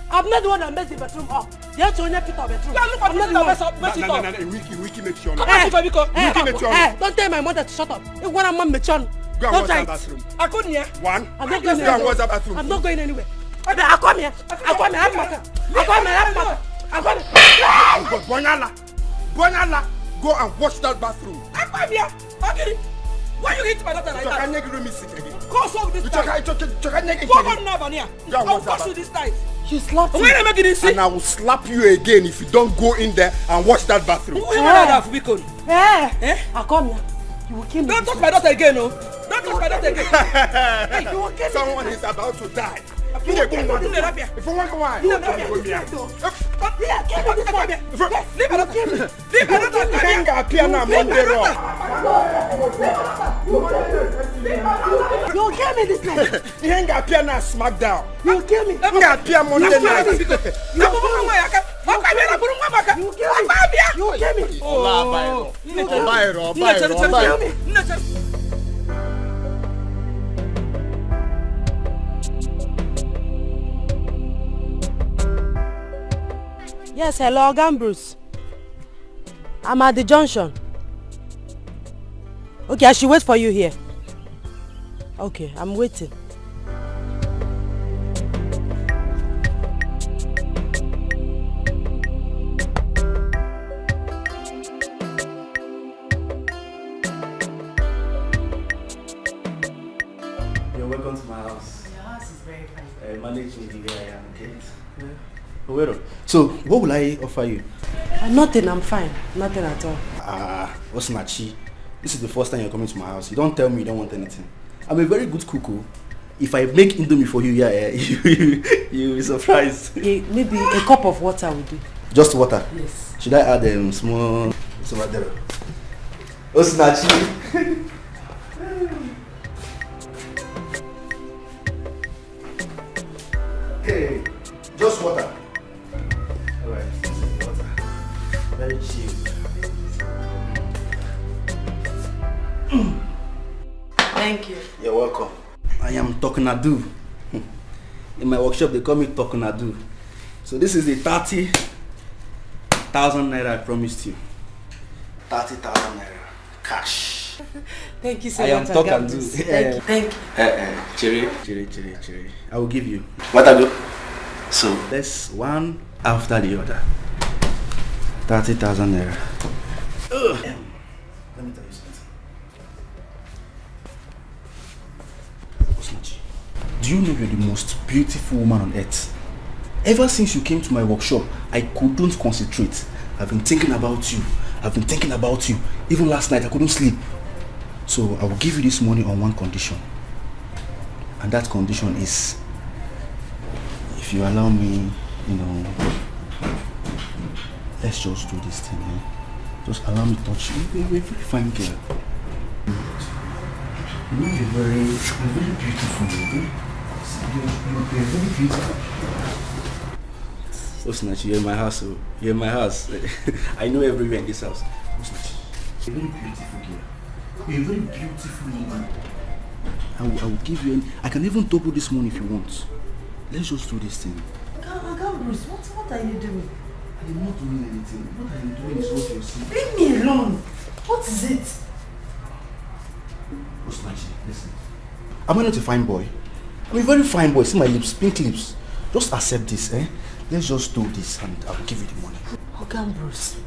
I'm not the one that messed the bathroom up. You have to only put our bathroom. I'm not the one. Wiki make sure. Don't tell my mother to shut up. If one man me chon. Go and wash that bathroom. I couldn't hear. One. I'm not going Go and wash that bathroom. I'm not going anywhere. I come here. Bonyala, go and wash that bathroom. I come here. Okay. Why you hit my daughter like that? Go solve this time. Go on now, Vania. I'll wash you this time. You slapped me. When I make it and I will slap you again if you don't go in there and wash that bathroom. Who is that for Bicon? I come here. You will kill me. Don't touch my daughter again, no. Don't touch my daughter again. Hey, you will kill me. Someone is about to die. If you want to go on, leave my daughter. Hang up here now, Monday Raw. You will kill me this night. Hang up here now, SmackDown. You will kill me. Hang up here Monday night. You will kill me. Oh, Yes, hello, Gambrus. I'm at the junction. Okay, I should wait for you here. Okay, I'm waiting. You're welcome to my house. Your house is very fine. Managing the way I am, okay? Yeah. Well, so, what will I offer you? Nothing, I'm fine. Nothing at all. Osinachi, this is the first time you're coming to my house. You don't tell me you don't want anything. I'm a very good cook. If I make indomie for you, you'll be surprised. Maybe a cup of water will do. Just water? Yes. Should I add small... Osinachi. Hey, just water. Alright, water. Very cheap. Thank you. You're welcome. I am Tokunadu. In my workshop, they call me Tokunadu. So this is the 30,000 naira I promised you. 30,000 naira. Cash. Thank you so much. I am Tokunadu. Thank you. Cherry. I will give you. What I do? So let's one after the other. 30,000 naira. Let me tell you something. Osinachi, do you know you're the most beautiful woman on earth? Ever since you came to my workshop, I couldn't concentrate. I've been thinking about you. Even last night, I couldn't sleep. So I will give you this money on one condition. And that condition is, if you allow me, let's just do this thing, eh? Just allow me to touch you. You're a very fine girl. You're very beautiful. You're very beautiful. Osinachi, you're in my house. You're in my house. I know everywhere in this house. Osinachi, you're a very beautiful girl. You're a very beautiful woman. I will give you I can even double this money if you want. Let's just do this thing. Bruce, what are you doing? I'm not doing anything. What I'm doing is what you see. Leave me alone. What is it? Osinachi, listen. Am I not a fine boy? I'm a very fine boy. See my lips, pink lips. Just accept this, eh? Let's just do this and I'll give you the money. Bruce.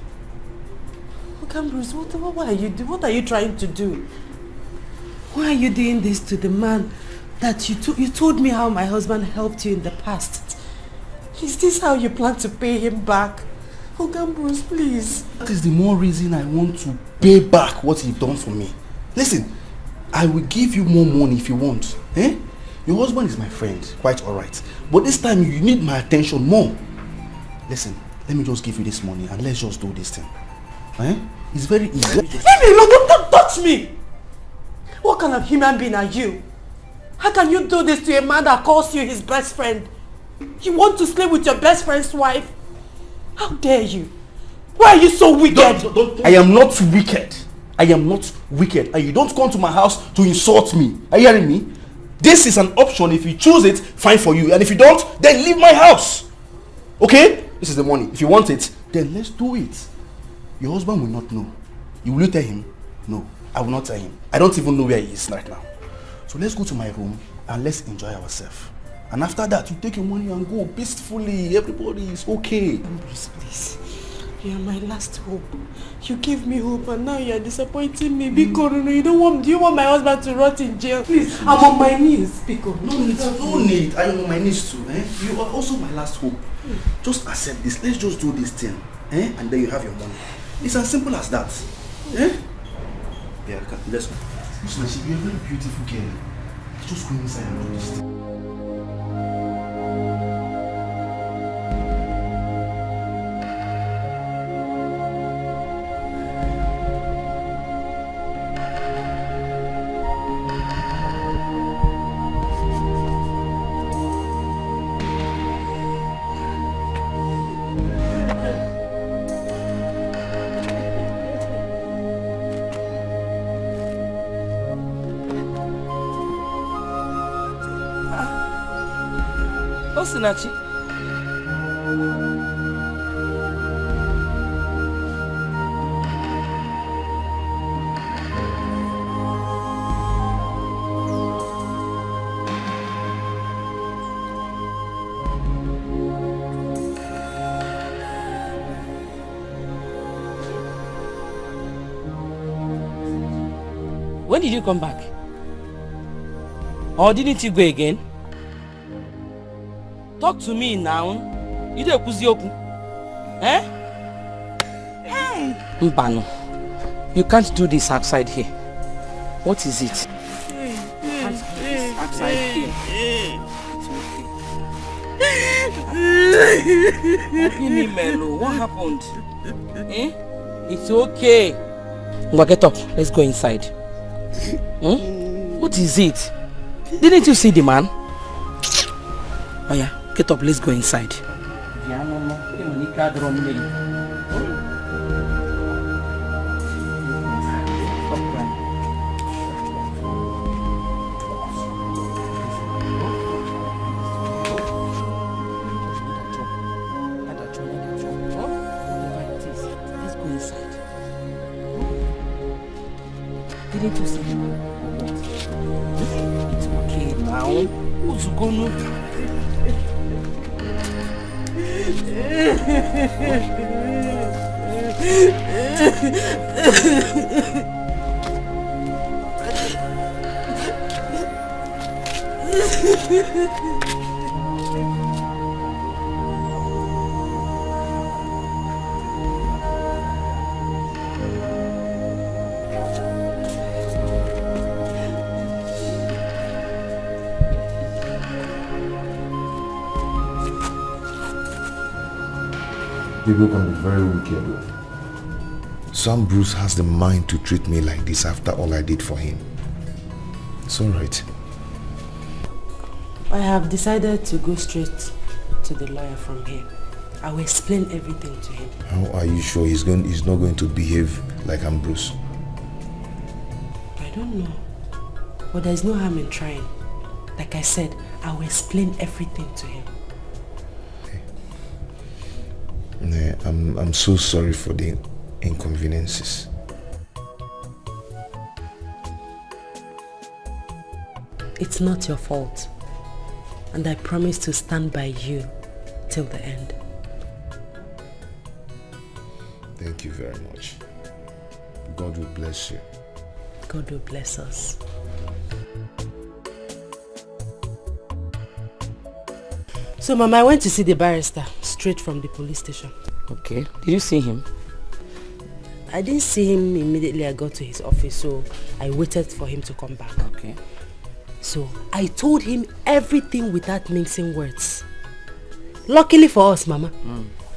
Cambrose, what are you doing? What are you trying to do? Why are you doing this to the man that you told me how my husband helped you in the past? Is this how you plan to pay him back? Oh, Cambrose, please. That is the more reason I want to pay back what he done for me. Listen, I will give you more money if you want. Eh? Your husband is my friend, quite alright. But this time you need my attention more. Listen, let me just give you this money and let's just do this thing. Eh? It's very easy. Leave me alone, don't touch me! What kind of human being are you? How can you do this to a man that calls you his best friend? You want to sleep with your best friend's wife? How dare you? Why are you so wicked? Don't. I am not wicked. I am not wicked. And you don't come to my house to insult me. Are you hearing me? This is an option. If you choose it, fine for you. And if you don't, then leave my house. Okay? This is the money. If you want it, then let's do it. Your husband will not know. You will tell him? No, I will not tell him. I don't even know where he is right now. So let's go to my room and let's enjoy ourselves. And after that, you take your money and go peacefully. Everybody is okay. Please. You are my last hope. You gave me hope and now you are disappointing me. Biko, no, do you want my husband to rot in jail? Please, I'm on my knees. Biko, no need. I am on my knees too. Eh? You are also my last hope. Just accept this. Let's just do this thing. Eh? And then you have your money. It's as simple as that. Eh? Yeah, let's go. Listen, you're a very beautiful girl. Just go inside and do this thing. Osinachi. When did you come back? Or didn't you go again? Talk to me now. You don't Kuzioku. Eh? Mbano. You can't do this outside here. What is it? Outside here. What happened? Eh? It's okay. Well, get up. Let's go inside. What is it? Didn't you see the man? Oh yeah. Get up, let's go inside. Didn't you see him? It's okay now. Who's gonna? People can be very wicked. Some Bruce has the mind to treat me like this after all I did for him. It's alright. I have decided to go straight to the lawyer from here. I will explain everything to him. How are you sure he's not going to behave like I'm Bruce? I don't know. But there's no harm in trying. Like I said, I will explain everything to him. Okay. I'm so sorry for the inconveniences. It's not your fault. And I promise to stand by you till the end. Thank you very much. God will bless you. God will bless us. So, Mama, I went to see the barrister straight from the police station. Okay. Did you see him? I didn't see him immediately I got to his office, so I waited for him to come back. Okay. So, I told him everything without mincing words. Luckily for us, Mama,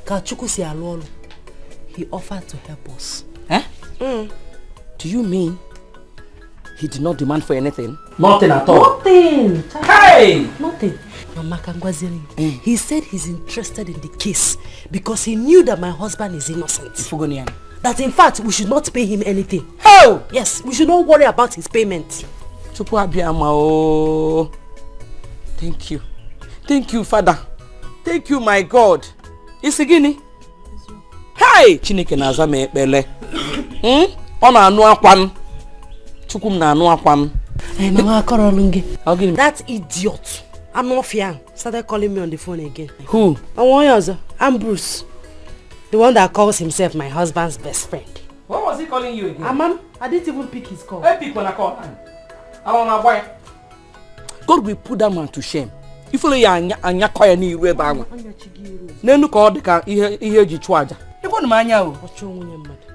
Kachuku si alolo. He offered to help us. Eh? Do you mean he did not demand for anything? Nothing at all. Nothing. Hey! Nothing. Mama Kangwaziri, he said he's interested in the case because he knew that my husband is innocent. That in fact, we should not pay him anything. Oh! Yes, we should not worry about his payment. Thank you. Thank you, Father. Thank you, my God. Isigini. Hey! Chineke na-aza m ekpele. Ọ na-anụ akwa m. Chukwu m na-anụ akwa m. That idiot, Anofian, started calling me on the phone again. Who? I'm Bruce. The one that calls himself my husband's best friend. What was he calling you again? Mom, I didn't even pick his call. I pick when I call. God will put that man to shame. If only anya koya ni iru ebe anwa. Nenu ka ọ dị ka ihe eji chụ aja. Ịkwọ m anya o. Ọchọ nwunye mmadụ.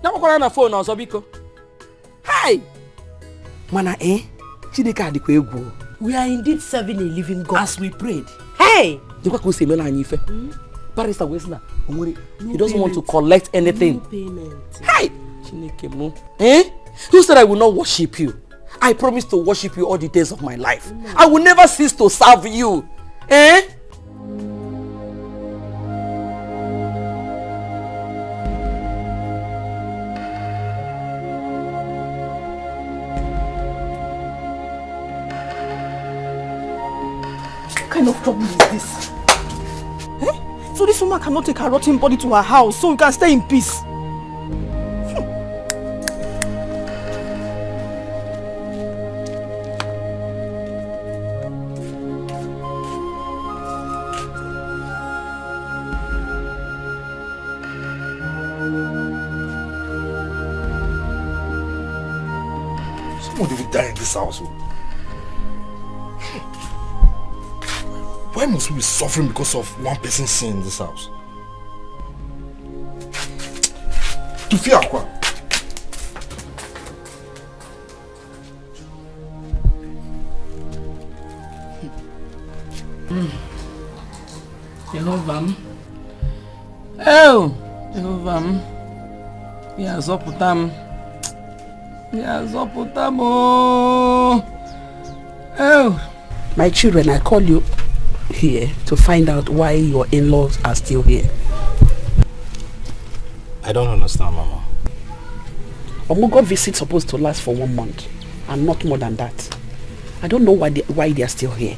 Na gwakwara na phone ọzọ biko. Hi. Mana Chineke adịkwa egwu. We are indeed serving a living God. As we prayed. Hey! Dịkwa ka o si emela anyị ife. Barrister Wesley, he doesn't want to collect anything. No payment. Hi! Chineke mo. Who said I will not worship you? I promise to worship you all the days of my life. I will never cease to serve you. What kind of trouble is this? So this woman cannot take her rotten body to her house so we can stay in peace. Somebody will die in this house. Why must we be suffering because of one person's sin in this house? To fear Aqua. Jehovah. Oh, Jehovah. Yes, Oputam. Yes, Oputam. Oh. My children, I call you here to find out why your in-laws are still here. I don't understand, Mama. Omugo visit supposed to last for 1 month and not more than that. I don't know why they are still here,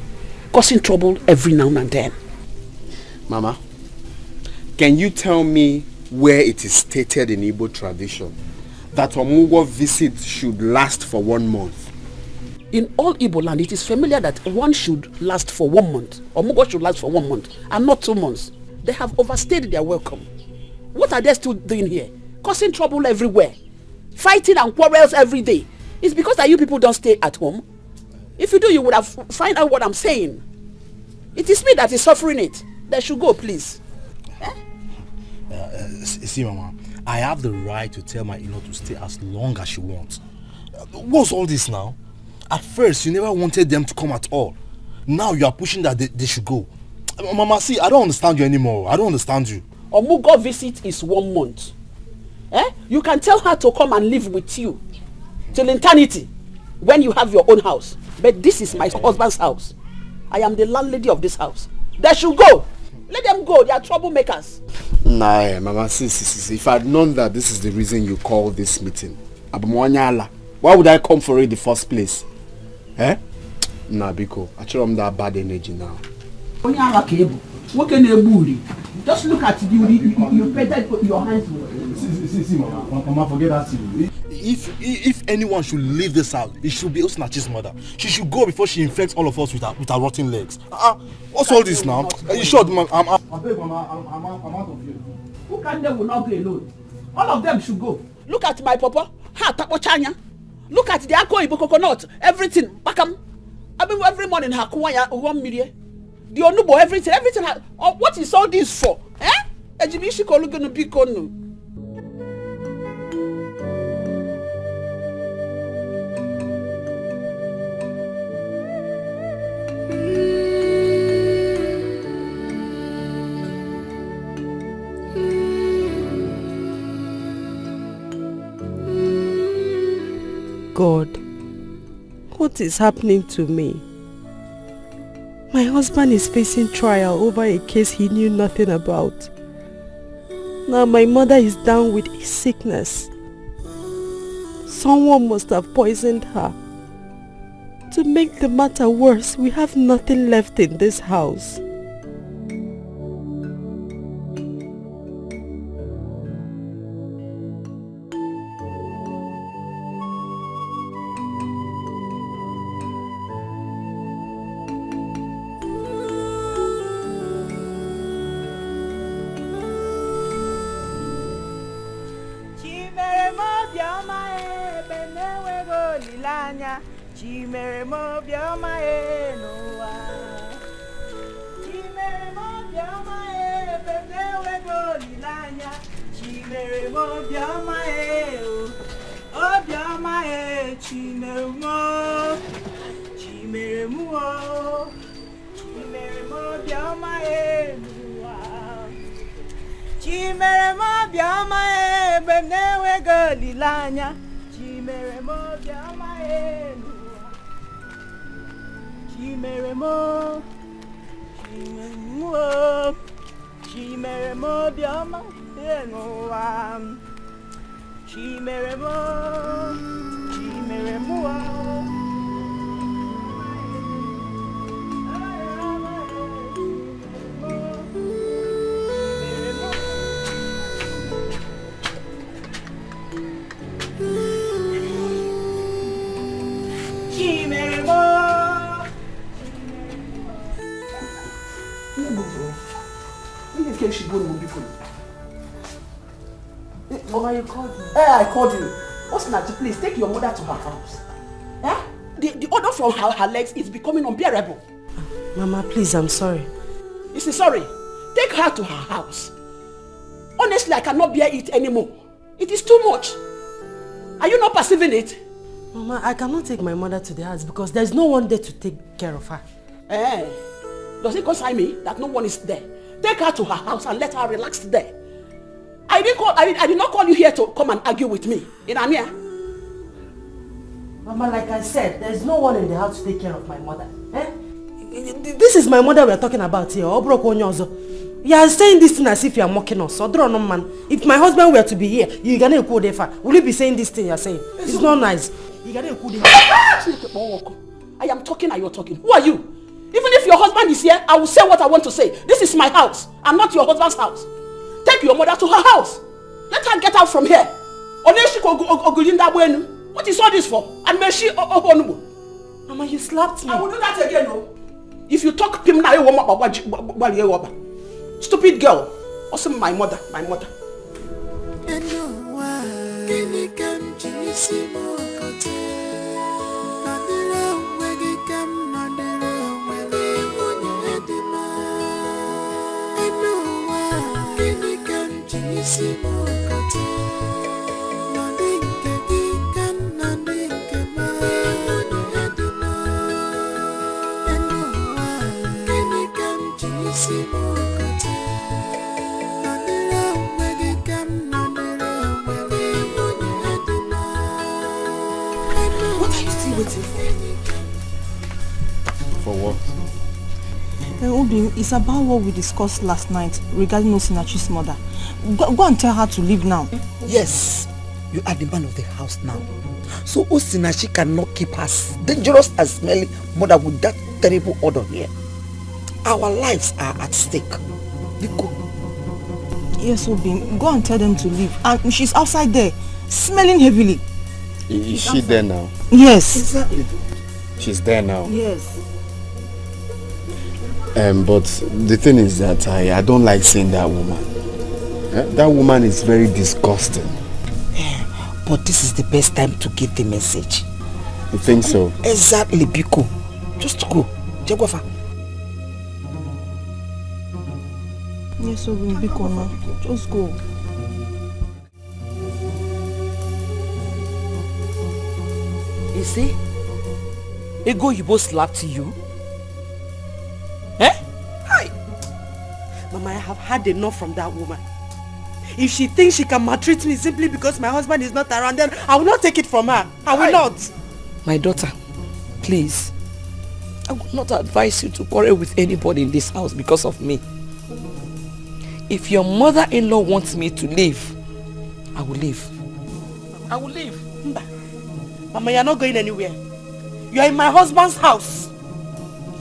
causing trouble every now and then. Mama, can you tell me where it is stated in Igbo tradition that Omugo visit should last for 1 month? In all Igbo land, it is familiar that one should last for 1 month. Omugo should last for 1 month and not 2 months. They have overstayed their welcome. What are they still doing here? Causing trouble everywhere. Fighting and quarrels every day. It's because that you people don't stay at home. If you do, you would have find out what I'm saying. It is me that is suffering it. They should go, please. See, Mama, I have the right to tell my in-law to stay as long as she wants. What's all this now? At first, you never wanted them to come at all. Now you are pushing that they should go. Mama, see, I don't understand you anymore. I don't understand you. Omugo visit is 1 month. You can tell her to come and live with you till eternity when you have your own house. But this is my husband's house. I am the landlady of this house. They should go. Let them go. They are troublemakers. Nah, Mama, see, if I had known that this is the reason you called this meeting, why would I come for it in the first place? Nah, Biko, I show them that bad energy now. Just look at you painted your hands with. See, Mama, forget that. If anyone should leave this house, it should be Osinachi's mother. She should go before she infects all of us with her rotten legs. What's all this now? You sure, man? I'm out of here. Who can they will not go alone? All of them should go. Look at my papa. Ha tapochanya. Look at the Akko Ibo coconut. Everything. Bakam. I mean every morning ha kuwaya 1 million. The onubo everything. What is all this for? Eh? Ejibishi kolu gonna be konu. God, what is happening to me? My husband is facing trial over a case he knew nothing about. Now my mother is down with sickness. Someone must have poisoned her. To make the matter worse, we have nothing left in this house. Chimere mo bioma e noa. Chimere mo bioma e benewe go lilanya. Chimere mo bioma e o bioma e chimere mo. Chimere mo. Chimere mo bioma e noa. Chimere mo bioma e benewe go lilanya. Chimere mo bioma e noa. Chimeremo, Chimeremo, Chimeremo, Bioma, Benoam. Chimeremo, Chimeremo. Mama, you called me. Hey, I called you. Osinachi, please take your mother to her house. Eh? The odor from her legs is becoming unbearable. Mama, please, I'm sorry. You see, sorry. Take her to her house. Honestly, I cannot bear it anymore. It is too much. Are you not perceiving it? Mama, I cannot take my mother to the house because there's no one there to take care of her. Eh? Does it concern me that no one is there? Take her to her house and let her relax there. I did not call you here to come and argue with me. In Ania. Mama, like I said, there's no one in the house to take care of my mother. Eh? This is my mother we're talking about here. You are saying this thing as if you are mocking us. If my husband were to be here, you're gonna go there far. Will you be saying this thing you're saying? It's not nice. I am talking and you're talking. Who are you? Even if your husband is here, I will say what I want to say. This is my house and not your husband's house. Take your mother to her house. Let her get out from here. What is all this for? And may she Mama, you slapped me. I will do that again, no? If you talk stupid girl. Also my mother. What are you still waiting for? For what? Obi, it's about what we discussed last night regarding Osinachi's mother. Go and tell her to leave now. Yes, you are the man of the house now. So Osinachi cannot keep her dangerous and smelly mother with that terrible odor here. Our lives are at stake. Go. Yes, Obi, go and tell them to leave. And she's outside there, smelling heavily. Is she there now? Yes. Exactly. She's there now. Yes. But the thing is that I don't like seeing that woman. That woman is very disgusting. But this is the best time to give the message. You think so? Exactly, Biko. Just go. Jagwafa. Yes, Biko, no. Just go. You see? Ego Yibo slapped you? Eh? Hi! Mama, I have had enough from that woman. If she thinks she can maltreat me simply because my husband is not around, then I will not take it from her. I will not. My daughter, please. I would not advise you to quarrel with anybody in this house because of me. If your mother-in-law wants me to leave, I will leave. I will leave. Mama, you are not going anywhere. You are in my husband's house.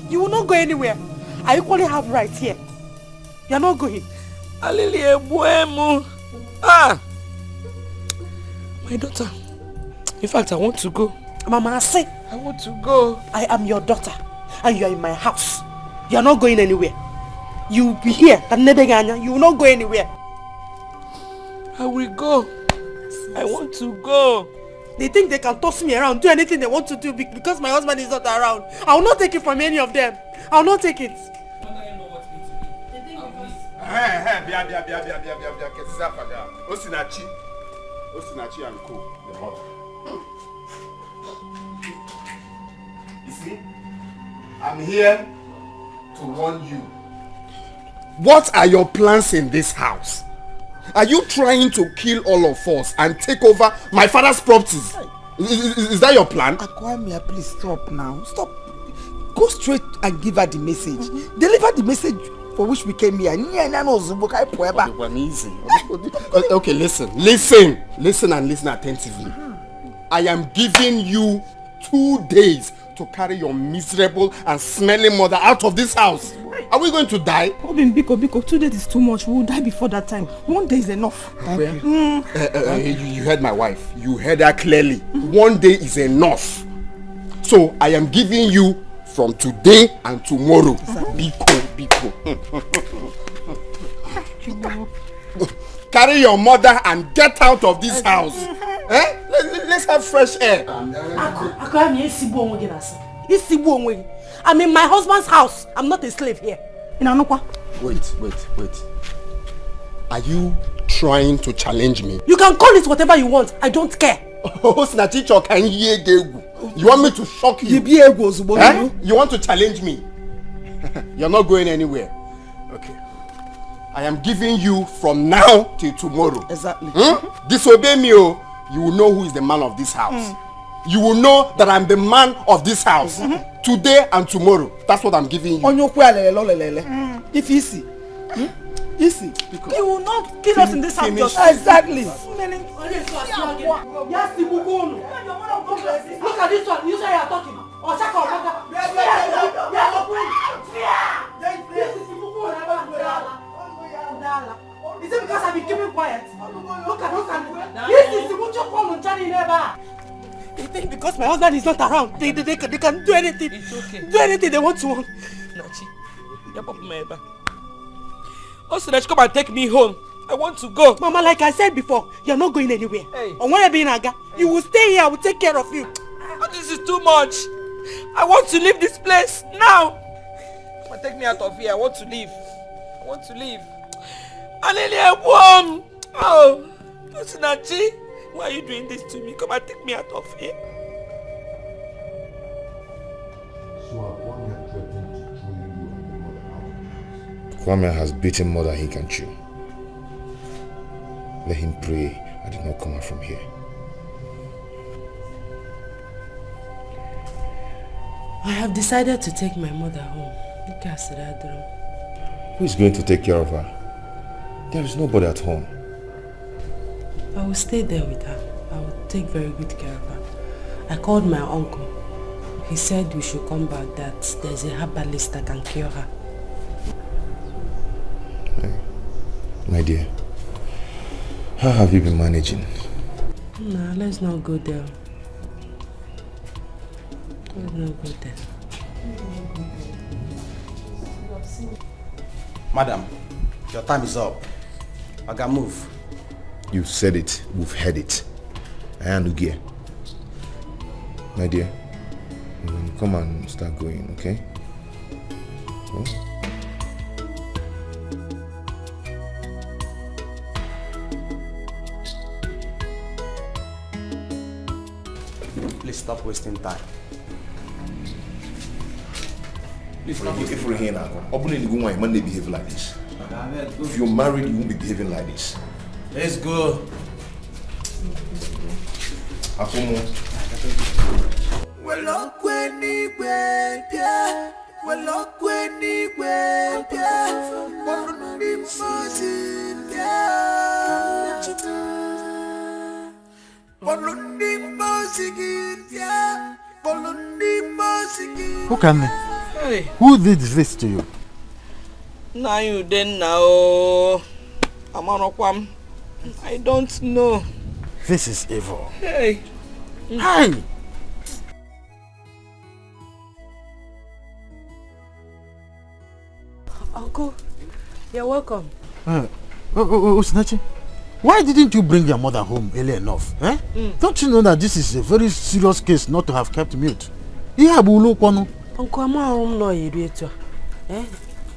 You will not go anywhere. I equally have rights here. You are not going. Ah! My daughter. In fact, I want to go. Mama, I say. I want to go. I am your daughter. And you are in my house. You are not going anywhere. You will be here. You will not go anywhere. I will go. I want to go. They think they can toss me around, do anything they want to do because my husband is not around. I will not take it from any of them. I will not take it. Osinachi and Co. The mother. You see, I'm here to warn you. What are your plans in this house? Are you trying to kill all of us and take over my father's properties? Is that your plan? Akwamia, please stop now. Stop. Go straight and give her the message. Deliver the message for which we came here. Okay, listen and listen attentively. I am giving you 2 days to carry your miserable and smelling mother out of this house. Are we going to die? Biko, 2 days is too much. We will die before that time. 1 day is enough. Thank you. You heard my wife. You heard her clearly. 1 day is enough. So I am giving you from today and tomorrow. Biko. Carry your mother and get out of this house. Let's have fresh air. I'm in my husband's house. I'm not a slave here. Wait. Are you trying to challenge me? You can call it whatever you want. I don't care. You want me to shock you? You want to challenge me? You're not going anywhere. Okay. I am giving you from now till tomorrow. Exactly. Disobey me, you will know who is the man of this house. You will know that I'm the man of this house. Today and tomorrow. That's what I'm giving you. If you see. Easy. You will not kill us in this house. Exactly. Look at this one. You say you are talking. Is it because I've been keeping quiet? Look at this is the mucho phone never. They think because my husband is not around, they can do anything. It's okay. Do anything they want to. Nachi, Osinachi, come and take me home. I want to go. Mama, like I said before, you're not going anywhere. Hey. You will stay here. I will take care of you. But this is too much. I want to leave this place now. Come and take me out of here. I want to leave. Alelia, warm. Oh, Osinachi, why are you doing this to me? Come and take me out of here. Kwame has beaten more than he can chew. Let him pray I did not come out from here. I have decided to take my mother home. Who is going to take care of her? There is nobody at home. I will stay there with her. I will take very good care of her. I called my uncle. He said we should come back, that there's a herbalist that can cure her. My dear, how have you been managing? No, let's not go there. Let's not go there. Madam, your time is up. I can move. You've said it. We've heard it. Ayanugie. My dear, come and start going, okay? Oh. Please stop wasting time. Please stop looking for a hand now. Opening the woman, man, they behave like this. If you're married, you won't be behaving like this. Let's go. Akomo. Who can me? Hey. Who did this to you? Now you then now. Amanokwam. I don't know. This is evil. Hey. Hi. Uncle, you're welcome. Osinachi, why didn't you bring your mother home early enough? Eh? Don't you know that this is a very serious case not to have kept mute? Uncle,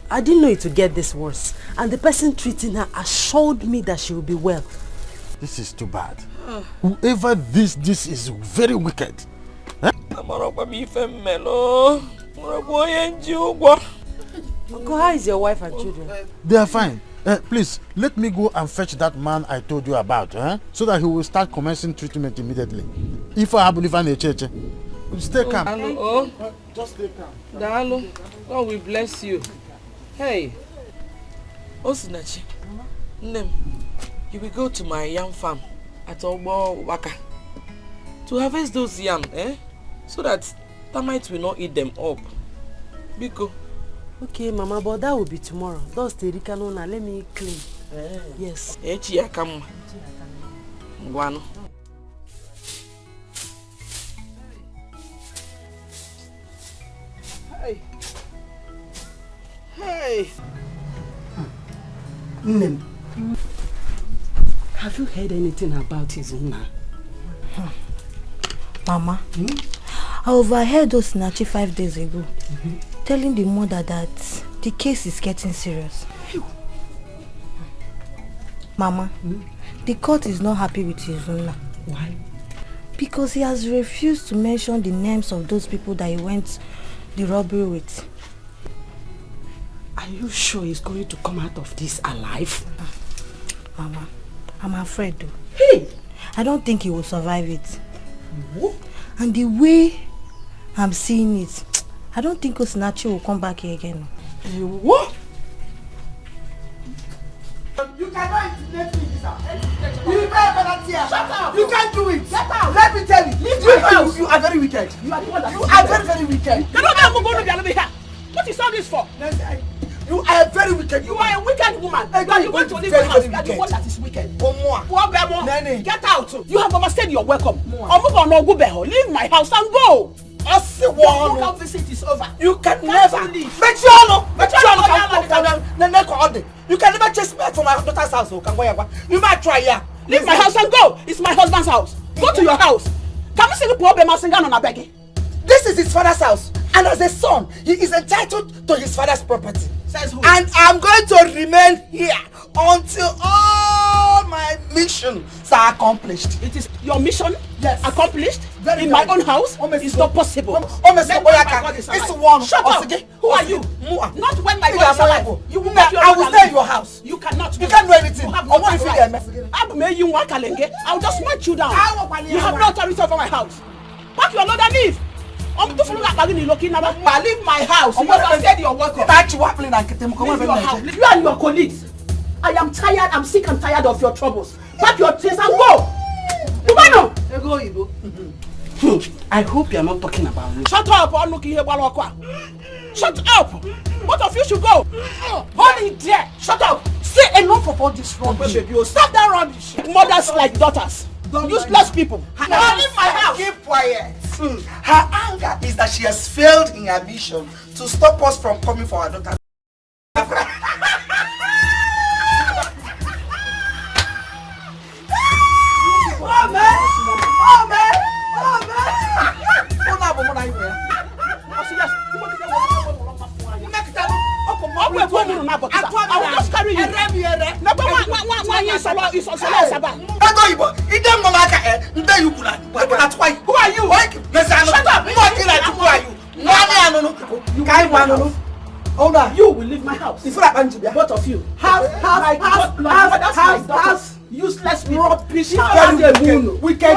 I didn't know it would get this worse. And the person treating her assured me that she will be well. This is too bad. Whoever this is very wicked. Eh? Uncle, how is your wife and children? They are fine. Please, let me go and fetch that man I told you about, so that he will start commencing treatment immediately. If I believe in a church, stay calm. Just stay calm. Dalo, God will bless you. Hey, Osinachi, Nem, you will go to my yam farm at Ogbo Waka to harvest those yam, so that termites will not eat them up. Biko. Okay, Mama, but that will be tomorrow. Those Terikano, let me clean. Yes. Echiakam. Guano. Hey. Hey. Nem. Have you heard anything about his owner? Mama, I overheard Osinachi 5 days ago telling the mother that the case is getting serious. Mama, the court is not happy with his owner. Why? Because he has refused to mention the names of those people that he went the robbery with. Are you sure he's going to come out of this alive? Mama, I'm afraid though. Hey! I don't think he will survive it. What? And the way I'm seeing it, I don't think Osinachi will come back here again. What? You cannot intimidate me in this house. You better shut up. You can't do it. Get out. Let me tell you. Leave my house. You are very wicked. You are the one that you are very, very wicked. What is all this for? You are very wicked. You are a wicked woman. Exactly. You want to leave my house. You are the one that is wicked. Get out. You have overstayed your welcome. Leave my house and go. Your local visit is over. You can never leave. You can never chase me out from my daughter's house. You might try, yeah. Leave my house and go. It's my husband's house. Go to your house. Can we see the problem of Singan on a begging? This is his father's house. And as a son, he is entitled to his father's property. Says who? And I'm going to remain here until all my missions are accomplished. It is your mission accomplished very in my own house? It's not possible. It's one. Shut up. Who are you? Not when my God is alive. You will not. I will stay in your house. You cannot. You can't do anything. You have no right. I'll just smash you down. You have no authority over my house. Pack your load and leave. Leave my house. You have said you're welcome. Leave your house. You and your colleagues. I am tired. I'm sick and tired of your troubles. Pack your things and go. I hope you are not talking about me. Shut up. Shut up. Both of you should go. Hold it there. Shut up. Say enough of all this rubbish. Stop that rubbish. Mothers like daughters. Useless people. Now leave my house. Keep quiet. Her anger is that she has failed in her mission to stop us from coming for her daughter. Who are you? Shut up! Who are you? Hold on. You will leave my house. Both of you. House. Useless rubbish. Wicked.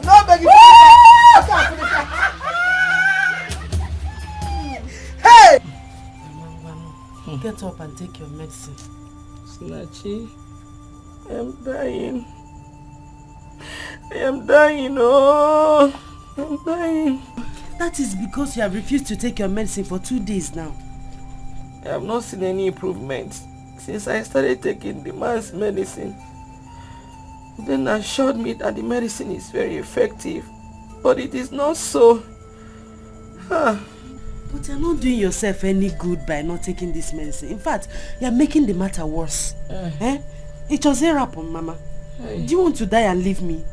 No begging. Hey! Get up and take your medicine. Snatchy, I am dying, oh, I'm dying. That is because you have refused to take your medicine for 2 days now. I have not seen any improvement since I started taking the man's medicine. Then assured me that the medicine is very effective, but it is not so. But you're not doing yourself any good by not taking this medicine. In fact, you're making the matter worse. It doesn't happen, Mama. Do you want to die and leave me?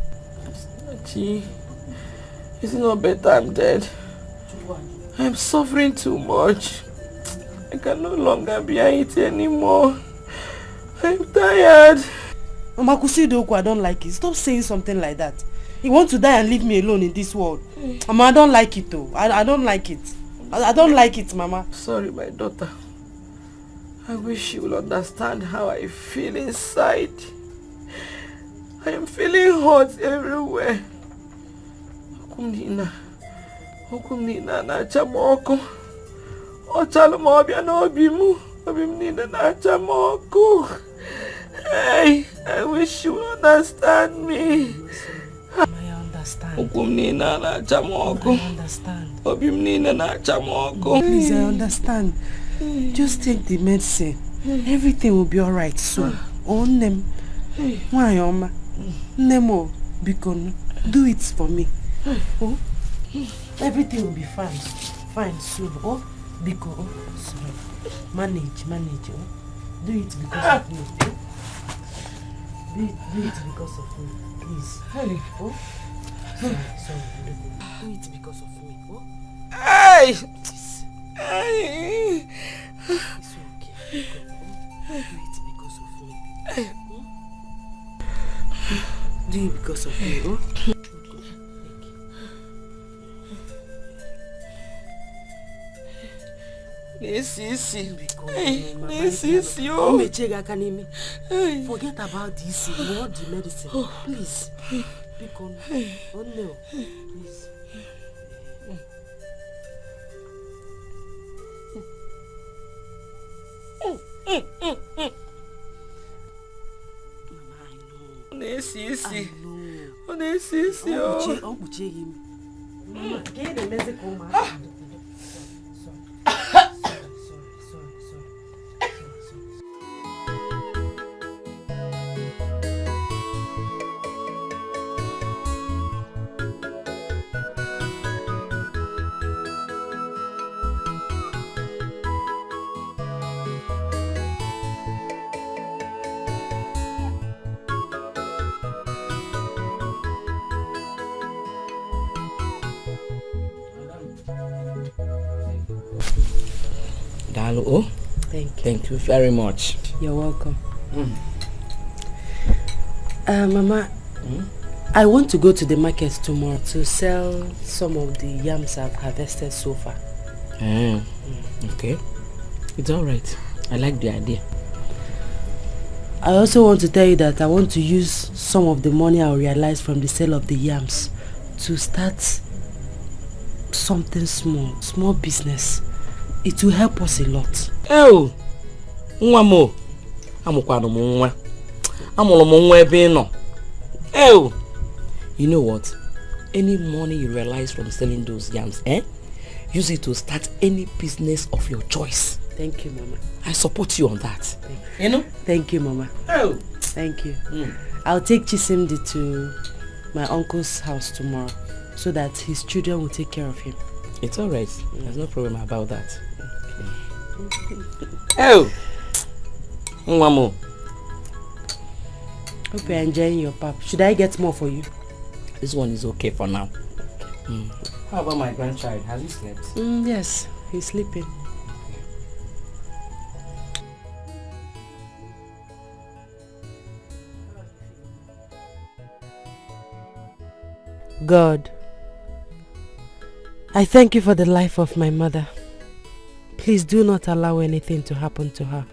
Gee, is it not better I'm dead? I'm suffering too much. I can no longer bear it anymore. I'm tired. Mama Kusidoku, I don't like it. Stop saying something like that. You want to die and leave me alone in this world. Mama, I don't like it though. I don't like it. I don't like it, Mama. Sorry, my daughter. I wish you will understand how I feel inside. I am feeling hot everywhere. Okumnina na chamoko. Ochalumobia no bimu. Obimnina na chamoko. Hey, I wish you will understand me. I understand. Okumnina na chamoko. I understand. Obimnina na chamoko. Please, I understand. Just take the medicine. Everything will be alright soon. Oh, Nem. Why, Oma? Nemo, Bikon, do it for me. Oh, everything will be fine. Fine soon. Oh, Biko, oh, sorry. Manage. Oh, do it because of me. Do it because of me, please. Oh, sorry. Do it because of me. Oh, hey! Hey! It's okay. Do it because of me. Do it because of me, oh? Forget about this. You want the medicine. Please. Pick on. Oh no. Please. Dalu, thank you very much. You're welcome. Mama, I want to go to the market tomorrow to sell some of the yams I've harvested so far. Okay, it's all right. I like the idea. I also want to tell you that I want to use some of the money I realize from the sale of the yams to start something small business. It will help us a lot. Oh, Nwamo, amukwano mwa, amolomo ebe no. Oh, you know what? Any money you realize from selling those yams, use it to start any business of your choice. Thank you, Mama. I support you on that. You know? Thank you, Mama. Oh, thank you. I'll take Chisimdi to my uncle's house tomorrow so that his children will take care of him. It's all right. There's no problem about that. Oh, Nwamo. Hope you're enjoying your pap. Should I get more for you? This one is okay for now. How about my grandchild? Has he slept? Yes, he's sleeping. God, I thank you for the life of my mother. Please do not allow anything to happen to her.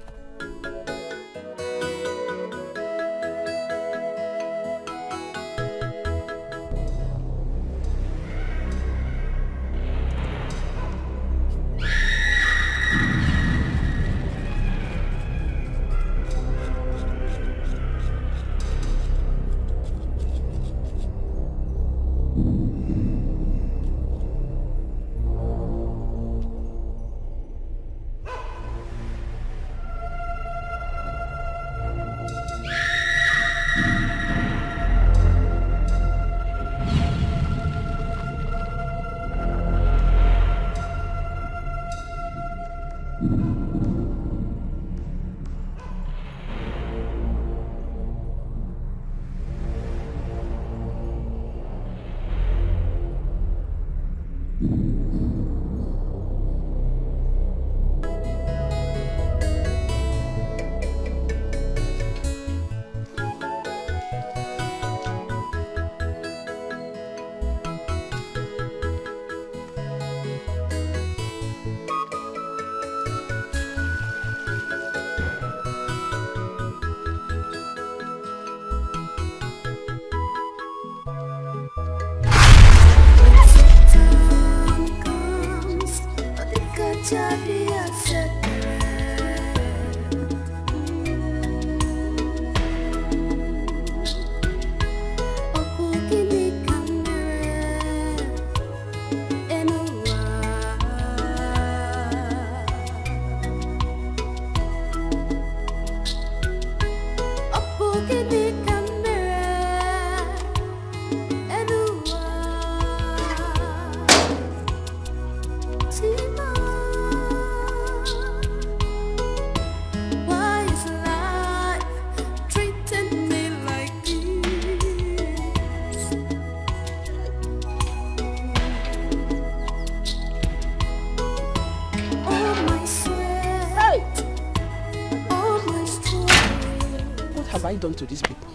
Done to these people.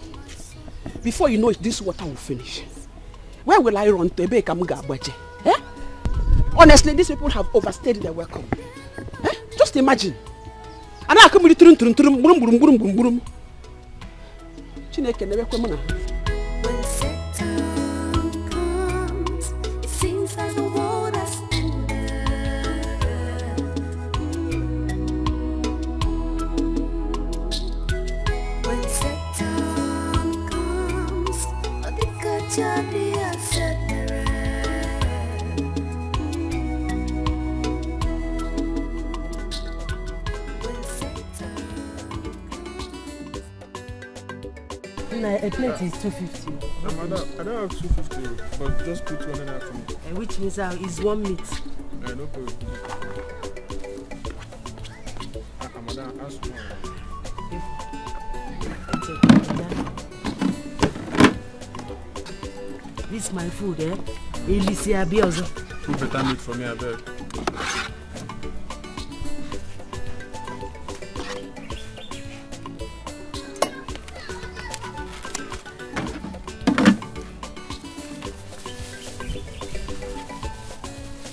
Before you know it, this water will finish. Where will I run to? Eh? Honestly, these people have overstayed their welcome. Eh? Just imagine. And I come with the Chineke never come on. When Satan comes, it seems as the world has A plate is 250. Madam, I don't have 250, but just put 100 for me. Which means is 1 meat. No problem. Madam, ask more. This is my food, eh? Elisia Biozo. Put better meat for me, I beg.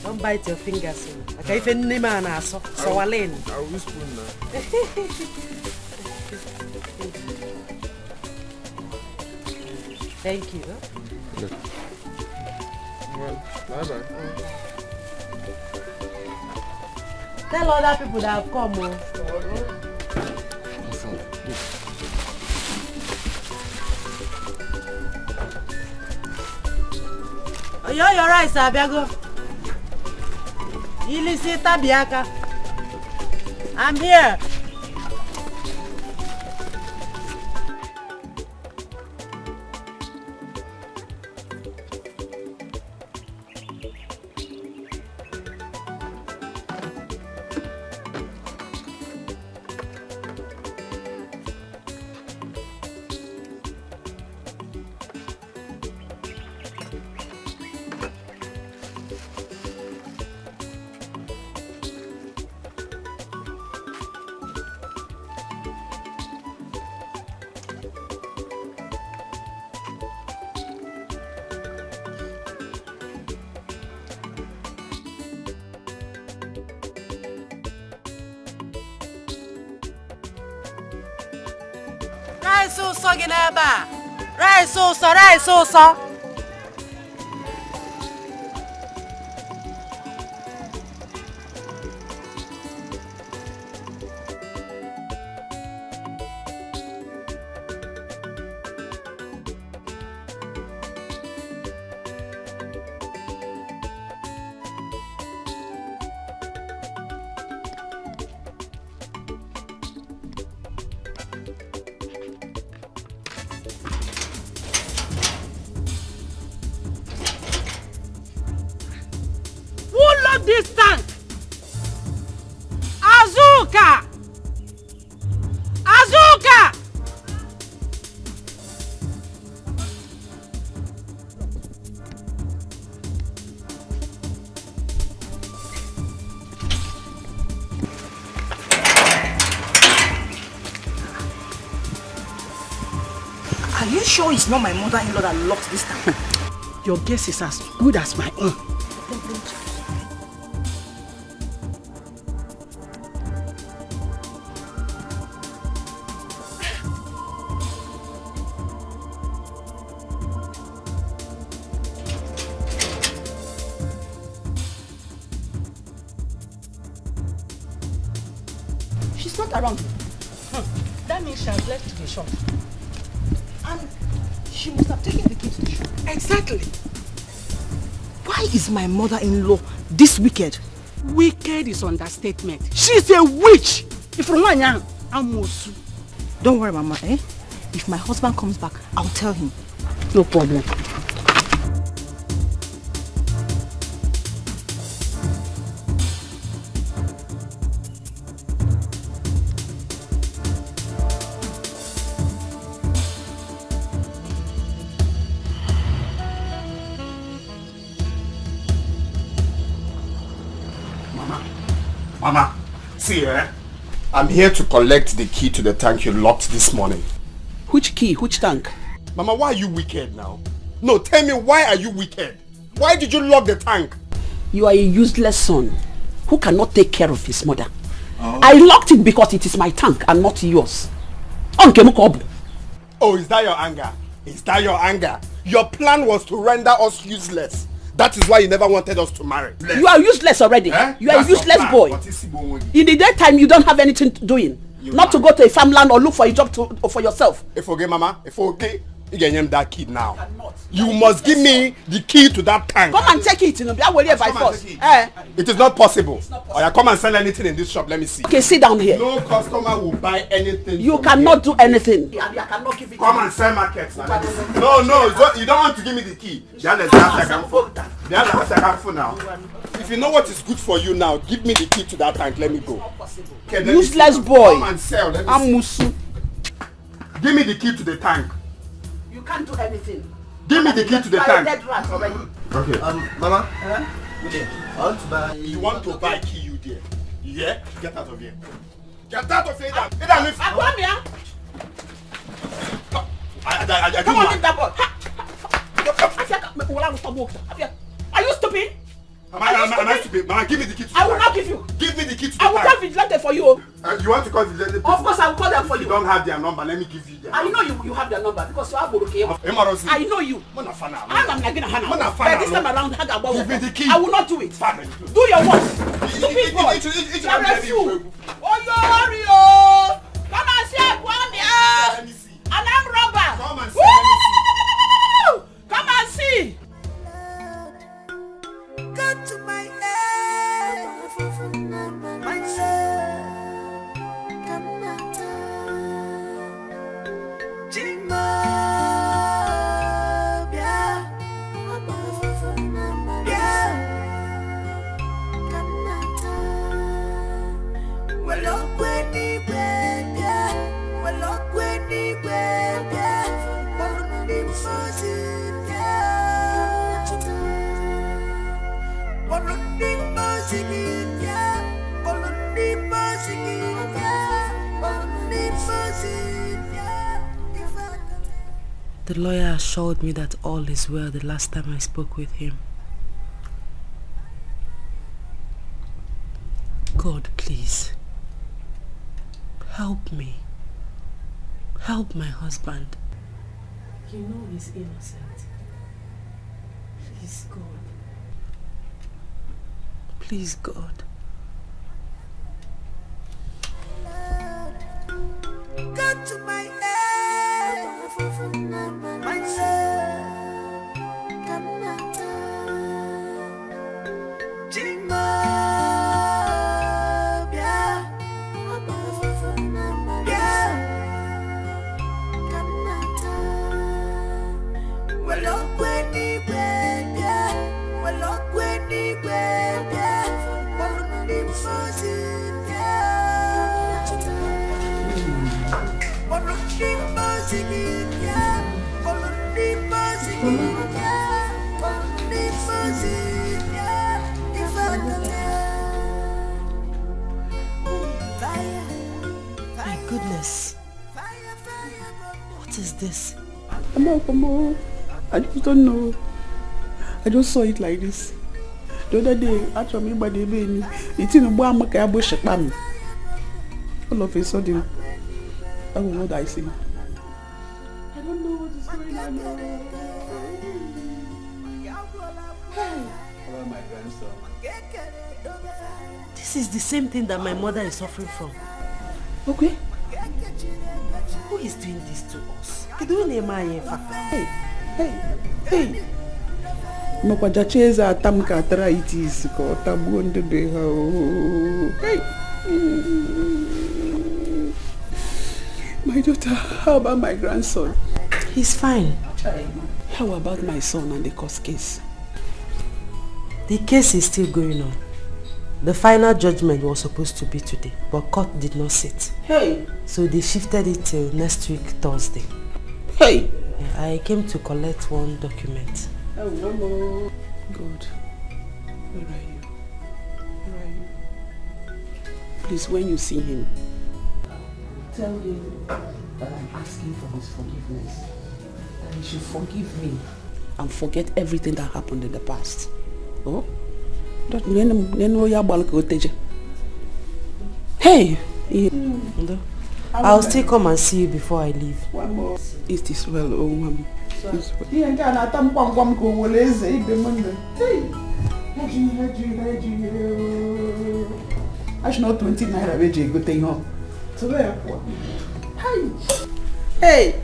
Don't bite your fingers. Okay, if any man has so Walen. I will spoon now. Thank you. Well, bye-bye. Tell other people that have come. Your rice, Abiago. Ilisita Biaka. I'm here. Rice ụsọ gị n'ebe a. Rice ụsọ. This tank. Azuka. Are you sure it's not my mother-in-law that locked this tank? Your guess is as good as my own. She's not around. That means she has left the shop. And she must have taken the key to the shop. Exactly. Why is my mother-in-law this wicked? Wicked is understatement. She's a witch. If you want, Amosu. Don't worry, Mama. If my husband comes back, I'll tell him. No problem. Mama, see, I'm here to collect the key to the tank you locked this morning. Which key? Which tank? Mama, why are you wicked now? No, tell me, why are you wicked? Why did you lock the tank? You are a useless son who cannot take care of his mother. Oh. I locked it because it is my tank and not yours. Oh, is that your anger? Is that your anger? Your plan was to render us useless. That is why you never wanted us to marry. You are useless already. You are a useless boy. In the daytime, you don't have anything doing. Not to go to a farmland or look for a job for yourself. If okay, Mama, if okay, you can name that kid now. You must give me the key to that tank. Come and take it. By force. It is not possible. Or come and sell anything in this shop. Let me see. Okay, sit down here. No customer will buy anything. You cannot do anything. Come and sell markets. No, you don't want to give me the key. Now. If you know what is good for you now, give me the key to that tank. Let me go. Okay, useless boy. Come and sell. I'm Musu. Give me the key to the tank. You can't do anything. Give me the key to the tank. Okay. Mama. William, I want to buy. You want to buy key, you dear? Yeah? Get out of here. Get out of here. Come here. Come on, leave that boy. Are you stupid? Am I stupid? Mama, give me the key to the tank. I will not give you. Give me the key to the tank. I will call vigilante for you. You want to call vigilante? Of course, I will call them for you. You don't have their number. Let me give you their number. I know you have their number because you have Boroke. I know you. I'm not going to hana. This time around, give me the key. I will not do it. Do your work. Stupid boy. Oh, you're come and see Kwame. And I'm robber. Come and see. Come and see. Come to my head, my soul, come out, Jima, yeah, come out. Well, look when he went, yeah, well, look when he went, yeah, well, look The lawyer assured me that all is well the last time I spoke with him. God, please, help me. Help my husband. You know he's innocent. Please, God. Please, God. Go to my head, my love, come out, Jima, yeah, come out. Well, look when he went, yeah, well, look when he went, yeah, well, look when he was in, yeah. My goodness. What is this? Come on. I just don't know. I just saw it like this. The other day, actually, by the baby, it's in a bomb. All of a sudden, I don't know what I see. I don't know what is going on. Hey, oh, my grandson. This is the same thing that my mother is suffering from. Okay. Who is doing this to us? Hey. Mapajacheza atamka arthritis ko tabuonde de Hey. My daughter, how about my grandson? He's fine. How about my son and the court case? The case is still going on. The final judgment was supposed to be today, but court did not sit. Hey! So they shifted it till next week, Thursday. Hey! I came to collect one document. Oh, no. God, where are you? Where are you? Please, when you see him, tell him that I'm asking for his forgiveness. That he should forgive me and forget everything that happened in the past. Oh? Hey! I'll still come and see you before I leave. One more. It is well, oh mommy. I should not 20 naira a good thing home. So there. Hey!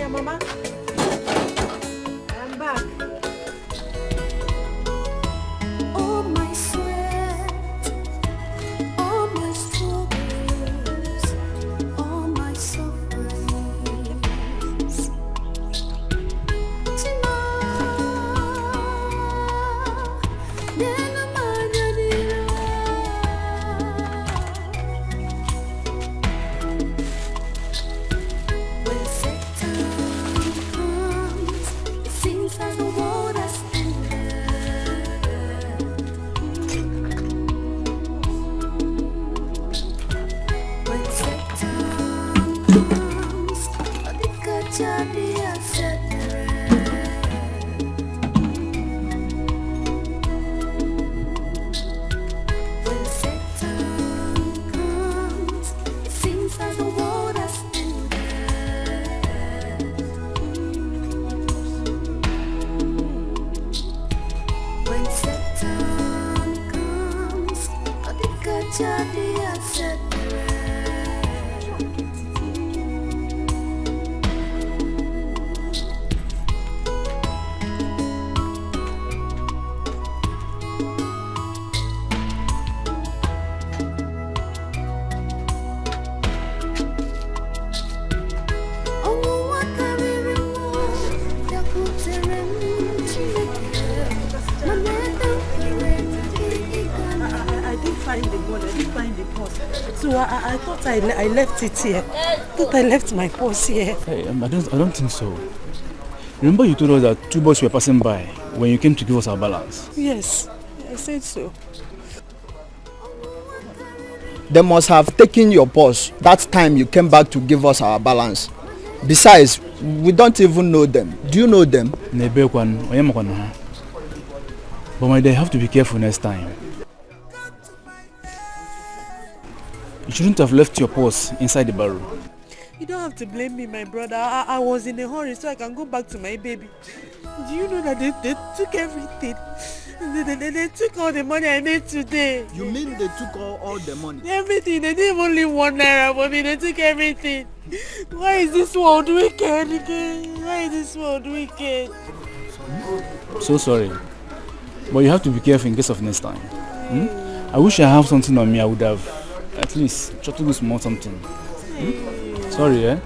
Mama, I'm back. All my sweat, all my struggles, all my sufferings. When Satan comes, it seems as the world has ended. When Satan comes, the Kachadi has set when Satan comes, it seems nobody has said the So I thought I left it here. I thought I left my purse here. Hey, I don't think so. Remember you told us that 2 boys were passing by when you came to give us our balance? Yes, I said so. They must have taken your purse that time you came back to give us our balance. Besides, we don't even know them. Do you know them? But my dear, you have to be careful next time. You shouldn't have left your purse inside the barrel. You don't have to blame me, my brother. I was in a hurry so I can go back to my baby. Do you know that they took everything? They took all the money I made today. You mean they took all the money? Everything. They didn't even leave 1 naira for me. They took everything. Why is this world wicked again? Why is this world wicked? So sorry. But you have to be careful in case of next time. I wish I have something on me. I would have at least tried to do small something. Sorry, eh?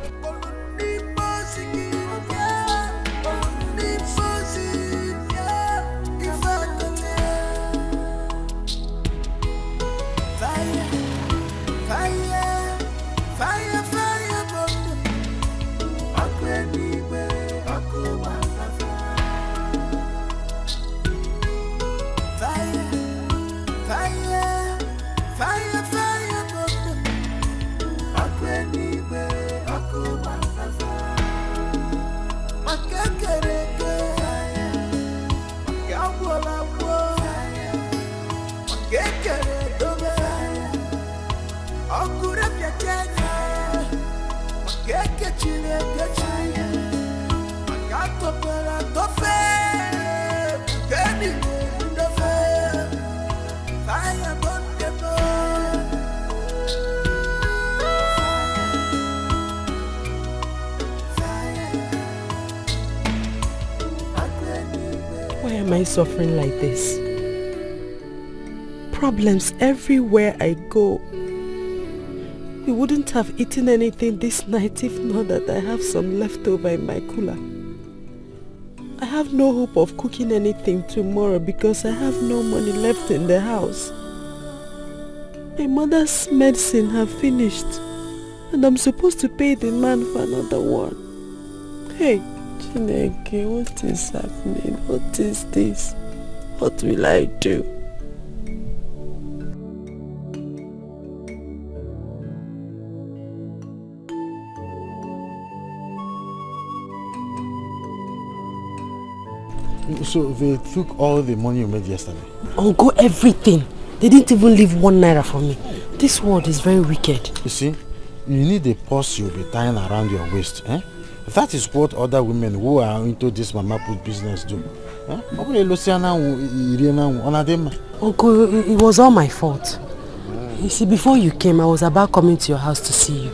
Why am I suffering like this? Problems everywhere I go. We wouldn't have eaten anything this night if not that I have some leftover in my cooler. I have no hope of cooking anything tomorrow because I have no money left in the house. My mother's medicine have finished and I'm supposed to pay the man for another one. Hey, Chineke, what is happening? What is this? What will I do? So they took all the money you made yesterday? Uncle, everything. They didn't even leave 1 naira for me. This world is very wicked. You see, you need a purse you'll be tying around your waist. Eh? That is what other women who are into this mama put business do. Uncle, it was all my fault. You see, before you came, I was about coming to your house to see you.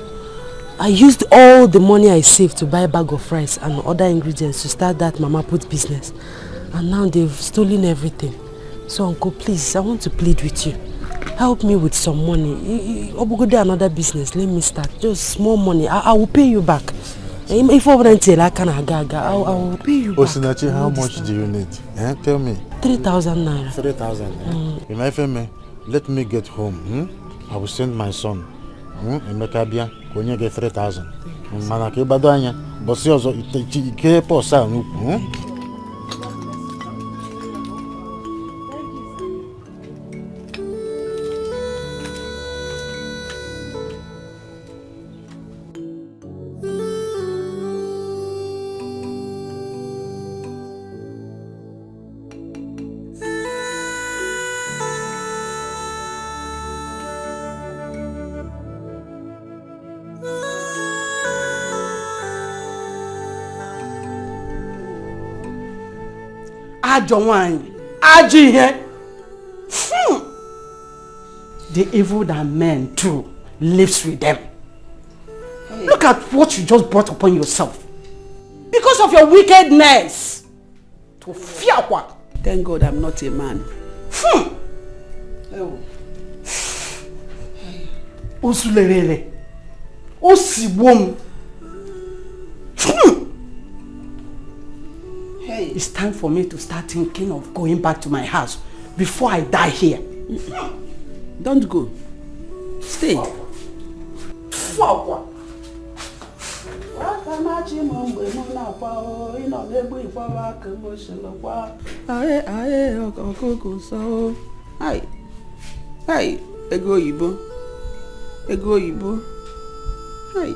I used all the money I saved to buy a bag of rice and other ingredients to start that mama put business. And now they've stolen everything. So Uncle, please, I want to plead with you. Help me with some money. Go do another business. Let me start. Just small money. I will pay you back. If I will pay you back. Osinachi, how much do you need? Tell me. 3,000 naira. 3,000. Let me get home. I will send my son. Emeka bia, konye get 3,000. Mana ke bado anya, bosi ozo ike posa nuku. the evil that men do lives with them. Look at what you just brought upon yourself. Because of your wickedness. To fear what? Thank God I'm not a man. Osulerele. Osiwom. Hey, it's time for me to start thinking of going back to my house before I die here. Don't go. Stay. Fuck. Hi, ego oyibo. Ego oyibo. Hi.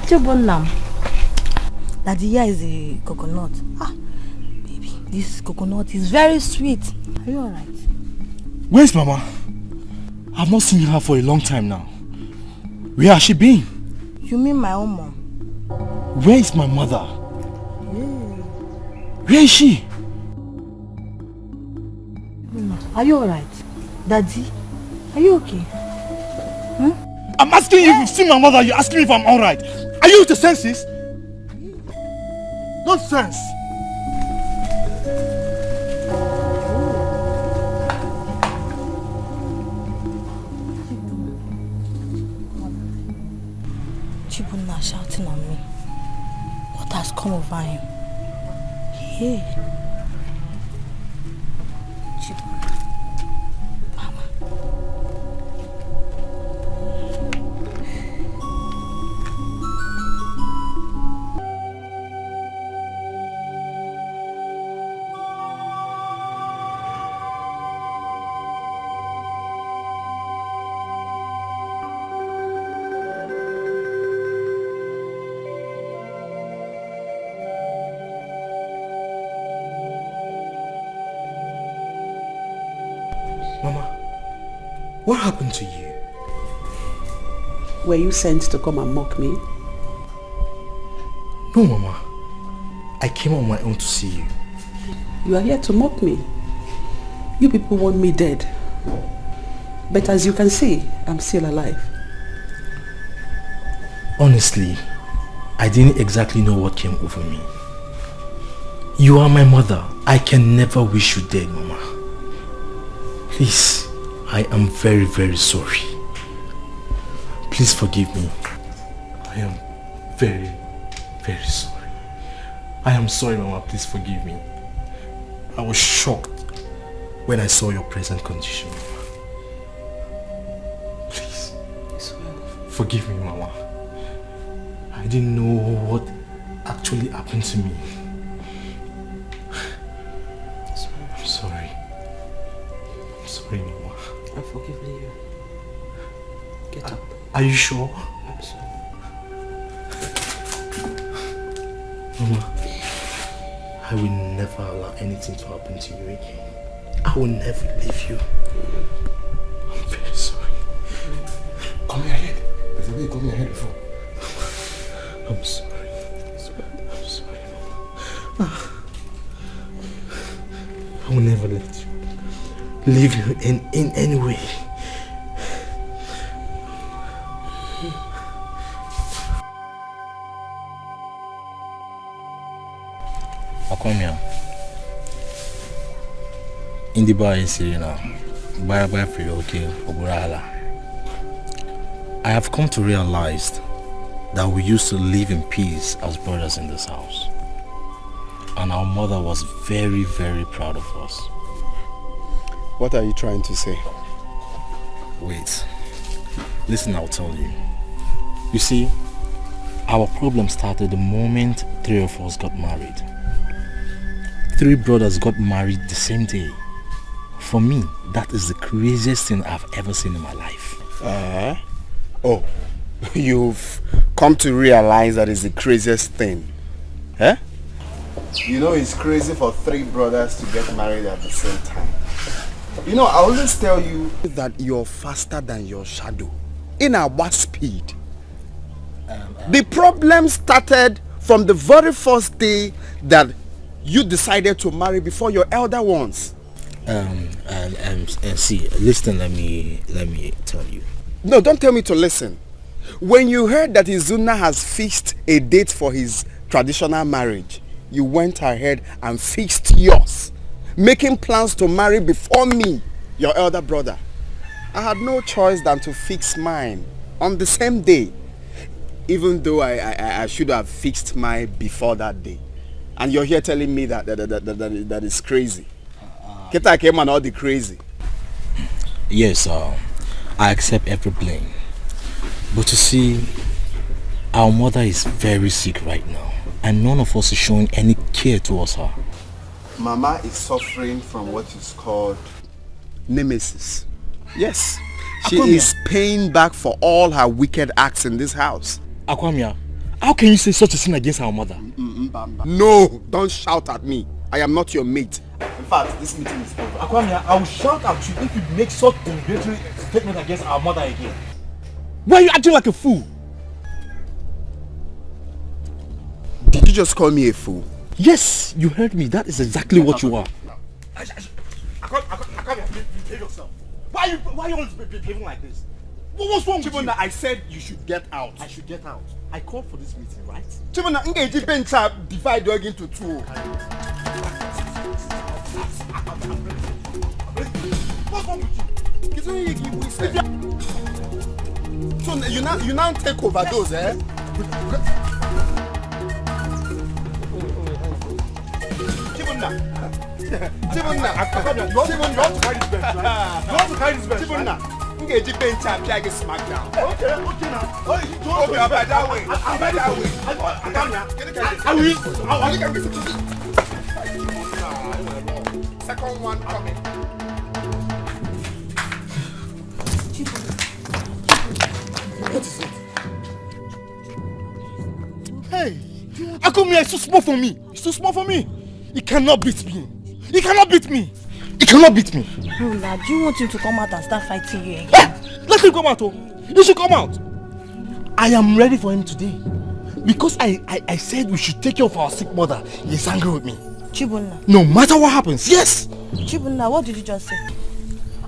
Chibunam. Daddy, here is a coconut. Ah, baby, this coconut is very sweet. Are you alright? Where's Mama? I've not seen her for a long time now. Where has she been? You mean my own mom? Where is my mother? Where is she? Are you alright? Daddy, are you okay? I'm asking you if you've seen my mother. You're asking me if I'm alright. Are you with the senses? Nonsense. Chibunna shouting on me. What has come over him? Hey. What happened to you? Were you sent to come and mock me? No, Mama. I came on my own to see you. You are here to mock me. You people want me dead. But as you can see, I'm still alive. Honestly, I didn't exactly know what came over me. You are my mother. I can never wish you dead, Mama. Please, I am very, very sorry. Please forgive me. I am very, very sorry. I am sorry, Mama. Please forgive me. I was shocked when I saw your present condition, Mama. Please, forgive me, Mama. I didn't know what actually happened to me. I'm sorry. I'm sorry, Mama. I've forgiven you. Get up. Are you sure? I'm sure. Mama, I will never allow anything to happen to you again. I will never leave you. I'm very sorry. Come here ahead. There's a way come here ahead before. I'm sorry. I'm sorry, Mama. I will never let you leave you in any way. Akomia. In the bar in Serena, by okay, Oburala. I have come to realize that we used to live in peace as brothers in this house. And our mother was very, very proud of us. What are you trying to say? Wait. Listen, I'll tell you. You see, Our problem started the moment 3 of us got married. 3 brothers got married the same day. For me, that is the craziest thing I've ever seen in my life. Oh, you've come to realize that is the craziest thing. Eh? You know it's crazy for 3 brothers to get married at the same time. You know, I always tell you that you're faster than your shadow. In our speed. The problem started from the very first day that you decided to marry before your elder ones. See, listen, let me tell you. No, don't tell me to listen. When you heard that Izuna has fixed a date for his traditional marriage, you went ahead and fixed yours, making plans to marry before me, your elder brother. I had no choice than to fix mine on the same day, even though I should have fixed mine before that day. And you're here telling me that is crazy. Keta came and all the crazy. Yes, I accept every blame. But you see, our mother is very sick right now, and none of us is showing any care towards her. Mama is suffering from what is called nemesis. Yes, she is paying back for all her wicked acts in this house. Akwamia, how can you say such a thing against our mother? No, don't shout at me. I am not your mate. In fact, this meeting is over. Akwamia, I will shout at you if you make such a derogatory statement against our mother again. Why are you acting like a fool? Did you just call me a fool? Yes, you heard me. That is exactly what you are. Akwamia, behave yourself. Why are you always behaving like this? What's wrong with you? I said you should get out. I should get out. I called for this meeting, right? Chibona, engage bencha divide dog into 2. What's wrong with you? So you now take over those, eh? Chibona, you want to carry this bench, right? You want to carry this bench, right? Engage bench and play against SmackDown. Okay now. Oh, you don't go that way. I will. Second one coming. What is it? Hey, Akwamia is too small for me. It's too small for me. He cannot beat me. He cannot beat me. He cannot beat me. Lola, do you want him to come out and start fighting you again? Let him come out, oh. He should come out. I am ready for him today. Because I said we should take care of our sick mother. He is angry with me. Chibunna. No matter what happens, yes. Chibunna, what did you just say?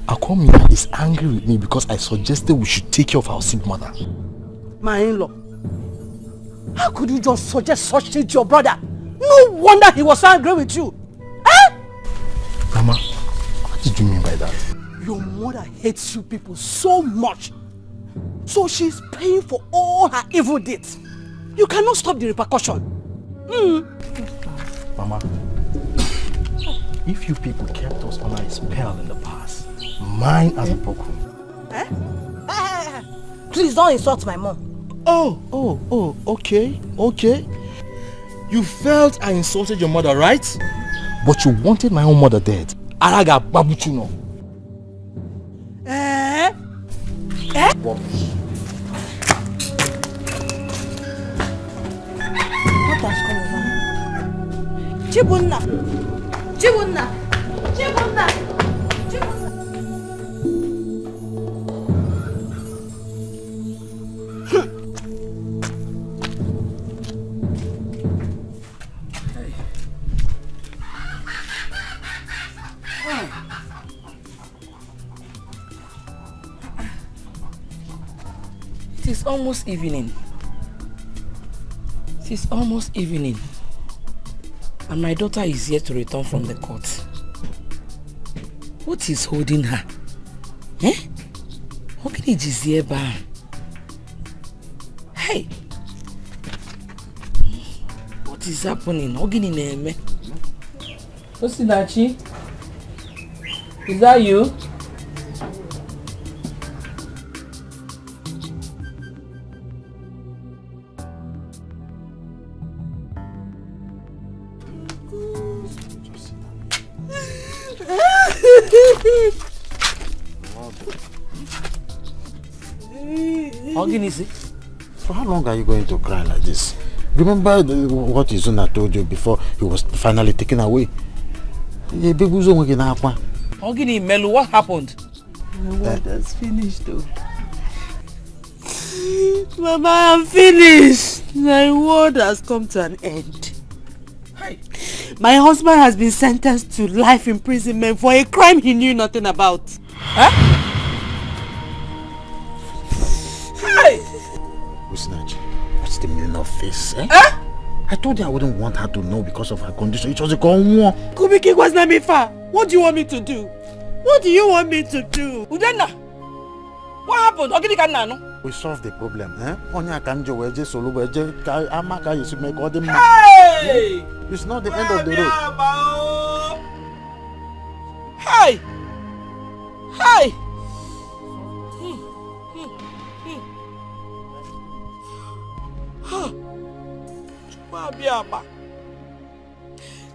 Akwamia is angry with me because I suggested we should take care of our sick mother. My in-law, how could you just suggest such thing to your brother? No wonder he was angry with you. Eh? Mama, what did you mean by that? Your mother hates you people so much. So she's paying for all her evil deeds. You cannot stop the repercussion. Mama, if you people kept us under a spell in the past, mine has been broken. Please don't insult my mom. Oh, okay. You felt I insulted your mother, right? But you wanted my own mother dead. Araga babuchuno. What has come over? Chibunna! It is almost evening. And my daughter is yet to return from the court. What is holding her? Oginiji is here by. Hey! What is happening? Oginine. Osinachi? Is that you? Oginisi, for how long are you going to cry like this? Remember what Izuna told you before he was finally taken away? Ogini Melu, what happened? My word has finished though. Mama, I'm finished. My word has come to an end. Hi. My husband has been sentenced to life imprisonment for a crime he knew nothing about. Huh? Hi. Usinachi, what's the meaning of this? Eh? I told you I wouldn't want her to know because of her condition. It was a war. Kubiki was not me far. What do you want me to do? What do you want me to do? Udenna, what happened? Ogini Kanano? We solved the problem. Onya Kanjo weje solo weje amaka you make all the money. Hey! It's not the end of the road. Hey! Hey!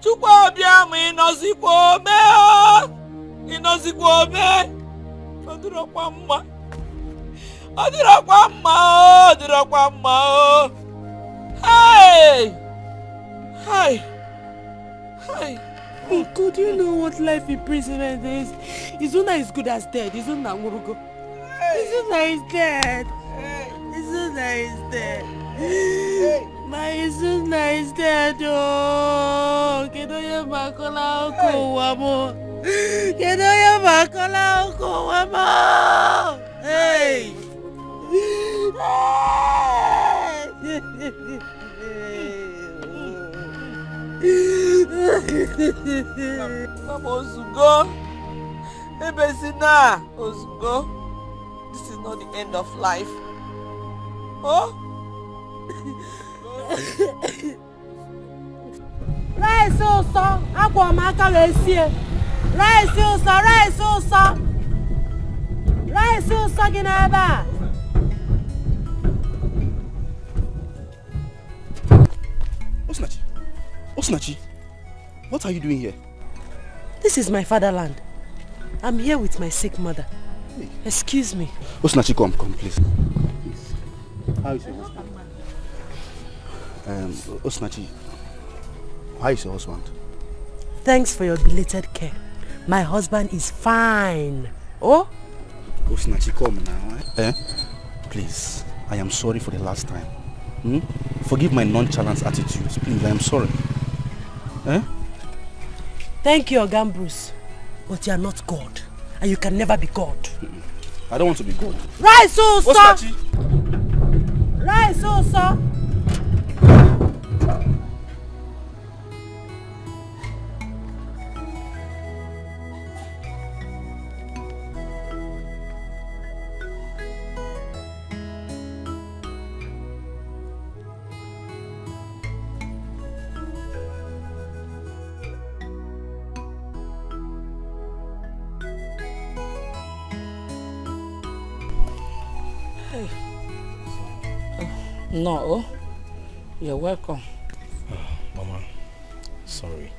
Chukwu abịama ịnọzikwa ome ịnọzikwa ome ọ dịrọkwa mma ọ dịrọkwa mma ọ dịrọkwa mma ọ hey hey hey. Oh God, you know what life imprisonment is? Izuna is good as dead. Izuna Murugo. Izuna is dead. Izuna is dead. My Izuna is dead. Oh, Kedoya Makola Oko Wamo. Kedoya Makola Oko Wamo. Hey. Mama Ozugo, Ebesina Ozugo, this is not the end of life. Oh? Rice also, akwa maka lesie. Rice also, rice also. Rice also ginaba. Osinachi, Osinachi, what are you doing here? This is my fatherland. I'm here with my sick mother. Excuse me. Osinachi, come, please. How is your husband? Osinachi, how is your husband? Thanks for your belated care. My husband is fine. Oh? Osinachi, come now. Please, I am sorry for the last time. Forgive my nonchalant attitude. Please, I am sorry. Thank you, Ogan Bruce. But you are not God. And you can never be God. I don't want to be God. Right, so, sir! Right, so, sir! No, you're welcome. Mama, sorry.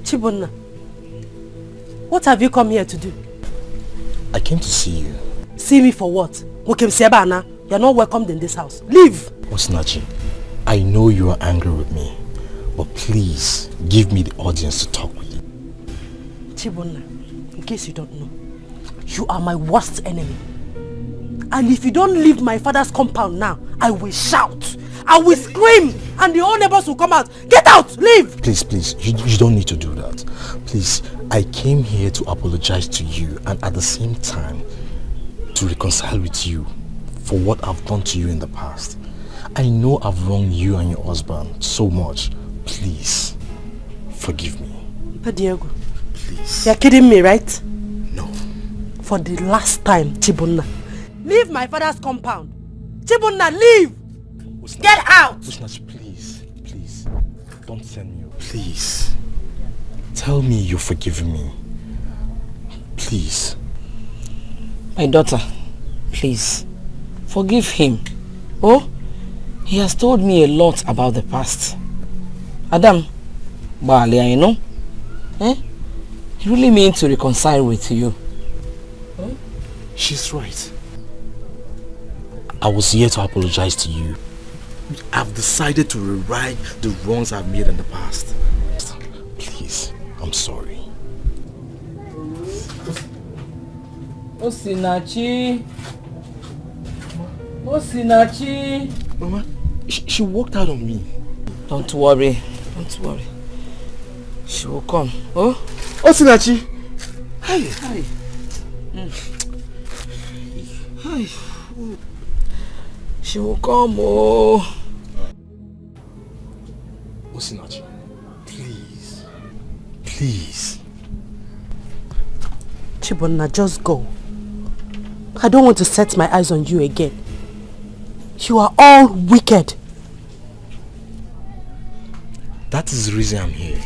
Chibunna, what have you come here to do? I came to see you. See me for what? You're not welcomed in this house. Leave! Osinachi, I know you are angry with me, but please give me the audience to talk with you. Chibunna, in case you don't know, you are my worst enemy. And if you don't leave my father's compound now, I will shout. I will scream and the whole neighbors will come out. Get out! Leave! Please, you don't need to do that. Please, I came here to apologize to you and at the same time to reconcile with you for what I've done to you in the past. I know I've wronged you and your husband so much. Please, forgive me. But Diego, please. You're kidding me, right? No. for the last time, Chibunna. Leave my father's compound. Chibunna, leave! Get out! Osinachi, please. Please. Don't send me. Please. Tell me you're forgiving me. Please. My daughter, please. Forgive him. Oh, he has told me a lot about the past. Adam, Balia, you know? He really means to reconcile with you. She's right. I was here to apologize to you. I've decided to rewrite the wrongs I've made in the past. Please, I'm sorry. Osinachi. Osinachi. Mama, she walked out on me. Don't worry. Don't worry. She will come. Oh? Osinachi. Hi. Hi. Hi. She will come. Oh. Osinachi, please. Please. Chibunna, just go. I don't want to set my eyes on you again. You are all wicked. That is the reason I'm here.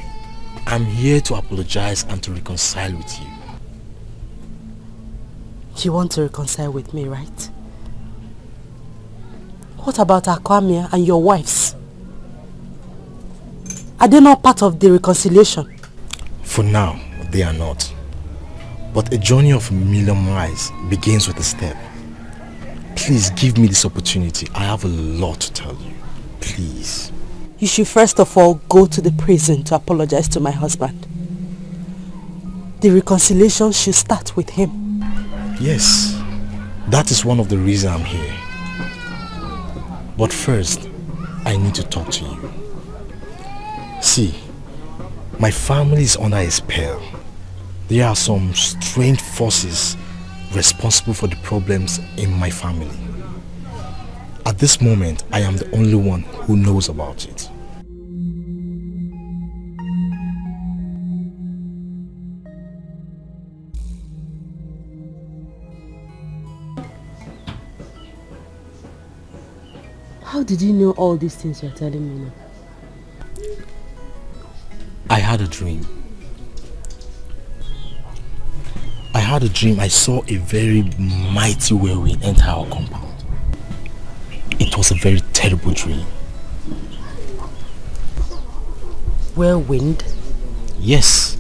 I'm here to apologize and to reconcile with you. You want to reconcile with me, right? What about Akwamia and your wives? Are they not part of the reconciliation? For now, they are not. But a journey of a million miles begins with a step. Please give me this opportunity. I have a lot to tell you. Please. You should first of all go to the prison to apologize to my husband. The reconciliation should start with him. Yes, that is one of the reasons I'm here. But first, I need to talk to you. See, my family is under a spell. There are some strange forces responsible for the problems in my family. At this moment, I am the only one who knows about it. How did you know all these things you're telling me now? I had a dream. I saw a very mighty whirlwind enter our compound. It was a very terrible dream. Whirlwind? Yes.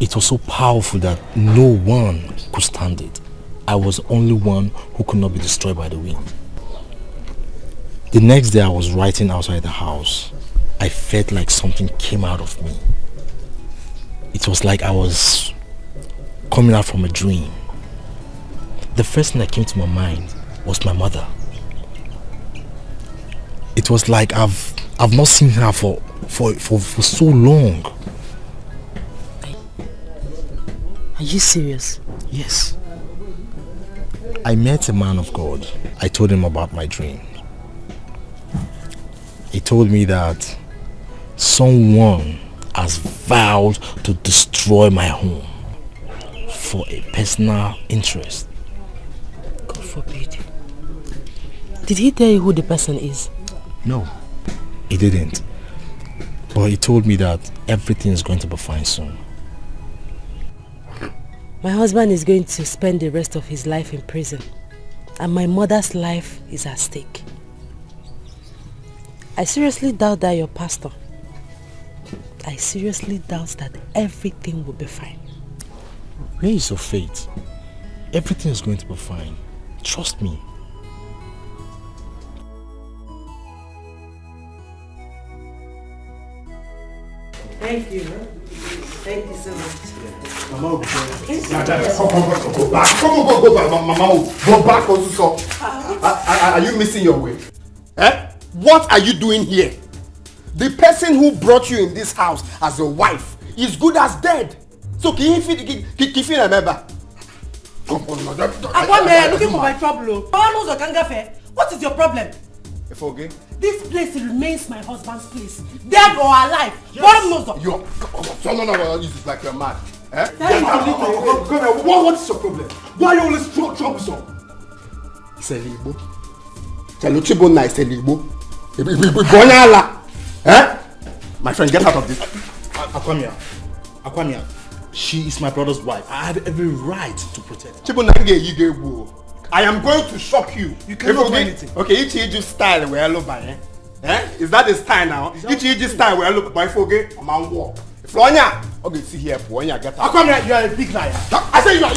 It was so powerful that no one could stand it. I was the only one who could not be destroyed by the wind. The next day I was writing outside the house. I felt like something came out of me. It was like I was coming out from a dream. The first thing that came to my mind was my mother. It was like I've not seen her for so long. Are you serious? Yes. I met a man of God. I told him about my dream. He told me that someone has vowed to destroy my home for a personal interest. God forbid. Did he tell you who the person is? No, he didn't. But he told me that everything is going to be fine soon. My husband is going to spend the rest of his life in prison, and my mother's life is at stake. I seriously doubt that you're pastor. I seriously doubt that everything will be fine. Where is your faith? Everything is going to be fine. Trust me. Thank you. Thank you so much. Mama, go back. Go back. Mama, go back also. Are you missing your way? Eh? What are you doing here? The person who brought you in this house as a wife is good as dead. So can you remember? I'm looking for my trouble. What is your problem? Okay. This place remains my husband's place, dead or alive. Yes. No, this is like you're mad. Eh? Come here. What's your problem? Why are you always troublesome? Seligbo. Chaluchibo na Seligbo. Bonyala. Eh? My friend, get out of this. Akwamia. She is my brother's wife. I have every right to protect her. I am going to shock you. You cannot do anything. Okay, each just style where I look by. Eh? Is that the style now? Each just style where I look by. Forget a man walk. Flonya. Okay, see here, Flonya. Get out. Akwamia, you are a big liar. I say you are.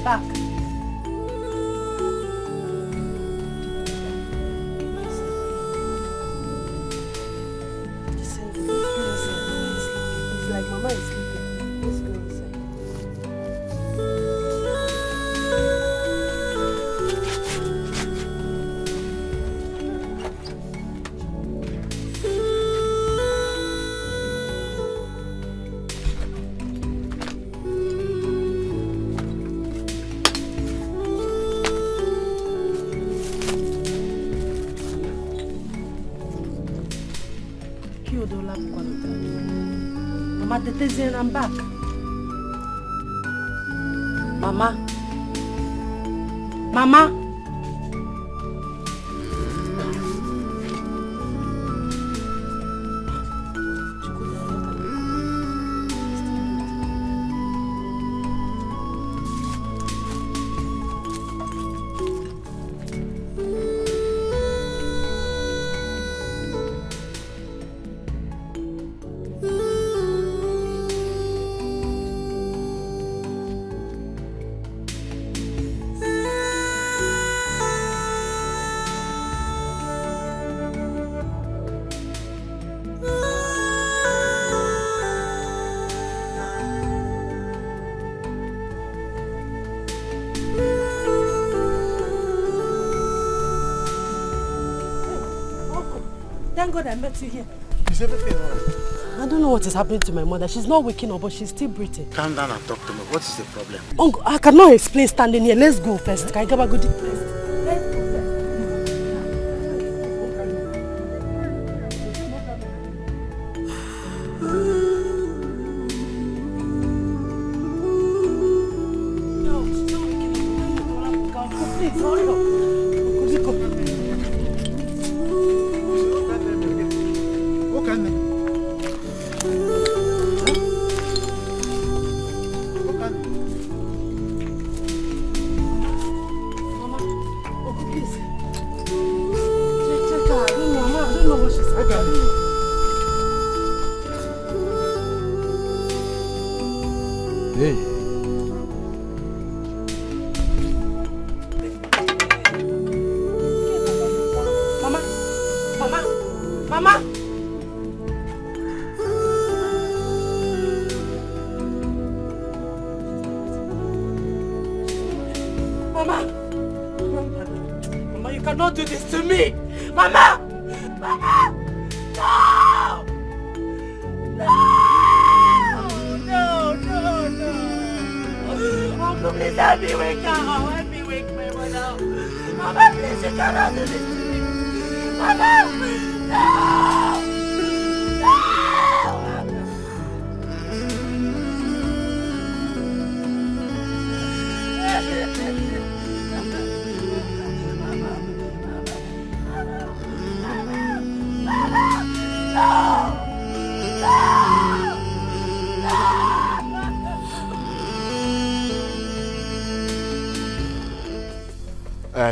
Back. It's like Mama is sleeping. Let's go inside. Mama, Tetezi, I'm back. Mama. Thank God I met you here. Is everything alright? I don't know what is happening to my mother. She's not waking up, but she's still breathing. Calm down and talk to me. What is the problem? Uncle, I cannot explain standing here. Let's go first. Can I get a good place?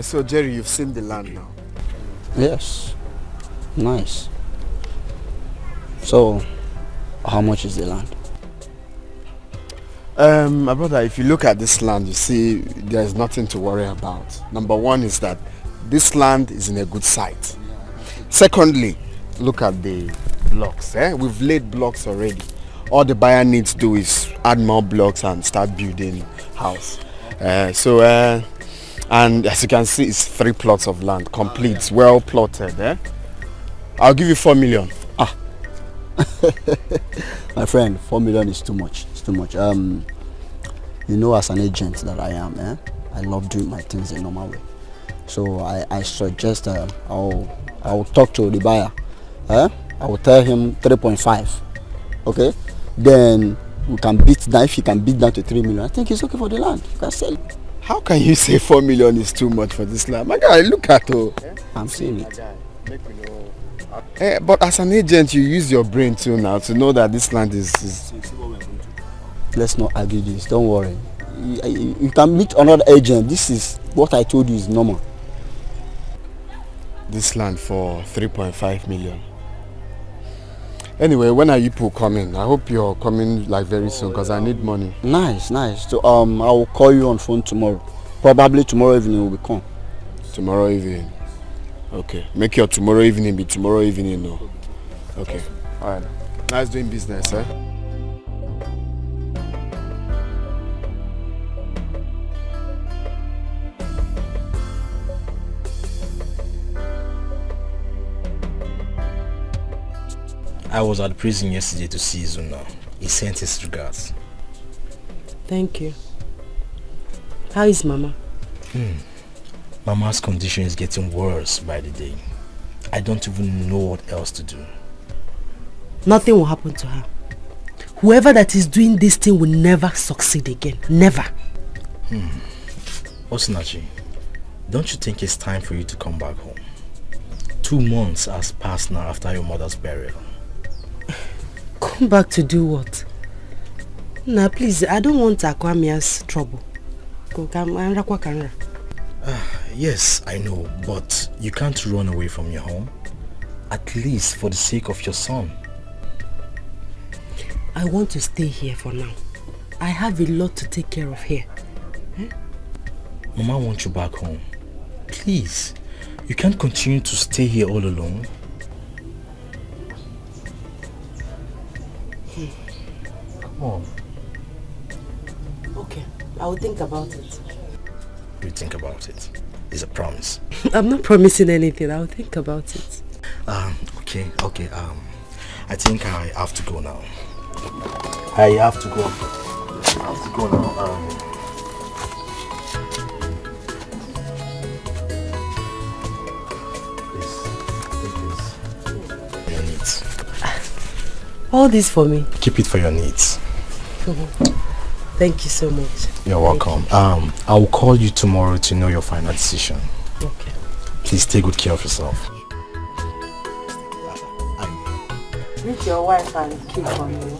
So Jerry, you've seen the land now. Yes. Nice. So, how much is the land? My brother, if you look at this land, you see there's nothing to worry about. Number one is that this land is in a good site. Secondly, look at the blocks. We've laid blocks already. All the buyer needs to do is add more blocks and start building house. And as you can see, it's 3 plots of land, complete, well plotted. I'll give you 4 million. My friend, 4 million is too much. It's too much. You know, as an agent that I am, I love doing my things the normal way. So I suggest I'll talk to the buyer. I will tell him 3.5. Okay, then we can beat that. If he can beat that to 3 million, I think it's okay for the land. You can sell it. How can you say 4 million is too much for this land? My guy, look at it. I'm seeing it. But as an agent, you use your brain too now to know that this land is... Let's not argue this. Don't worry. You can meet another agent. This is what I told you is normal. This land for 3.5 million. Anyway, when are you people coming? I hope you're coming like very soon because I need money. Nice. So I will call you on phone tomorrow. Probably tomorrow evening we will come. Tomorrow evening. Okay. Make your tomorrow evening be tomorrow evening, no. Okay. Alright. Nice doing business, I was at prison yesterday to see Zuna. He sent his regards. Thank you. How is Mama? Mama's condition is getting worse by the day. I don't even know what else to do. Nothing will happen to her. Whoever that is doing this thing will never succeed again. Never. Osinachi, don't you think it's time for you to come back home? 2 months has passed now after your mother's burial. Come back to do what? Nah, please, I don't want Akwamia's trouble. Yes, I know, but you can't run away from your home. At least for the sake of your son. I want to stay here for now. I have a lot to take care of here. Mama wants you back home. Please, you can't continue to stay here all alone. Come on. Okay, I will think about it. You think about it. It's a promise. I'm not promising anything. I will think about it. Okay. I think I have to go now. I have to go now. Your needs. All this for me? Keep it for your needs. Thank you so much. You're welcome. I will call you tomorrow to know your final decision. Okay. Please take good care of yourself. Meet your wife and keep on you.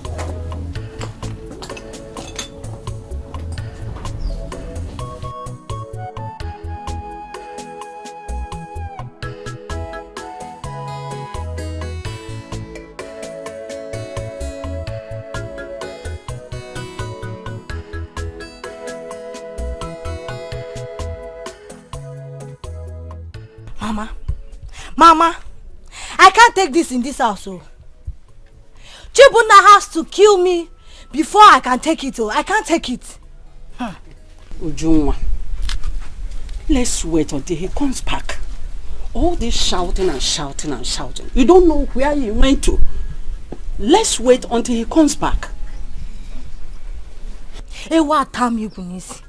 Mama, I can't take this in this house. Chibuna has to kill me before I can take it. I can't take it. Ujunwa, let's wait until he comes back. All this shouting and shouting and shouting. You don't know where he went to. Let's wait until he comes back. What time you Bunisi?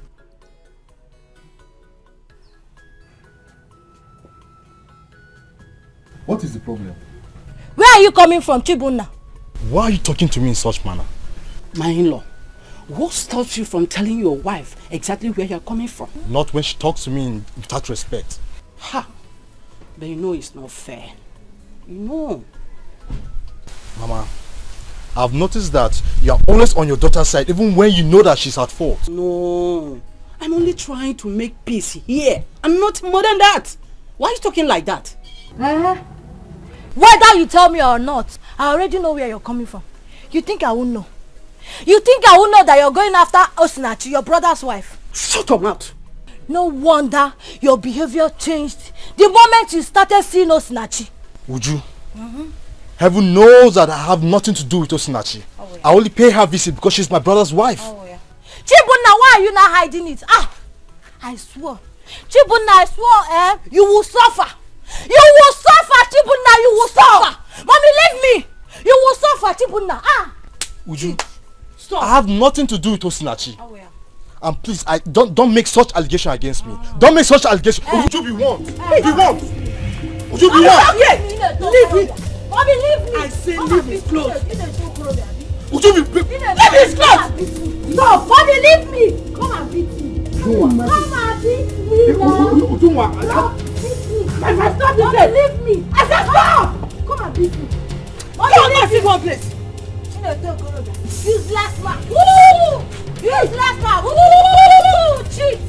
What is the problem? Where are you coming from, Chibuna? Why are you talking to me in such manner? My in-law, what stops you from telling your wife exactly where you're coming from? Not when she talks to me without respect. Ha! But you know it's not fair. You know. Mama, I've noticed that you're always on your daughter's side even when you know that she's at fault. No. I'm only trying to make peace here. I'm not more than that. Why are you talking like that? Whether you tell me or not, I already know where you're coming from. You think I won't know? You think I won't know that you're going after Osinachi, your brother's wife? Shut your mouth. No wonder your behavior changed the moment you started seeing Osinachi. Uju, heaven knows that I have nothing to do with Osinachi. I only pay her visit because she's my brother's wife. Chibunna, why are you not hiding it? I swore. Chibunna, I swore, you will suffer. You will suffer, Chibunna, you will suffer. Mommy, leave me. You will suffer, Chibunna. Uju, I have nothing to do with Osinachi. And please, don't make such allegation against me. Don't make such allegation. Uju, be warned. Be warned. Uju, be warned. Leave me. Mommy, leave me. I say leave his clothes. Uju, be... Leave his clothes. No, Mommy, leave me. Come and beat me. Come and beat me. Stop leave me. I said stop. Come and beat me. Mommy, leave me one place. Useless man. Woo! Useless man. Woo! Cheat.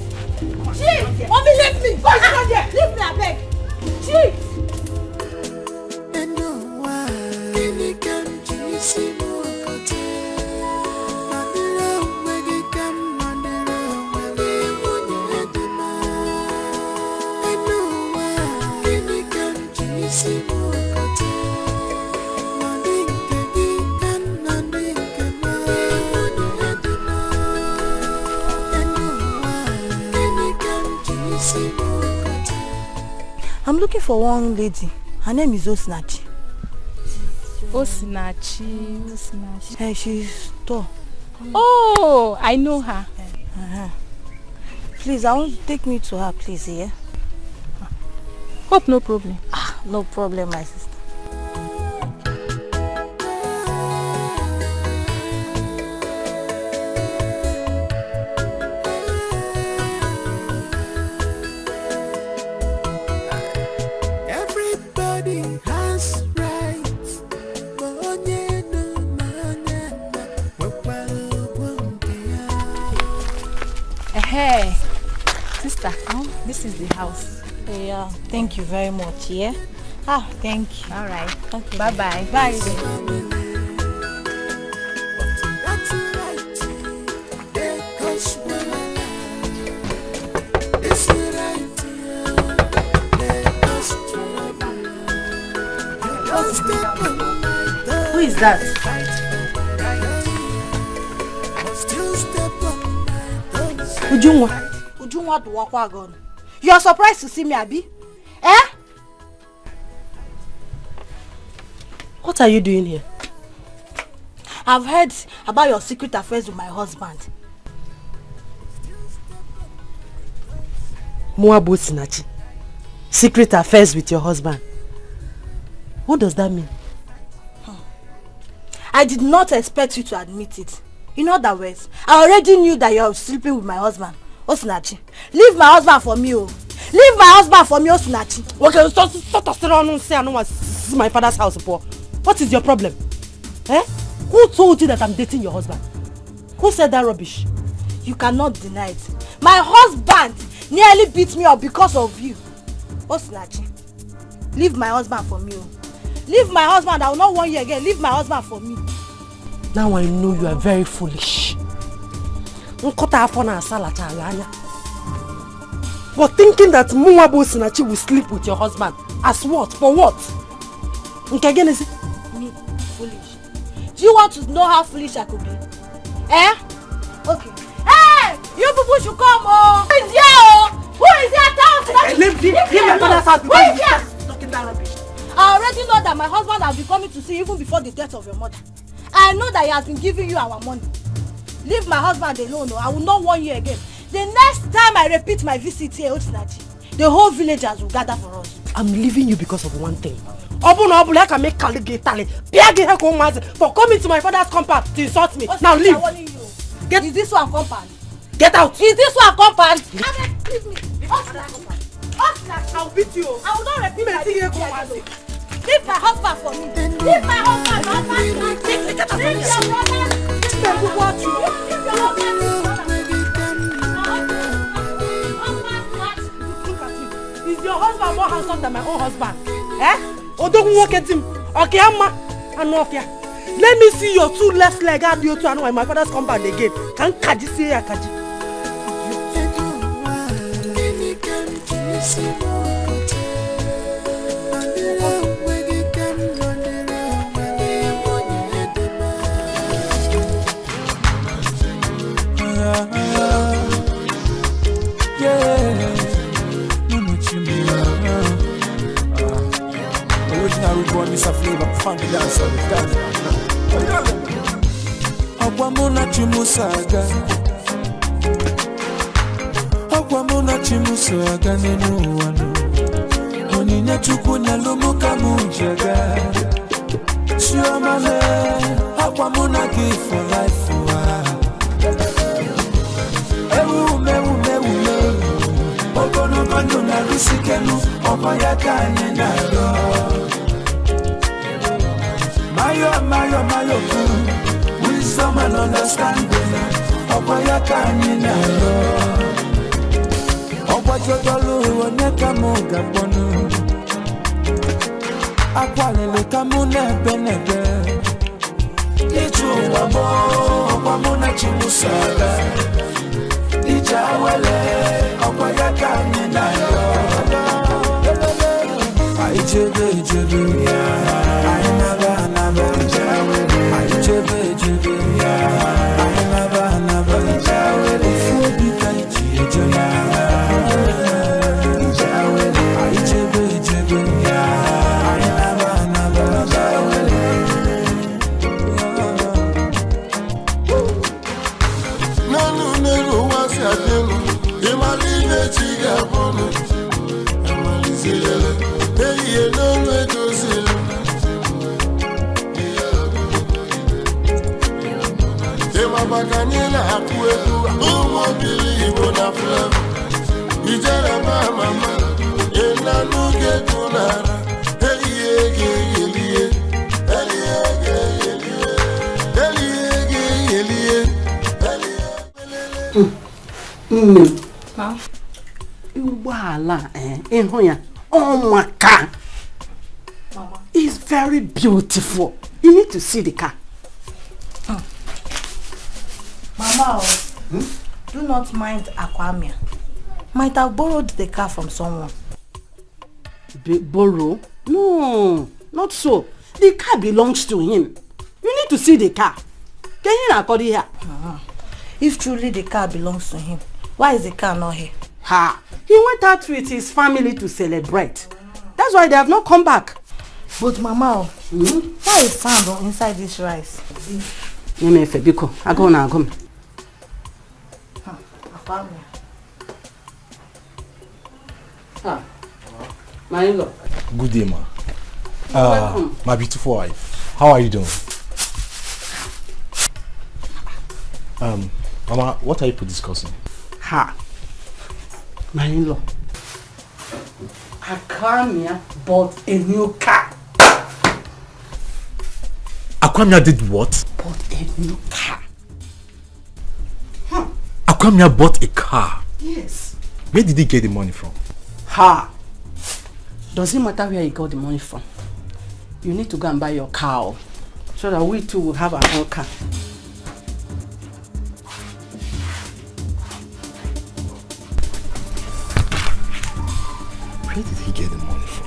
Cheat. Mommy, leave me. Go down there. Leave me, I beg. Cheat. I'm looking for one lady. Her name is Osinachi. Osinachi. Hey, she's tall. Oh, I know her. Please, I want you to take me to her, please, yeah? Hope no problem. No problem, my sister. Everybody has rights. Hey, sister, this is the house. Yeah, thank you very much, yeah? Thank you. All right. Okay. Bye-bye. Bye. Who is that? Ujunwa to walk wagon. You are surprised to see me, Abi? What are you doing here? I've heard about your secret affairs with my husband. Muabu Sinachi. Secret affairs with your husband. What does that mean? I did not expect you to admit it. In other words, I already knew that you are sleeping with my husband, Osinachi. Leave my husband for me, oh. Leave my husband for me, Osinachi. Okay, stop around say I don't want to see my father's house, Paul. What is your problem? Who told you that I'm dating your husband? Who said that rubbish? You cannot deny it. My husband nearly beat me up because of you. Osinachi, leave my husband for me, oh. Leave my husband. I will not want you again. Leave my husband for me. Now I know you are very foolish. But thinking that Muabu Sinachi will sleep with your husband. As what? For what? Me, foolish. Do you want to know how foolish I could be? Okay. Hey! You people should come, oh! Who is here, oh? Who is here? Tell us. Leave my father's house. Who is here? Talking that rubbish. I already know that my husband has been coming to see you even before the death of your mother. I know that he has been giving you our money. Leave my husband alone, no. I will not want you again. The next time I repeat my visit here, Osinachi, the whole villagers will gather for us. I'm leaving you because of one thing. I can make for coming to my father's compound to insult me. Now leave. Is this one compound? Get out. Is this one compound? Leave me. Osinachi, I'll beat you. I will not repeat my visit. Leave my husband for me. Leave my husband. Leave your brother. Leave your husband. Is your husband more handsome than my own husband? Odogwu nwoke di m. Okay, amma. Anofia. Let me see your two left leg out you two and when my father's come back again. Can kaji see ya kaji. Mr. Flavor, funky dancer, Okwamuna Chimusaga Okwamuna Chimusaga Nenu Wano Oninya Chukunya Lumuka Mujaga Chiomale Okwamuna give for life Ogono Bando na Risikenu Okwayaka Nenado Mayo, wisdom and understanding. Okwaya kani na yo. Okwajo dolu oneka moga bonu. Akwalele kamune benebe. Ichu wamo, okwamuna chimusaga. Ijawele, okwaya kani na yo. Ijebe, It's very beautiful. You need to see the car. Mama, do not mind Aquamia. Might have borrowed the car from someone. Borrow? No, not so. The car belongs to him. You need to see the car. Can you not here? If truly the car belongs to him, why is the car not here? He went out with his family to celebrate. That's why they have not come back. But Mama, why is sand inside this rice? I go now. My in-law. Good day, ma. My beautiful wife. How are you doing? Mama, what are you discussing? My in-law. Aquamia bought a new car. Aquamia did what? Bought a new car. Aquamia bought a car? Yes. Where did he get the money from? Does it matter where he got the money from? You need to go and buy your car so that we too will have our own car. Where did he get the money from?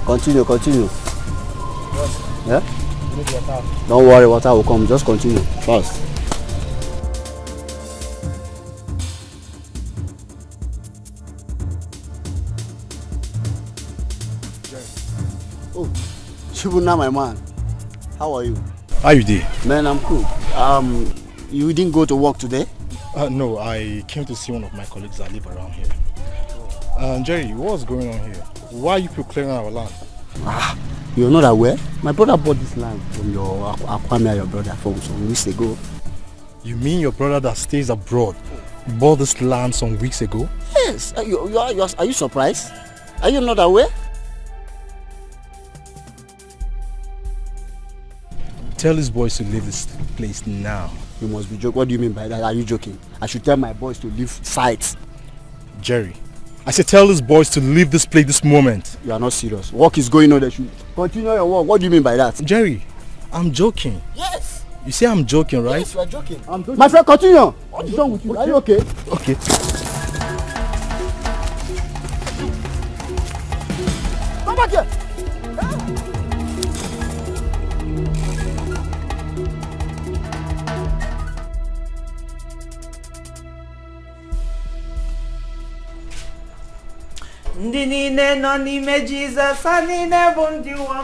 Continue. Yeah? Don't worry, water will come. Just continue. Fast. Oh, Shibuna, my man. How are you? How you doing? Man, I'm cool. You didn't go to work today? No, I came to see one of my colleagues that live around here. Jerry, what's going on here? Why are you people clearing our land? You're not aware? My brother bought this land from your Aquamia, your brother, from some weeks ago. You mean your brother that stays abroad bought this land some weeks ago? Yes. Are you surprised? Are you not aware? tell these boys to leave this place now. You must be joking. What do you mean by that? Are you joking? I should tell my boys to leave sites. Jerry, I said tell these boys to leave this place this moment. You are not serious. Work is going on. They should continue your work. What do you mean by that? Jerry, I'm joking. Yes. You say I'm joking, right? Yes, you are joking. I'm joking. My friend, continue. What is wrong with you? Are you okay? Okay. Come back here. Ndị niile nọ n'ime Jizọs, ha niile bụ ndị ụwa.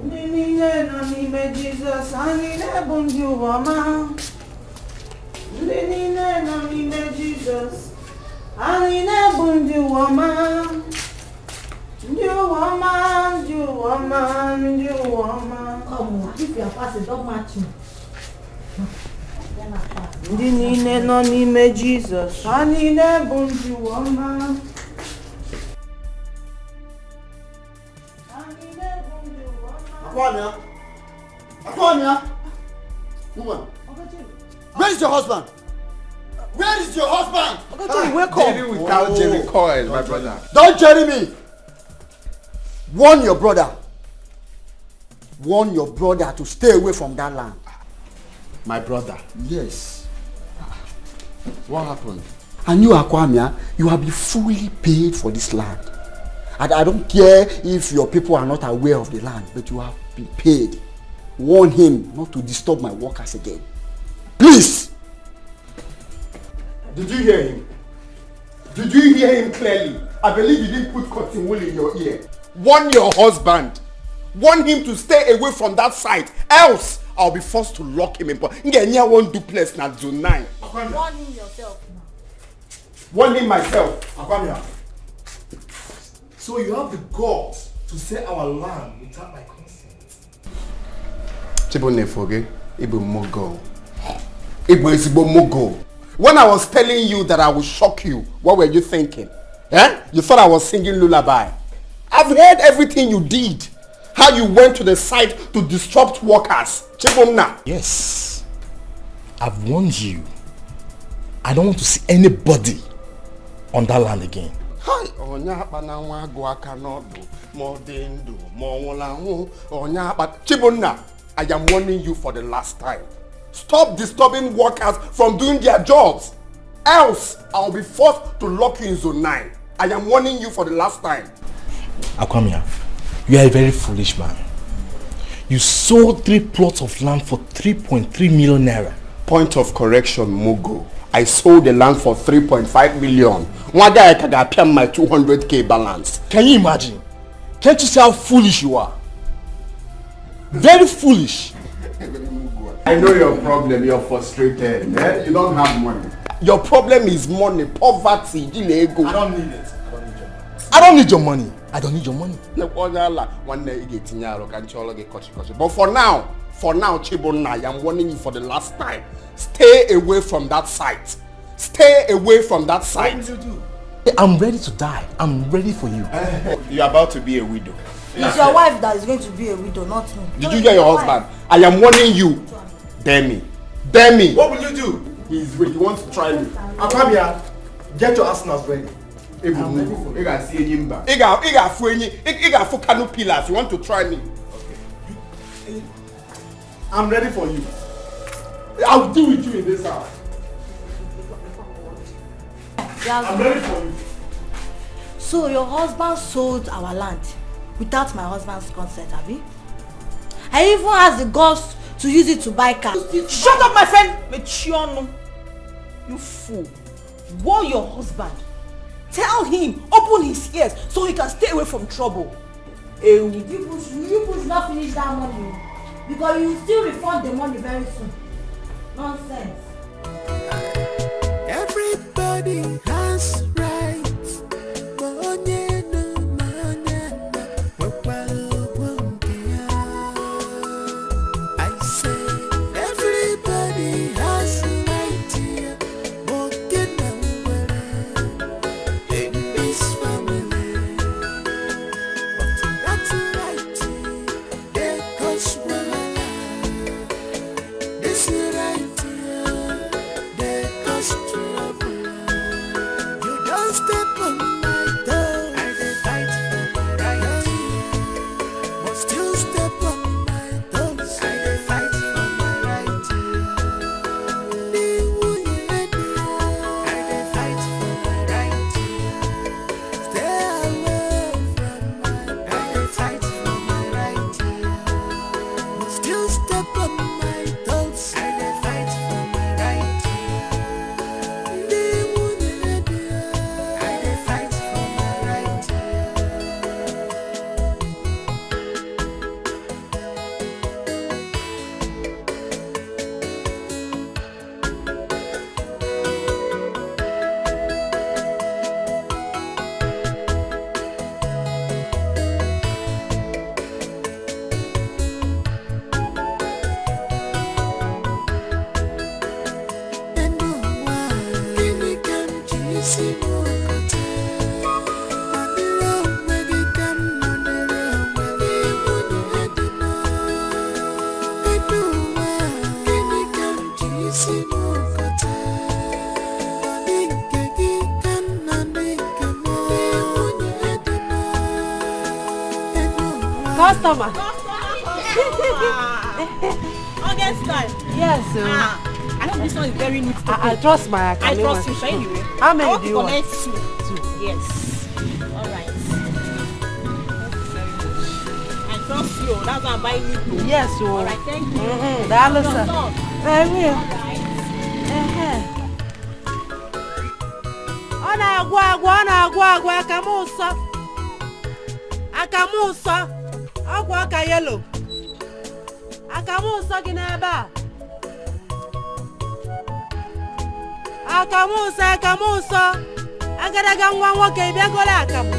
Ndị niile nọ n'ime Jizọs, ha niile bụ ndị ụwa. Ndị niile nọ n'ime Jizọs, ha niile bụ ndị ụwa. Ndị ụwa, ndị ụwa, ndị ụwa. Come on, if you are fasting, don't match me. Ndị niile nọ n'ime Jizọs, ha niile bụ ndị ụwa. Akwamia! Akwamia! Woman! Where is your husband? Where is your husband? Jerry without Jerry Coil, my brother. Don't Jerry me! Warn your brother. Warn your brother to stay away from that land. My brother? Yes. What happened? And you, Akwamia, you have been fully paid for this land. And I don't care if your people are not aware of the land, but you have been paid. Warn him not to disturb my workers again. Please! Did you hear him? Did you hear him clearly? I believe you didn't put cotton wool in your ear. Warn your husband. Warn him to stay away from that site. Else, I'll be forced to lock him in. Ngenya won't duplex na zone 9. Warn him yourself now. Warn him myself. Akwamia. So you have the guts to sell our land without my consent. Chibone Foge, Ibu Mogo. Ibu Isibo Mogo. When I was telling you that I would shock you, what were you thinking? Eh? You thought I was singing lullaby. I've heard everything you did. How you went to the site to disrupt workers. Chibomna. Yes. I've warned you. I don't want to see anybody on that land again. Hi, Chibomna, I am warning you for the last time. Stop disturbing workers from doing their jobs. Else, I'll be forced to lock you in zone 9. I am warning you for the last time. Akwamia, you are a very foolish man. You sold 3 plots of land for 3.3 million naira. Point of correction, Mugo. I sold the land for 3.5 million. One day I can appear my 200k balance. Can you imagine? Can't you see how foolish you are? Very foolish. I know your problem. You're frustrated. Eh? You don't have money. Your problem is money, poverty, ego. I don't need it. I don't need your money. I don't need your money. But for now, Chibona, I am warning you for the last time. Stay away from that site. Stay away from that site. What will you do? I'm ready to die. I'm ready for you. You're about to be a widow. It's your wife that is going to be a widow, not me. Did you hear your husband? I am warning you. Dare me. Dare me. What will you do? He wants to try me. Akwamia, get your arsenals ready. You got Kanu pillars. You want to try me? Okay. I'm ready for you. I'll deal with you in this house. I'm ready for you. So your husband sold our land without my husband's consent, Abi? I even has the guts to use it to buy cars. Shut up, my friend! Mechiono. You fool. Warn your husband. Tell him, open his ears so he can stay away from trouble. You should not finish that money because you will still refund the money very soon. Nonsense. Everybody has rights. I say everybody has rights in this family. But that's right. They cause don't step on my toes. I dey fight for my right, but still step on my toes. I dey fight for my right. I dey fight for my right. Stay away from my. I dey fight for my right, but still step on my toes. I dey fight for my right. I dey fight for my right. Customer. August time. Yes, sir. I know this one is very neat. I trust my I trust you, anyway. How many do you want? I want to collect two. Yes. All right. I trust you. That's why I'm buying you two. Yes, sir. All right, thank you. That's sir. I will. Ọ na-agwa akamu ụsọ ọgwụ ọka yelo akamu ụsọ gị n'ebe a akamu ụsọ agadaga nwa nwoke ịbịagola akamu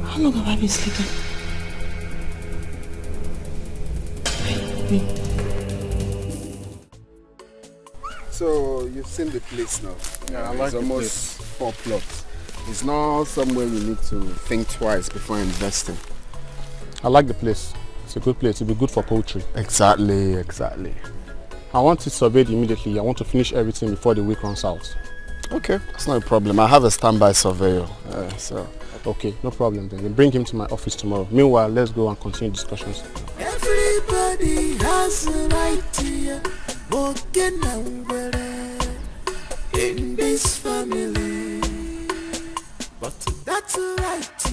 How long have I been sleeping? So you've seen the place now. Yeah, I like it's the almost 4 plots. It's not somewhere you need to think twice before investing. I like the place. It's a good place. It'll be good for poultry. Exactly. I want it surveyed immediately. I want to finish everything before the week runs out. Okay, that's not a problem. I have a standby surveyor. Okay, no problem then. Bring him to my office tomorrow. Meanwhile, let's go and continue discussions. Everybody has a right in this family, but that's right.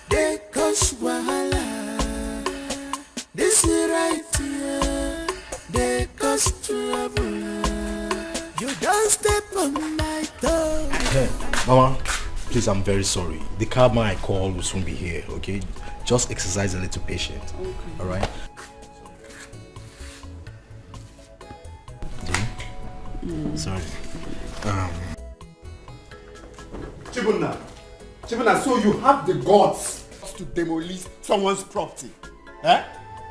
They cause wahala. This right here, they cause trouble. You don't step on my toe. Hey, Mama, please, I'm very sorry. The cabman I called will soon be here, okay? Just exercise a little patience, okay. All right? Sorry. Chibunna, so you have the guts to demolish someone's property?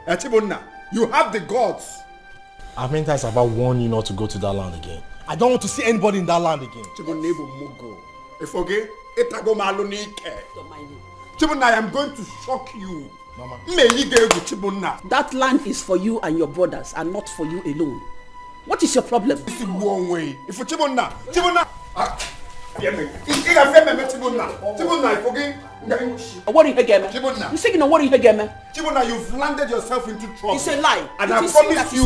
Chibunna, you have the guts. How many times have I warned you not to go to that land again? I don't want to see anybody in that land again. Chibunna, I am going to shock you. Mama. That land is for you and your brothers and not for you alone. What is your problem? This is one way. If Chibunna, What are you again? You saying what are you again? Chibuna, you've landed yourself into trouble. It's a lie. And I promise you,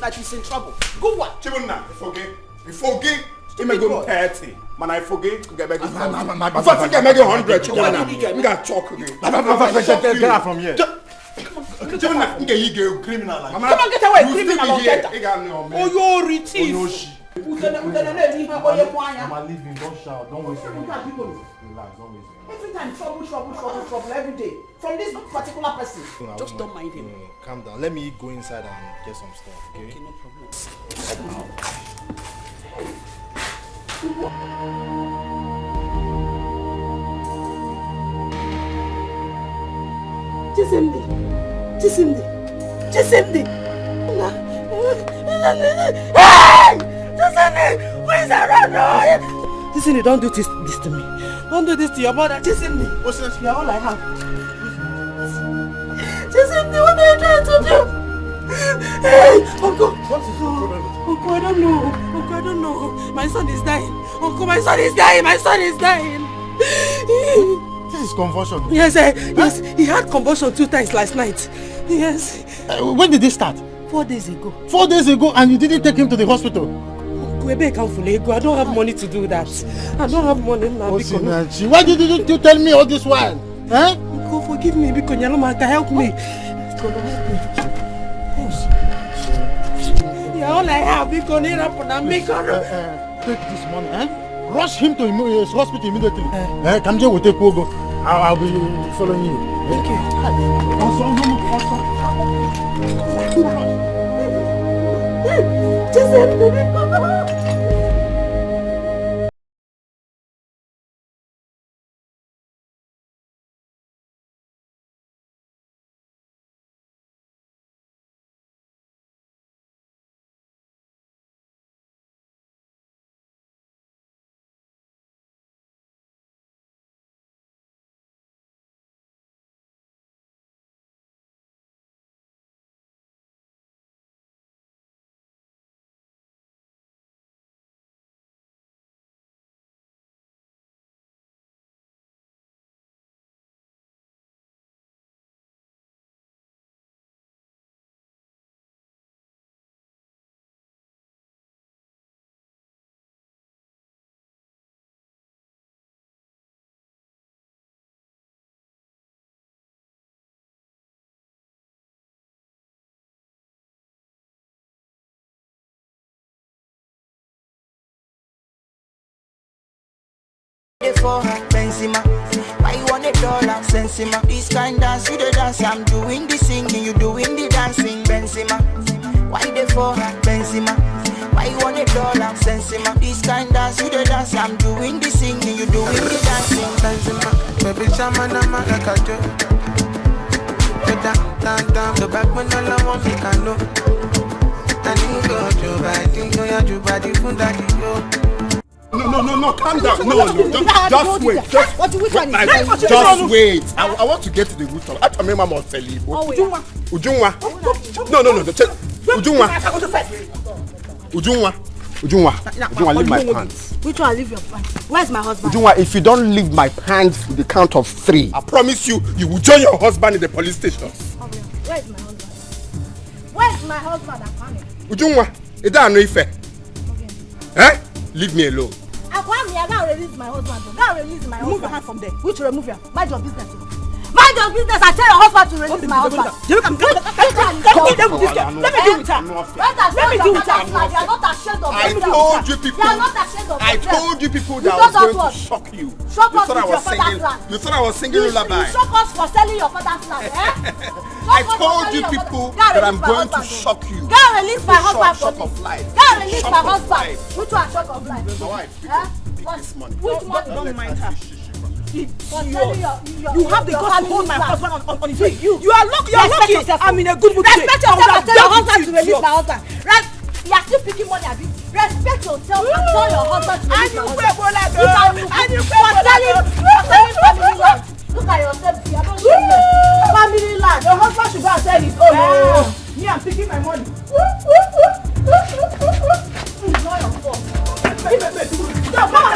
that he's in trouble. Go what? Chibuna, you forget. You may go 30. Man, I forget. You get back 100. Chibuna, you got chalk again. Get out from here. Chibuna, you get criminal. Come on, get away, criminal. Oh, you're rich. I'm leaving. Don't shout. Don't waste your time. Relax. Don't waste your time. Every time trouble every day. From this particular person. Just don't mind him. Calm down. Let me go inside and get some stuff, okay? Okay, no problem. Chisimdi. Where's around? Chisimdi, don't do this to me. Don't do this to your mother. Chisimdi. You're all I have. Chisimdi, what are you trying to do? Hey, Uncle. What is your problem? Uncle, I don't know. Uncle, I don't know. My son is dying. Uncle, my son is dying. My son is dying. This is convulsion. Yes, yes. He had convulsion 2 times last night. Yes. When did this start? 4 days ago. 4 days ago, and you didn't take him to the hospital? I don't have money to do that. I don't have money now. Why did you tell me all this while? Huh? Uncle, forgive me because Nyalomaka help me. Yeah, all I have is going to make take this money, eh? Rush him to his hospital immediately. Kamje will take Pogo. I'll be following you. For Benzema, why you want $1? Sensima, this kind dance, you the dance. I'm doing the singing, you doing the dancing. Benzema, why they for Benzema? Why you want $1? Sensima, this kind dance, you the dance. I'm doing the singing, you doing the dancing. Benzema, baby, shaman, I'm like a joke. Down, the back when all I want me can know. I need go to body, go ya to body, fun daddy, yo. No, calm down. No, just wait. Just wait. I want to get to the root of it. I tell me, Mama, tell you. Ujunwa. No. Ujunwa, leave my pants. Which one? Leave your pants. Where's my husband? Ujunwa, if you don't leave my pants with the count of 3, I promise you will join your husband in the police station. Where's my husband? Where's my husband? Ujunwa, is that no effect? Eh? Leave me alone. I gotta release my husband. Remove your hand from there. Which remove your? Mind your business. Mind your business. I tell your husband to release my husband. Let me deal with her. Let me deal with her. You are not ashamed of I told you people. You are not ashamed of I told you people that I was going to shock you. Shock us with your father's land. You thought I was singing lullaby. You shock us for selling your father's land. I told you people that I'm going to shock you. Go release my husband for me. Go release my husband. Which one shock of life? My wife. This money. Which one? Don't mind her. You have the guts to hold my husband on his feet. You are lucky. I'm in a good mood today. Respect yourself. Tell your husband to release my husband. Right? You are still picking money, Abi. Respect yourself and tell your husband to release my husband. For selling family land. Look at yourself. You are not shameless. Family land. Your husband should go and sell his own. Me, I'm picking my money. It's not your fault. Come on,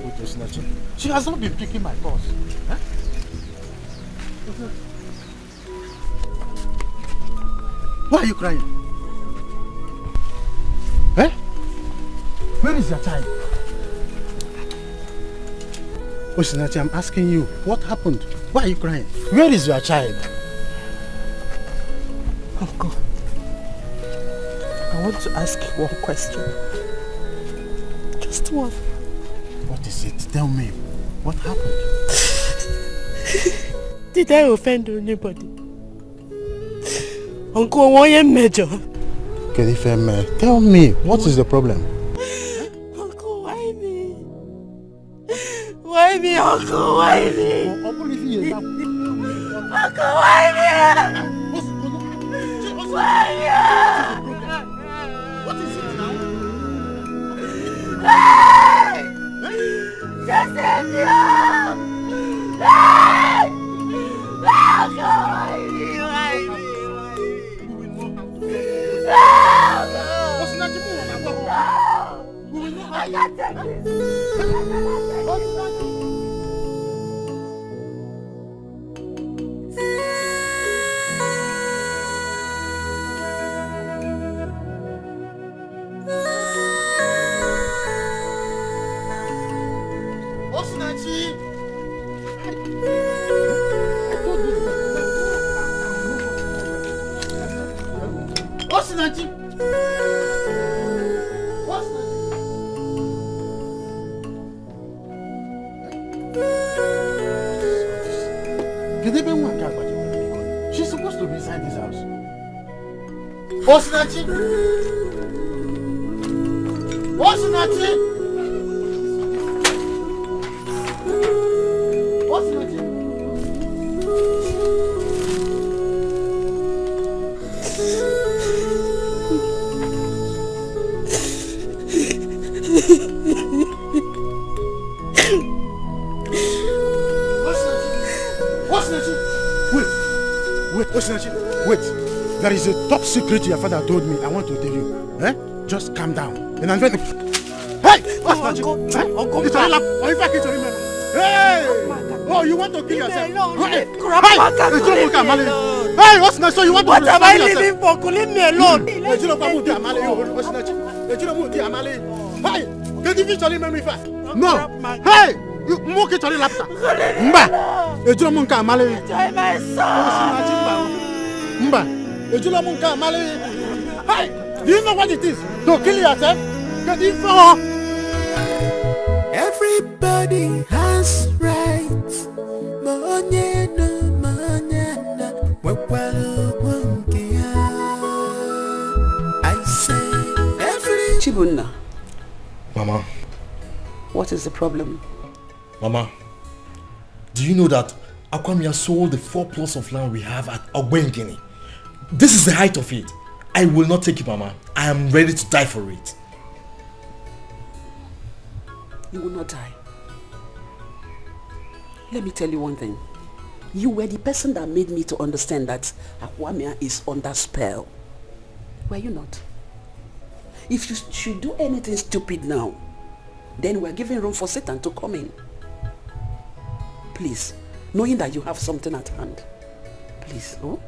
with Osinachi? She has not been picking my calls. Huh? Why are you crying? Eh? Where is your child? Osinachi, I'm asking you, what happened? Why are you crying? Where is your child? Uncle, I want to ask you one question. Just one. What is it? Tell me. What happened? Did I offend anybody? Uncle, why am major? Kedifeme, tell me, what is the problem? Uncle, why me? Why me, Uncle? Why me? Uncle, why me? Why me? What is it now? Hey! Just let me up! Hey! Uncle, why me? Why me? I can't take Osinachi! Osinachi! She's supposed to be inside this house. Osinachi! Osinachi! Osinachi! Osinachi, wait. There is a top secret your father told me. I want to tell you. Eh? Just calm down. And I'm very... Hey! Osinachi! Uncle, hey! Oh, you want to kill yourself? Hey! Hey, Osinachi, so you want to kill yourself? What am I living for? Leave me alone. Hey! Get the fish me first. No! Hey! You mock it on the laptop. Mba! Ejula munka amale. Enjoy my soul. Mba! Ejula munka amale. Hey! Do you know what it is? To kill yourself? Get it for. Everybody has rights. Monyena, monyena. I say every Chibunna. Mama. What is the problem? Mama, do you know that Akwamia sold the 4 plots of land we have at Ogbengini? This is the height of it. I will not take it, Mama. I am ready to die for it. You will not die. Let me tell you one thing. You were the person that made me to understand that Akwamia is under spell. Were you not? If you should do anything stupid now, then we're giving room for Satan to come in. Please, knowing that you have something at hand. Please, oh?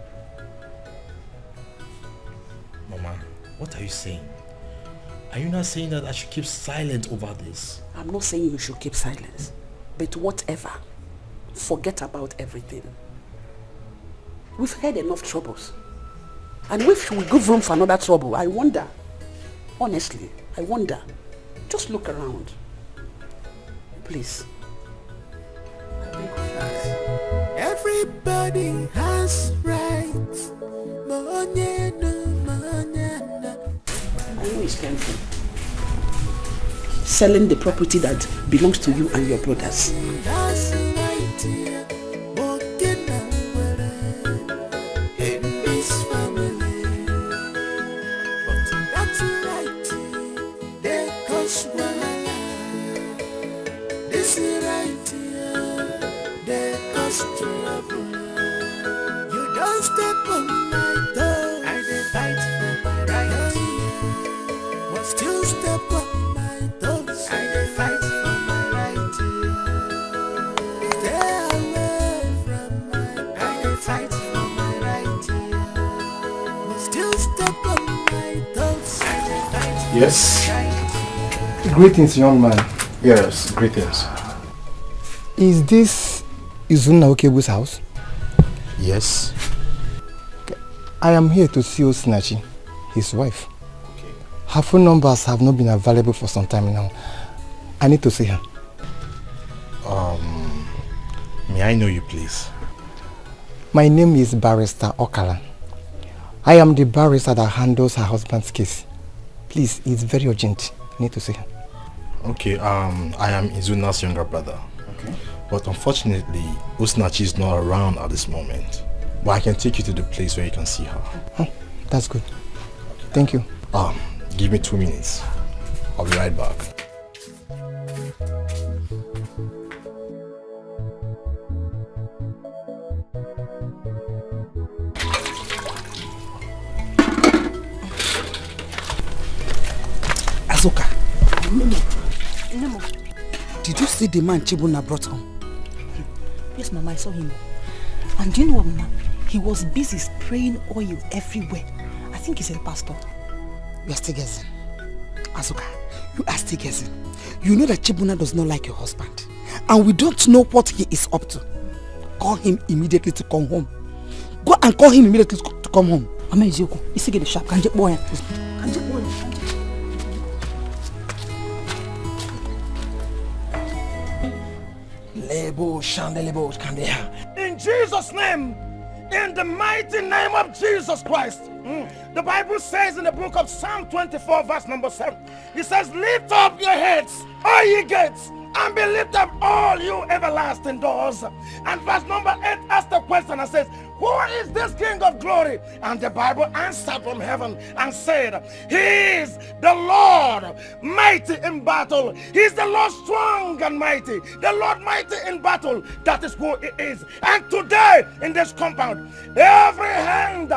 Mama, what are you saying? Are you not saying that I should keep silent over this? I'm not saying you should keep silence. But whatever, forget about everything. We've had enough troubles. And if we give room for another trouble, I wonder. Honestly, I wonder. Just look around. Please. Everybody has rights. I know it's painful. Selling the property that belongs to you and your brothers. That's right here. Walking in this family. But that's right here. They cause wahala. This is right here. They cause trouble. You don't step on my toes. I dey fight for my right. But still step on my toes. I dey fight for my right. fight for my right, but still stuck on my thoughts. Yes. Greetings, young man. Yes, greetings. Is this Izuna Okebu's house? Yes. Okay. I am here to see Osinachi, his wife. Okay. Her phone numbers have not been available for some time now. I need to see her. May I know you, please? My name is Barrister Okala. I am the barrister that handles her husband's case. Please, it's very urgent. I need to see her. Okay, I am Izuna's younger brother. Okay. But unfortunately, Osinachi is not around at this moment. But I can take you to the place where you can see her. Oh, that's good. Thank you. Give me 2 minutes. I'll be right back. Azuka. Nemo. Did you see the man Chibuna brought home? Yes, Mama, I saw him. And do you know what, Mama? He was busy spraying oil everywhere. I think he's a pastor. You are still guessing. Azuka, you are still guessing. You know that Chibuna does not like your husband. And we don't know what he is up to. Call him immediately to come home. Go and call him immediately to come home. Mama Eziokwu, isi get the sharp. Can you boy? In Jesus' name, in the mighty name of Jesus Christ. The Bible says in the book of Psalm 24 verse number 7, it says, lift up your heads, all ye gates, and be lifted up all you everlasting doors. And verse number 8 asks the question and says, who is this King of glory? And the Bible answered from heaven and said, he is the Lord mighty in battle. He is the Lord strong and mighty. The Lord mighty in battle. That is who he is. And today in this compound, every hand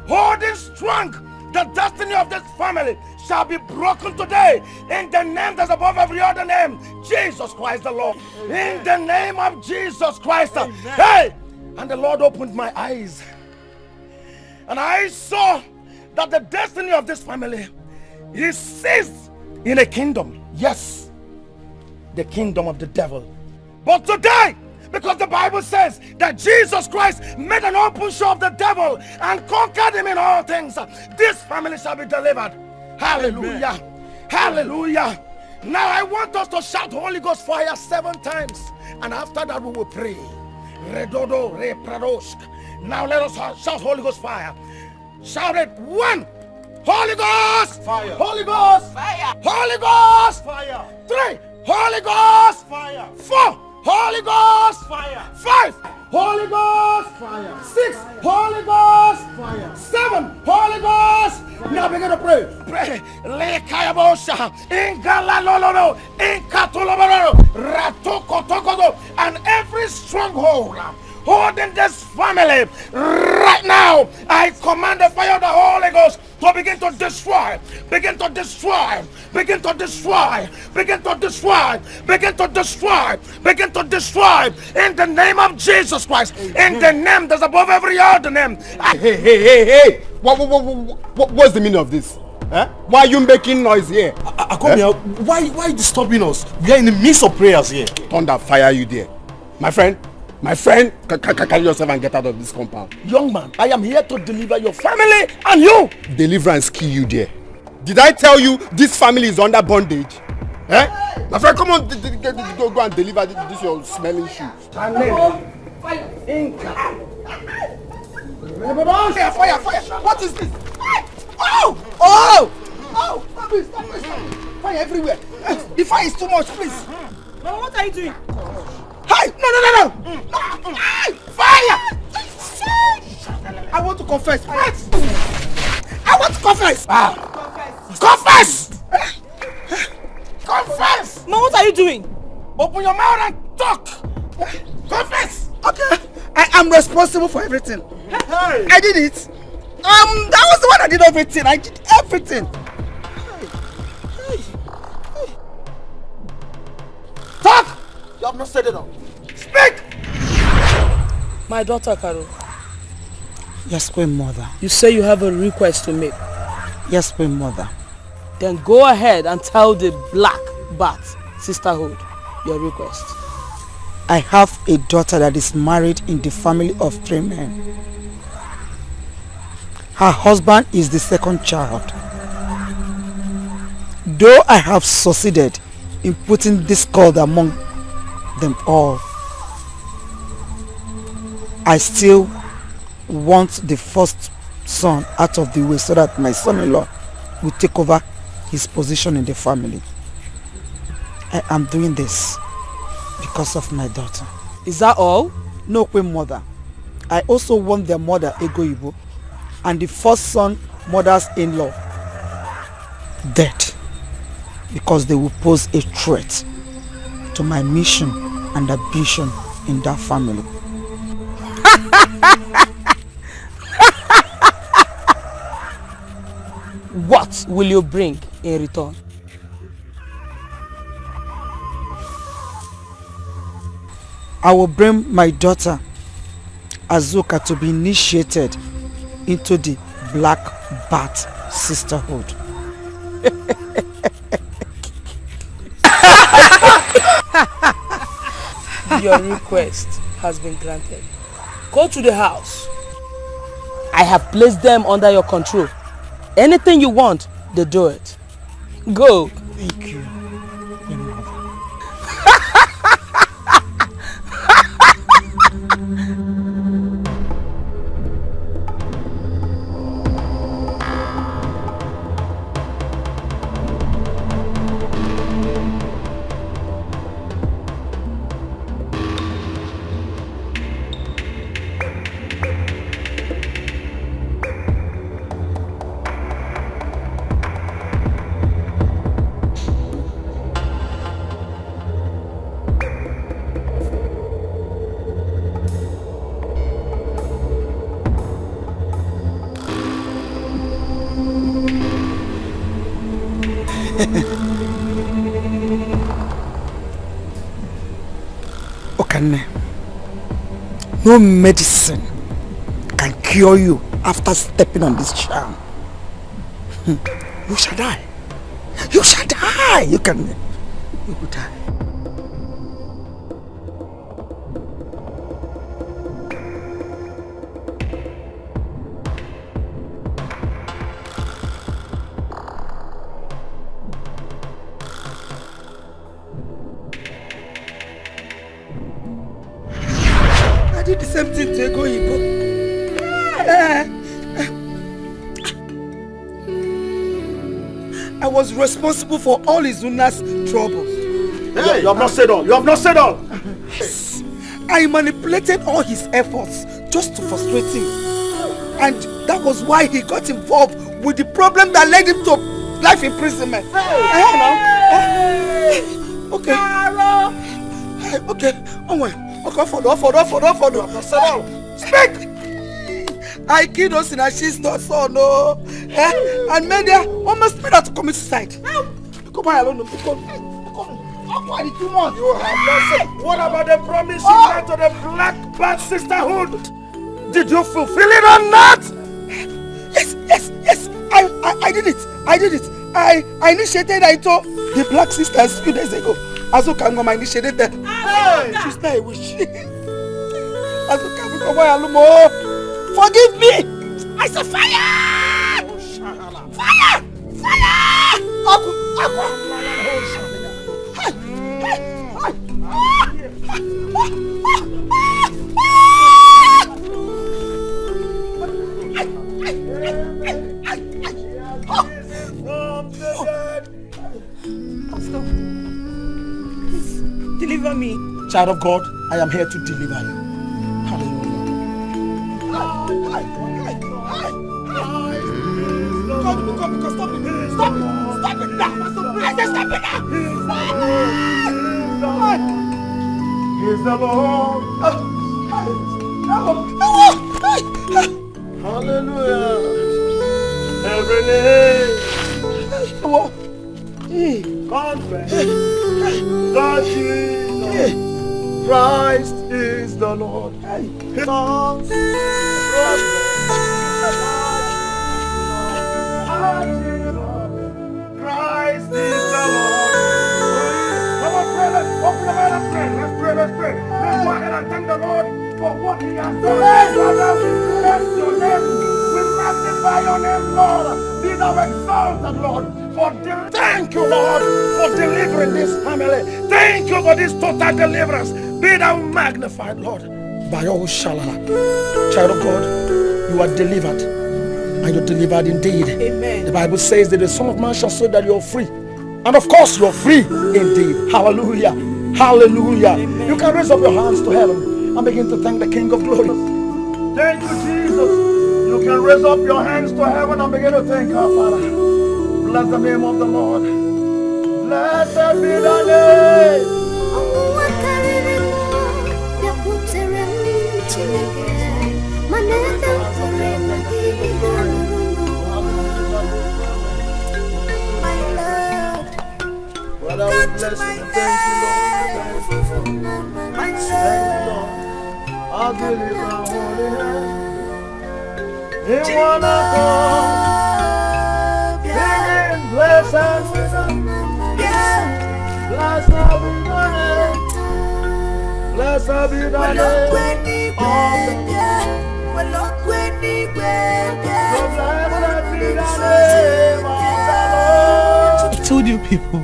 holding strong the destiny of this family shall be broken today in the name that's above every other name, Jesus Christ the Lord. In the name of Jesus Christ. Hey! And the Lord opened my eyes, and I saw that the destiny of this family is seized in a kingdom. Yes, the kingdom of the devil. But today, because the Bible says that Jesus Christ made an open show of the devil and conquered him in all things, this family shall be delivered. Hallelujah. Amen. Hallelujah. Now I want us to shout Holy Ghost fire 7 times, and after that we will pray. Redodo, repradosk. Now let us shout Holy Ghost fire. Shout it. 1. Holy Ghost fire. Holy Ghost fire. Holy Ghost fire. 3. Holy Ghost fire. 4. Holy Ghost fire. 5. Holy Ghost fire. 6. Holy Ghost fire. 7. Holy Ghost. Now begin to pray. Pray. Lekayabosha. Ingalalolo. Inkatuloboro. Ratokotokodo. And every stronghold holding this family right now, I command the fire of the Holy Ghost to begin to destroy, begin to destroy, begin to destroy, begin to destroy, begin to destroy, begin to destroy in the name of Jesus Christ, in the name that's above every other name. Hey! What's the meaning of this? Eh? Why are you making noise here? I come here. Why are you disturbing us? We are in the midst of prayers here. Thunder fire you there, my friend. Carry yourself and get out of this compound. Young man, I am here to deliver your family and you. Deliverance kill you there. Did I tell you this family is under bondage? Eh? My friend, come on, go and deliver this your smelling shoe. Fire! What is this? Stop it! Fire everywhere. The fire is too much, please. Mama, what are you doing? Hey! No! Fire! I want to confess. I want to confess. Confess! Confess! Mama, what are you doing? Open your mouth and talk. Confess. Okay. I am responsible for everything. Hey. I did it. That was the one that did everything. I did everything. Hey. Talk. You have not said it all. Speak. My daughter, Carol, Yes, Queen Mother. You say you have a request to make. Yes, Queen Mother. Then go ahead and tell the Black Bat Sisterhood your request. I have a daughter that is married in the family of 3 men. Her husband is the second child. Though I have succeeded in putting discord among them all, I still want the first son out of the way so that my son-in-law will take over his position in the family. I am doing this because of my daughter. Is that all? No, Queen Mother. I also want their mother, Ego Ibo, and the first son, mother's-in-law, dead, because they will pose a threat to my mission and ambition in that family. What will you bring in return? I will bring my daughter Azuka to be initiated into the Black Bat Sisterhood. Your request has been granted. Go to the house. I have placed them under your control. Anything you want, they do it. Go. Thank you. Okane, no medicine can cure you after stepping on this charm. You shall die. You shall die. You will die. I did the same thing to Ego Ibo. I was responsible for all Izuna's troubles. Hey, you have not said all. You have not said all. Yes. I manipulated all his efforts just to frustrate him. And that was why he got involved with the problem that led him to life imprisonment. Okay. Okay. Oh my. Okay, follow. Speak! I killed Osinashi's daughter, no. And made her almost made her to commit suicide. Come on, alone. Why did you want? You have not said. What about the promise you made to the Black Bat Sisterhood? Did you fulfill it or not? Yes. I did it. I initiated into the Black Sisters a few days ago. Azuka Ngoma initiated them. She's not a witch. Azuka Ngoma, forgive me! I said fire! Fire! Stop. Please, deliver me. Child of God, I am here to deliver you. Hallelujah. God, stop it now. I said stop it now. He's the Lord. Hallelujah. Every name confess that Jesus Christ is the Lord. His songs let's pray. Let's go ahead and thank the Lord for what He has done. Father, we bless your name. We magnify your name, Lord. Be thou exalted, Lord. Thank you, Lord, for delivering this family. Thank you for this total deliverance. Be thou magnified, Lord. By all shalala. Child of God, you are delivered. And you're delivered indeed. Amen. The Bible says that the Son of Man shall say that you're free. And of course, you're free indeed. Hallelujah. Hallelujah. Amen. You can raise up your hands to heaven and begin to thank the King of Glory. Thank you, Jesus. You can raise up your hands to heaven and begin to thank our Father. Bless the name of the Lord. Blessed be the name. Father, we bless you. Thank you, Lord. Thank you, Lord. I'll deliver our holy hand. In one accord, singing, blessed be the name. Blessed be the name. Blessed be the name of the Lord. Blessed be the name of the Lord. I told you people,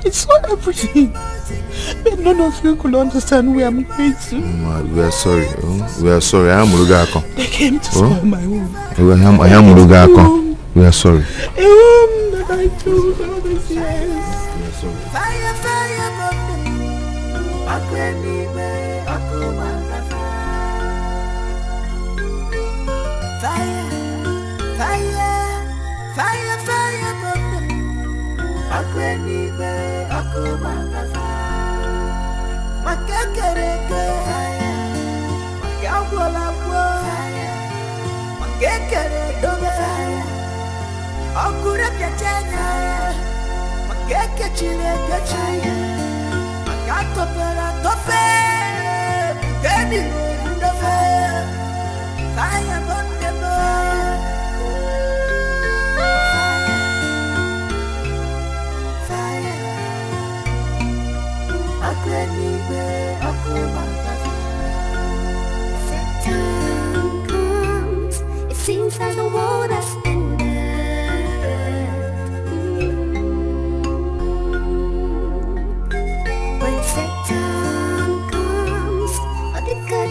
I saw everything, but none of you could understand where I'm going to. We are sorry. We are sorry. I am Murugako. They came to spoil my home. I am Murugako. We are sorry. A home that I told all these years. We are sorry. Fire, fire, It seems like the world has ended. When Satan comes, all the good